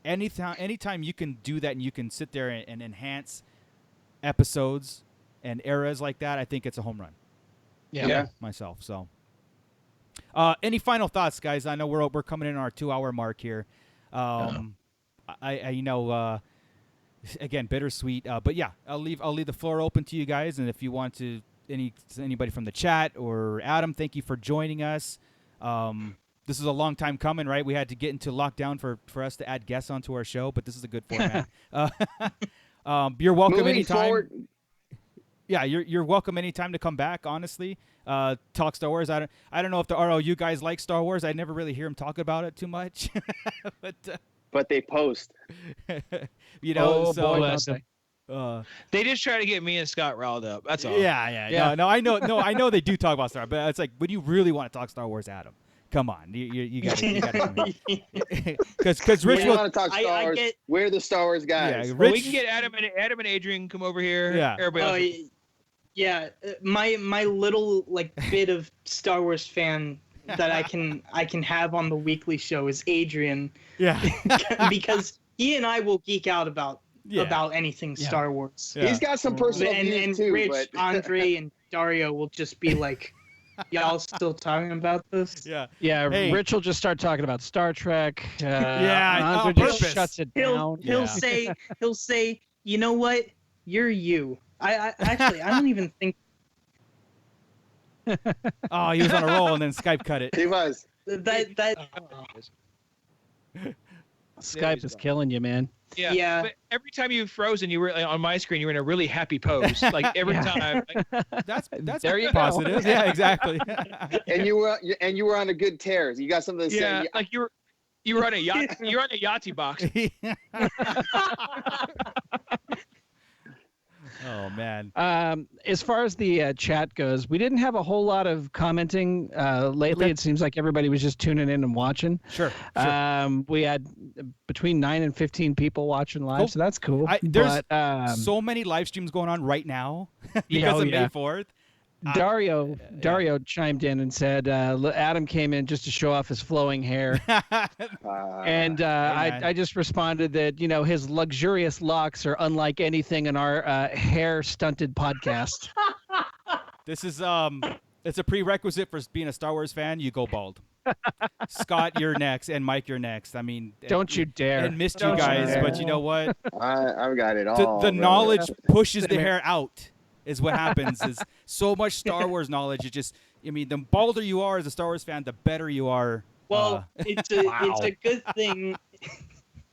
Anytime you can do that and you can sit there and enhance episodes and eras like that, I think it's a home run. Yeah. Myself. So, any final thoughts, guys? I know we're coming in on our 2-hour mark here. Again, bittersweet. But yeah, I'll leave the floor open to you guys, and if you want to anybody from the chat or Adam, thank you for joining us. This is a long time coming, right? We had to get into lockdown for us to add guests onto our show, but this is a good format. You're welcome anytime. Yeah, you're welcome anytime to come back. Honestly, talk Star Wars. I don't know if the ROU guys like Star Wars. I never really hear them talk about it too much, but they post. They just try to get me and Scott riled up. That's all. Yeah. No, I know they do talk about Star Wars, but it's like, when you really want to talk Star Wars, Adam, come on, you got to, because Rich will want to talk Star Wars. We're the Star Wars guys. Yeah, we can get Adam and Adrian come over here. Yeah, everybody else. Yeah, my little bit of Star Wars fan that I can have on the weekly show is Adrian. Yeah, because he and I will geek out about anything Star Wars. Yeah. He's got some personal views and too. Rich, but... Andre, and Dario will just be like, "Y'all still talking about this?" Yeah. Hey. Rich will just start talking about Star Trek. On just purpose. Shuts it down. He'll say, "You know what? You're you." I don't even think. Oh, he was on a roll, and then Skype cut it. He was. Skype is killing you, man. Yeah. But every time you froze and you were on my screen, you were in a really happy pose. Like every time. That's there you positive. Go. Yeah, exactly. and you were on a good tear. You got something to say. Yeah, like you were on a yacht. You're on a Yachty box. Oh man. As far as the chat goes, we didn't have a whole lot of commenting lately. Okay. It seems like everybody was just tuning in and watching. Sure. We had between 9 and 15 people watching live, cool. So that's cool. There's so many live streams going on right now because of May 4th. Dario chimed in and said Adam came in just to show off his flowing hair. And I just responded that, his luxurious locks are unlike anything in our hair-stunted podcast. This is it's a prerequisite for being a Star Wars fan. You go bald. Scott, you're next, and Mike, you're next. I mean, don't you dare. I missed you guys, but you know what? I've got it all. The knowledge pushes the hair out. Is what happens. Is so much Star Wars knowledge. It just, the balder you are as a Star Wars fan, the better you are. Well, it's a good thing.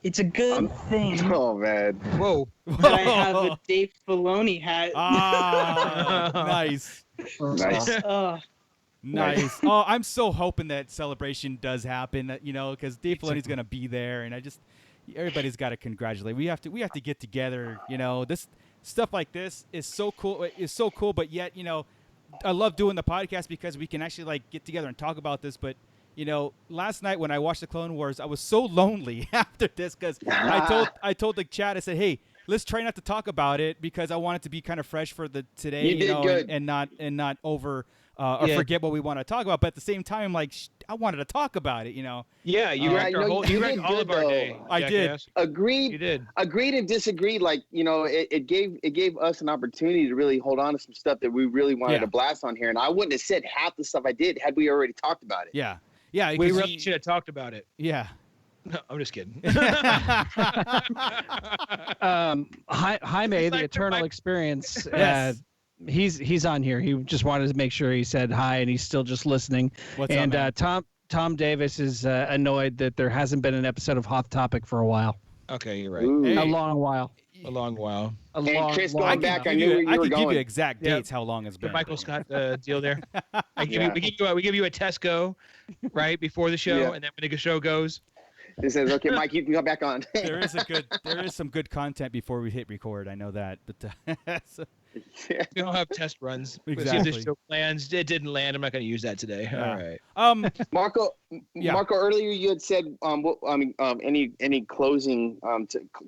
It's a good thing. Oh man! Whoa! That I have a Dave Filoni hat. Ah, nice. Nice. Nice. Oh, I'm so hoping that celebration does happen. Because Dave Filoni's gonna be there, and everybody's got to congratulate. We have to get together. This. Stuff like this is so cool, but yet, I love doing the podcast because we can actually get together and talk about this. But, last night when I watched the Clone Wars, I was so lonely after this because I told the chat, I said, hey, let's try not to talk about it because I want it to be kind of fresh for the today, you did good. and not over or forget what we want to talk about. But at the same time, I wanted to talk about it, Yeah, you wrecked all of our day. I did. Agreed. You did. Agreed and disagreed. It gave us an opportunity to really hold on to some stuff that we really wanted to blast on here. And I wouldn't have said half the stuff I did had we already talked about it. Yeah. Yeah. We really should have talked about it. Yeah. No, I'm just kidding. Jaime, the Eternal Experience. Yes. He's on here. He just wanted to make sure he said hi, and he's still just listening. What's up, man? Tom Davis is annoyed that there hasn't been an episode of Hot Topic for a while. Okay, you're right. Hey. A long while. A long while. And Chris, I going back, I knew where you were could give going. you exact dates how long it's been. The Michael Scott deal there. We give you a Tesco right before the show, and then when the show goes. It says, "Okay, Mike, you can go back on." there is some good content before we hit record. I know that, but We don't have test runs. Exactly. The show plans. It didn't land. I'm not going to use that today. Yeah. All right. Marco, Yeah. Marco, earlier you had said, any closing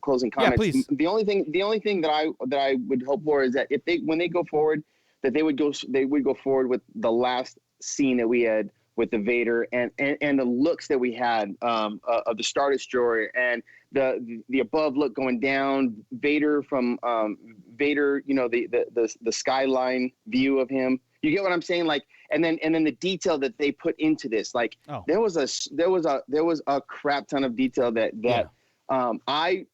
closing comments? Yeah, please. The only thing that I would hope for is that when they go forward, that they would go forward with the last scene that we had with the Vader and the looks that we had of the Star Destroyer and the above look going down, Vader from Vader, the skyline view of him. You get what I'm saying? Like, and then the detail that they put into this, like, there was a crap ton of detail that I,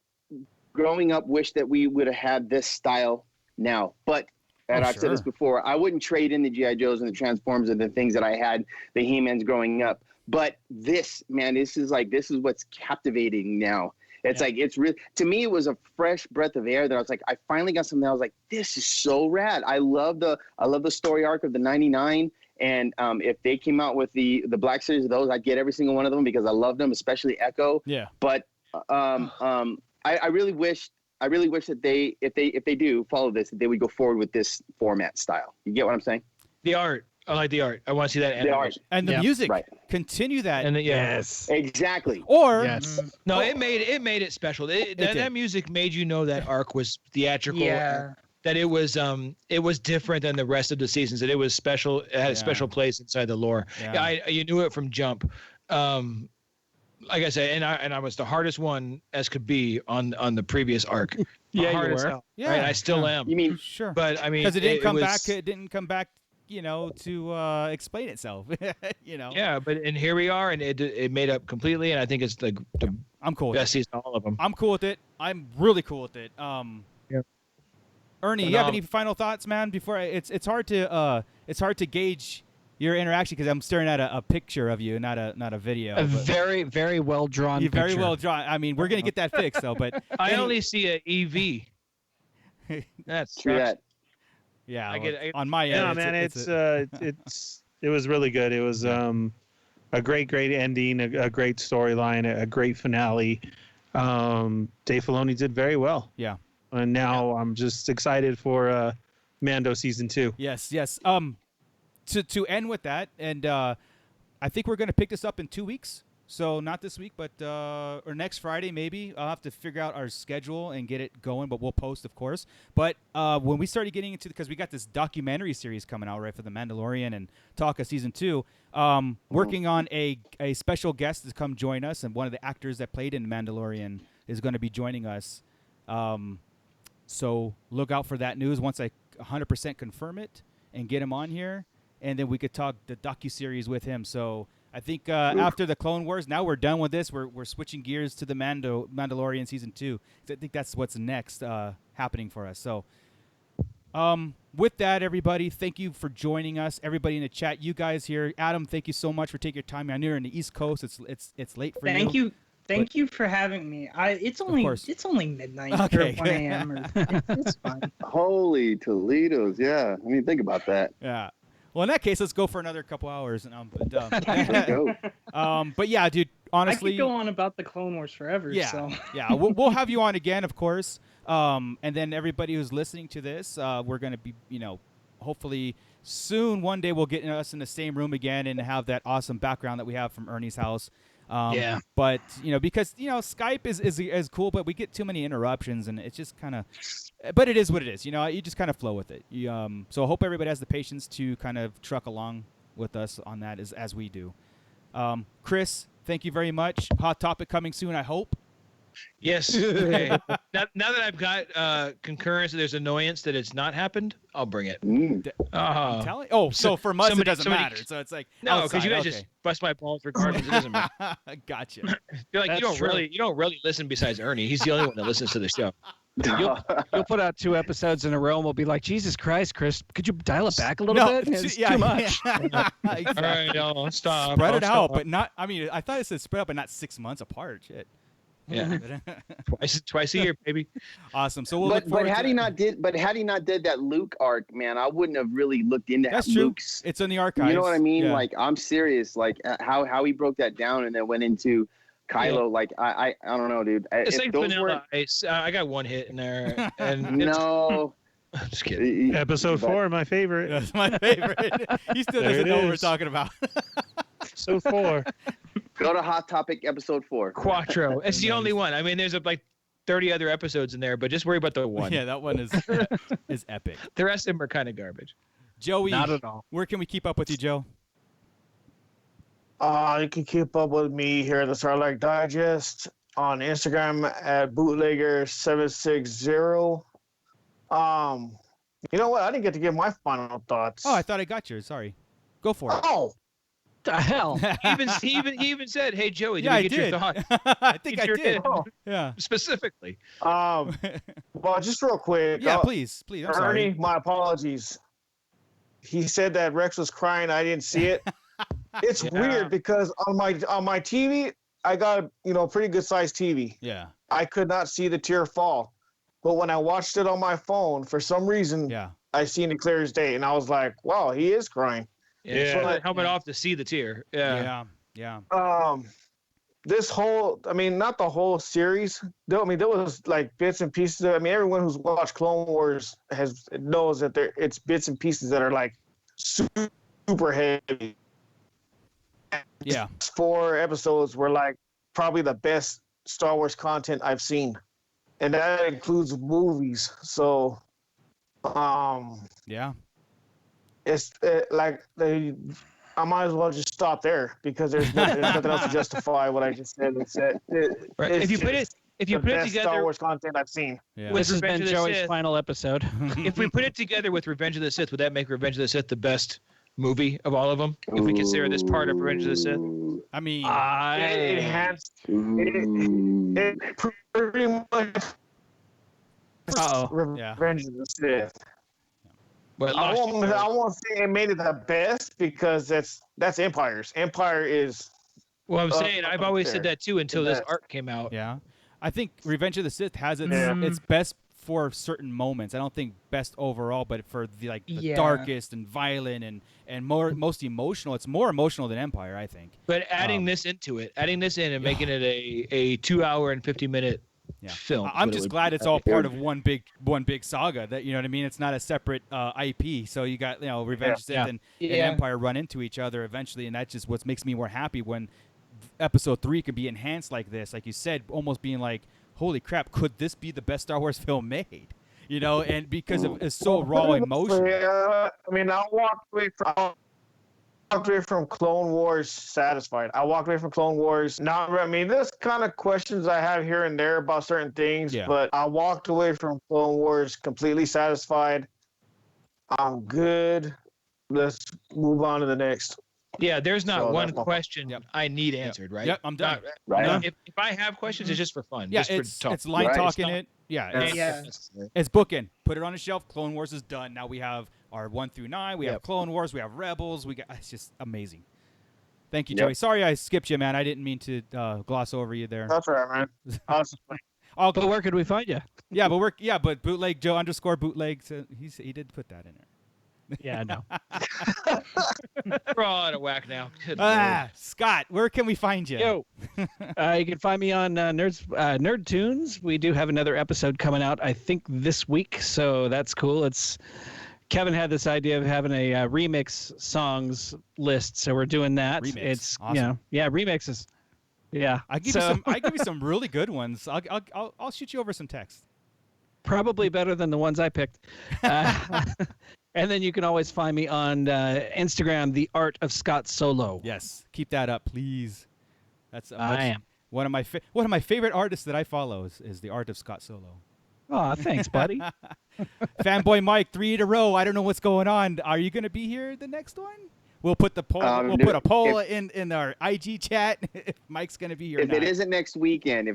growing up, wish that we would have had this style now. But, and I've said this before, I wouldn't trade in the G.I. Joes and the Transformers and the things that I had, the He-Mans growing up. But this, man, this is what's captivating now. It's like, it's real. To me, it was a fresh breath of air that I was like, I finally got something. I was like, this is so rad. I love the story arc of the 99. And if they came out with the Black Series of those, I'd get every single one of them because I love them, especially Echo. Yeah. But I really wish that if they do follow this, that they would go forward with this format style. You get what I'm saying? The art. I like the art. I want to see that. The art. And the music. Right. Continue that. And Yes. Exactly. Or no, it made it special. That music made you know that arc was theatrical. Yeah. That it was different than the rest of the seasons. That it was special. It had a special place inside the lore. Yeah. You knew it from jump. Like I said, and I was the hardest one as could be on the previous arc. Yeah, hard you as were. hell, Yeah. right? I still am. You mean sure. But I mean, because it didn't come was, back. It didn't come back. To explain itself. Yeah, and here we are, and it made up completely, and I think it's the I'm cool. best season of all of them. I'm cool with it. I'm really cool with it. Ernie, you have any final thoughts, man? Before it's hard to gauge your interaction because I'm staring at a picture of you, not a video. Very, very well drawn. You very well drawn. I mean, we're gonna get that fixed though. But I only see an EV. That's true that. Yeah, I get on my end. Yeah, man, it was really good. It was a great ending, a great storyline, a great finale. Dave Filoni did very well. Yeah, and now I'm just excited for Mando season 2. Yes. To end with that, and I think we're gonna pick this up in 2 weeks. So not this week, but or next Friday maybe. I'll have to figure out our schedule and get it going, but we'll post, of course. But when we started getting into, because we got this documentary series coming out, right, for The Mandalorian and Talka Season 2, working on a special guest to come join us, and one of the actors that played in Mandalorian is going to be joining us. So look out for that news once I 100% confirm it and get him on here, and then we could talk the docuseries with him. So I think after the Clone Wars, now we're done with this. We're switching gears to the Mandalorian Season 2. I think that's what's next happening for us. So with that, everybody, thank you for joining us. Everybody in the chat, you guys here. Adam, thank you so much for taking your time. I know you're in the East Coast. It's late for you. Thank you for having me. It's only midnight or 1 a.m. It's fine. Holy Toledos, yeah. I mean, think about that. Yeah. Well, in that case, let's go for another couple hours. But yeah, dude, honestly, I could go on about the Clone Wars forever. Yeah, so. Yeah, we'll have you on again, of course. And then everybody who's listening to this, we're gonna be, hopefully soon, one day we'll get us in the same room again and have that awesome background that we have from Ernie's house. Yeah. But because Skype is cool, but we get too many interruptions, and it's just kind of. But it is what it is. You just kind of flow with it. So I hope everybody has the patience to kind of truck along with us on that as we do. Chris, thank you very much. Hot topic coming soon, I hope. Yes. Okay. now that I've got concurrence, there's annoyance that it's not happened, I'll bring it. I'm telling. Oh, so for us it doesn't matter. So it's like no, because you guys just bust my balls regardless. It doesn't matter. Gotcha. You're like you don't really listen besides Ernie. He's the only one that listens to the show. You'll put out 2 episodes in a row and we'll be like, Jesus Christ, Chris, could you dial it back a little bit? It's too much. Exactly. All right, no, stop. Spread it out, but not. I mean, I thought it said spread out, but not 6 months apart. Shit. Yeah, twice a year, baby. Awesome. So we'll. But had he not did that Luke arc, man, I wouldn't have really looked into That's Luke's. True. It's in the archives. You know what I mean? Yeah. Like, I'm serious. Like how he broke that down and then went into Kylo. Yeah. Like I don't know, dude. It's like Vanilla Ice. I got one hit in there, and no. I'm just kidding. Episode 4, my favorite. That's my favorite. He still doesn't know what we're talking about. Episode 4. Go to Hot Topic episode 4. Quattro. It's the only one. I mean, there's like 30 other episodes in there, but just worry about the one. Yeah, that one is epic. The rest of them are kind of garbage. Joey, Not at all. where can we keep up with you, Joe? You can keep up with me here at the Sarlacc Digest on Instagram at bootlegger760. You know what? I didn't get to give my final thoughts. Oh, I thought I got yours. Sorry. Go for it. Oh, The hell? He even said, "Hey Joey, did Yeah, you I get did. your thoughts?" I think I did. Oh. Yeah. Specifically. well, just real quick. Yeah, please. I'm sorry. Ernie, my apologies. He said that Rex was crying. I didn't see it. It's weird because on my TV, I got pretty good sized TV. Yeah. I could not see the tear fall, but when I watched it on my phone, for some reason, I seen it clear as day, and I was like, "Wow, he is crying." Yeah. So the helmet off to see the tear. Yeah. This whole, not the whole series. There was like bits and pieces. Everyone who's watched Clone Wars knows that it's bits and pieces that are like super heavy. Yeah. 4 episodes were like probably the best Star Wars content I've seen, and that includes movies. So, it's I might as well just stop there because there's nothing else to justify what I just said. If you put it together, Star Wars content I've seen. Yeah. This has been Joey's final episode. If we put it together with Revenge of the Sith, would that make Revenge of the Sith the best movie of all of them? If we consider this part of Revenge of the Sith, I mean, it enhanced. It pretty much. Revenge of the Sith. But I won't say it made it the best because that's Empire's. Empire is. Well, I'm saying I've always said that too until this art came out. Yeah, I think Revenge of the Sith has its best for certain moments. I don't think best overall, but for the darkest and violent and most emotional. It's more emotional than Empire, I think. But adding this in and making it a 2 hour and 50-minute film. I'm just glad it's all part of one big saga. That, you know what I mean? It's not a separate IP. So you got Revenge of Sith and Empire run into each other eventually, and that's just what makes me more happy when Episode 3 could be enhanced like this, like you said, almost being like, holy crap, could this be the best Star Wars film made? And because it's so raw emotion. I walked away from Clone Wars satisfied. I walked away from Clone Wars. There's kind of questions I have here and there about certain things, but I walked away from Clone Wars completely satisfied. I'm good. Let's move on to the next. Yeah, there's not one question I need answered, right? Yep, I'm done. If I have questions, it's just for fun. Yeah, just for it's line talking it. Yeah, it's bookend. Put it on a shelf. Clone Wars is done. Now we have our 1 through 9. We have Clone Wars. We have Rebels. It's just amazing. Thank you, Joey. Sorry I skipped you, man. I didn't mean to gloss over you there. That's all right, man. But where could we find you? Yeah, but bootleg Joe _bootleg. So he did put that in there. Yeah, I know. We're all out of whack now. Scott, where can we find you? Yo, you can find me on Nerd Tunes. We do have another episode coming out, I think, this week, so that's cool. Kevin had this idea of having a remix songs list, so we're doing that. Remix. It's awesome. Remixes. Yeah, I give you some really good ones. I'll shoot you over some text. Probably better than the ones I picked. And then you can always find me on Instagram, The Art of Scott Solo. Yes, keep that up, please. That's I am one of my favorite artists that I follow is The Art of Scott Solo. Oh, thanks, buddy. Fanboy Mike, 3 in a row. I don't know what's going on. Are you going to be here the next one? We'll put the poll. We'll put a poll in our IG chat if Mike's going to be here. If it isn't next weekend,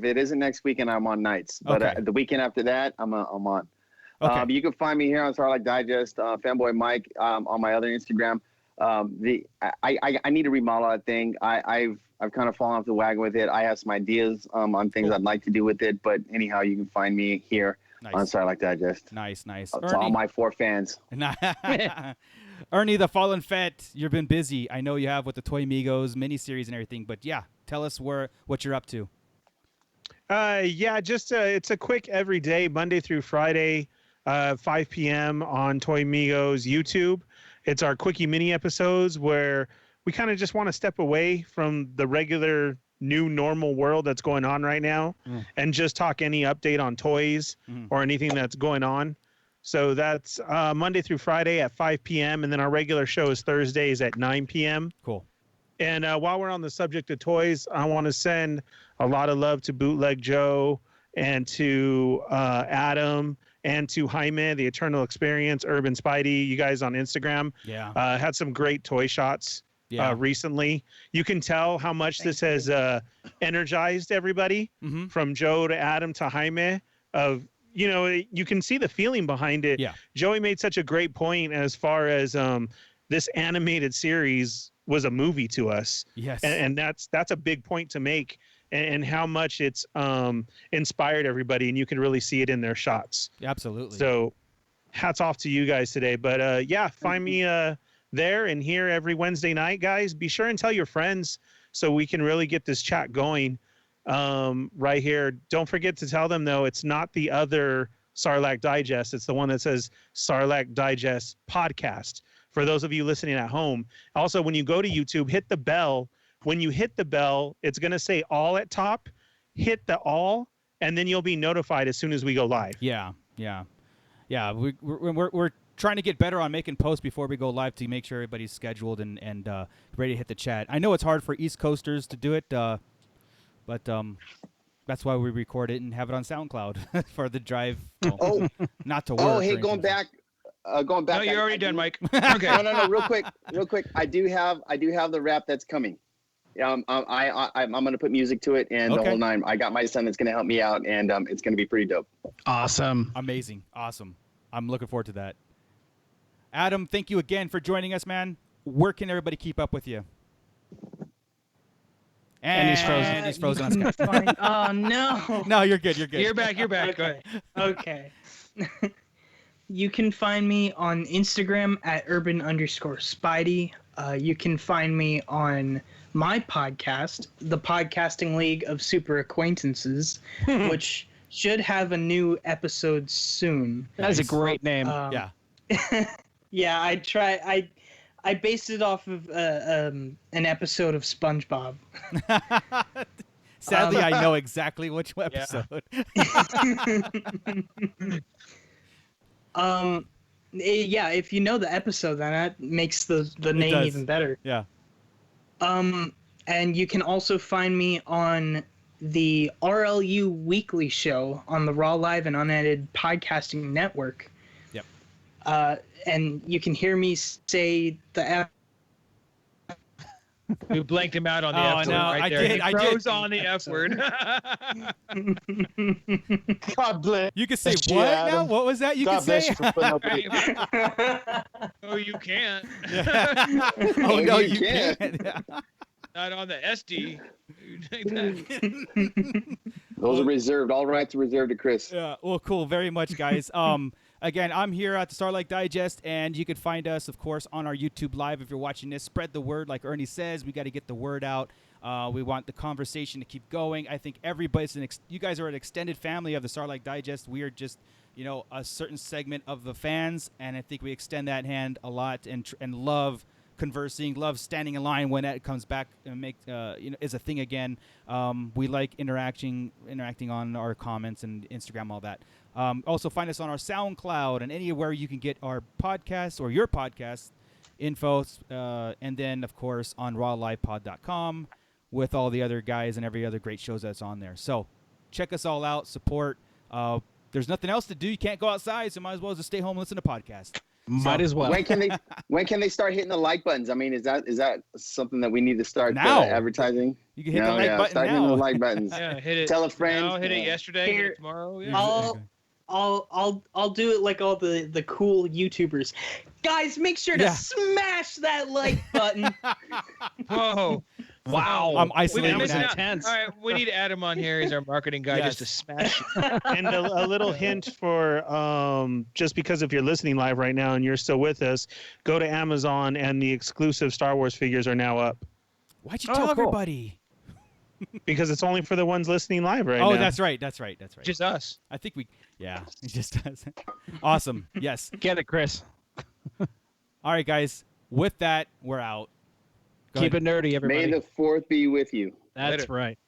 I'm on nights. But the weekend after that, I'm on. Okay. You can find me here on Sarlacc Digest, Fanboy Mike, on my other Instagram. I need to remodel that thing. I've kind of fallen off the wagon with it. I have some ideas on things I'd like to do with it. But anyhow, you can find me here on Sarlacc Digest. Nice. To all my 4 fans. Ernie, the Fallen Fett, you've been busy. I know you have with the Toy Migos miniseries and everything. But yeah, tell us what you're up to. Just it's a quick everyday Monday through Friday 5 p.m. on Toy Migos YouTube. It's our quickie mini episodes where we kind of just want to step away from the regular new normal world that's going on right now and just talk any update on toys or anything that's going on. So that's Monday through Friday at 5 p.m. And then our regular show is Thursdays at 9 p.m. Cool. And while we're on the subject of toys, I want to send a lot of love to Bootleg Joe and to Adam and to Jaime, the Eternal Experience, Urban Spidey, you guys on Instagram. Yeah. Had some great toy shots recently. You can tell how much this has energized everybody from Joe to Adam to Jaime of, you can see the feeling behind it. Yeah. Joey made such a great point as far as this animated series was a movie to us. Yes. And that's a big point to make, and how much it's inspired everybody, and you can really see it in their shots. Absolutely. So hats off to you guys today. But find me there and here every Wednesday night, guys. Be sure and tell your friends so we can really get this chat going right here. Don't forget to tell them, though, it's not the other Sarlacc Digest. It's the one that says Sarlacc Digest Podcast. For those of you listening at home. Also, when you go to YouTube, hit the bell. When you hit the bell, it's going to say all at top. Hit the all, and then you'll be notified as soon as we go live. Yeah. We're trying to get better on making posts before we go live to make sure everybody's scheduled and ready to hit the chat. I know it's hard for East Coasters to do it, but that's why we record it and have it on SoundCloud for the drive. Not to work. Oh, hey, going back. No, you're already done, Mike. Okay. No. Real quick. I do have the rap that's coming. I'm going to put music to it and the whole nine. I got my son that's going to help me out, and it's going to be pretty dope. Awesome. Amazing. Awesome. I'm looking forward to that. Adam, thank you again for joining us, man. Where can everybody keep up with you? And he's frozen. He's frozen on Skype. Oh, no. No, you're good. You're good. You're back. Okay. Go ahead. Okay. You can find me on Instagram at urban_Spidey. You can find me on my podcast, The Podcasting League of Super Acquaintances, which should have a new episode soon. That is a great name. Yeah. Yeah, I based it off of an episode of SpongeBob. Sadly, I know exactly which episode. If you know the episode, then that makes the name even better. Yeah. And you can also find me on the RLU Weekly Show on the Raw Live and Unedited Podcasting Network. Yep. And you can hear me say the F. We blanked him out on the F word right there. He froze on the F word. God bless. You can say what now? What was that? You God can bless say. you for putting up with it. Oh, you can't. Oh no, you can't. Not on the SD. Those are reserved. All rights are reserved to Chris. Yeah. Well, cool. Very much, guys. Again, I'm here at the Sarlacc Digest, and you can find us, of course, on our YouTube Live. If you're watching this, spread the word. Like Ernie says, we got to get the word out. We want the conversation to keep going. I think everybody's you guys are an extended family of the Sarlacc Digest. We are just, a certain segment of the fans, and I think we extend that hand a lot and love conversing, love standing in line when that comes back and is a thing again. We like interacting on our comments and Instagram, all that. Also find us on our SoundCloud and anywhere you can get our podcast or your podcast info, and then of course on rawlivepod.com with all the other guys and every other great shows that's on there. So check us all out, support. There's nothing else to do. You can't go outside, so might as well just stay home and listen to podcasts. Might as well. When can they start hitting the like buttons? I mean, is that something that we need to start now advertising? You can hit the like button start now. hitting the like buttons. Yeah, hit it. Tell a friend. Now, hit it yesterday. Hit it tomorrow. Yeah. I'll do it like all the cool YouTubers. Guys, make sure to smash that like button. Whoa. Wow. I'm isolating that. All right, we need Adam on here as our marketing guy just to smash it. And a little hint for just because if you're listening live right now and you're still with us, go to Amazon and the exclusive Star Wars figures are now up. Why'd you tell everybody? because it's only for the ones listening live right now. Oh, that's right. Just us. I think it just does. Awesome. Yes. Get it, Chris. All right, guys. With that, we're out. Keep it nerdy, everybody. May the 4th be with you. That's right.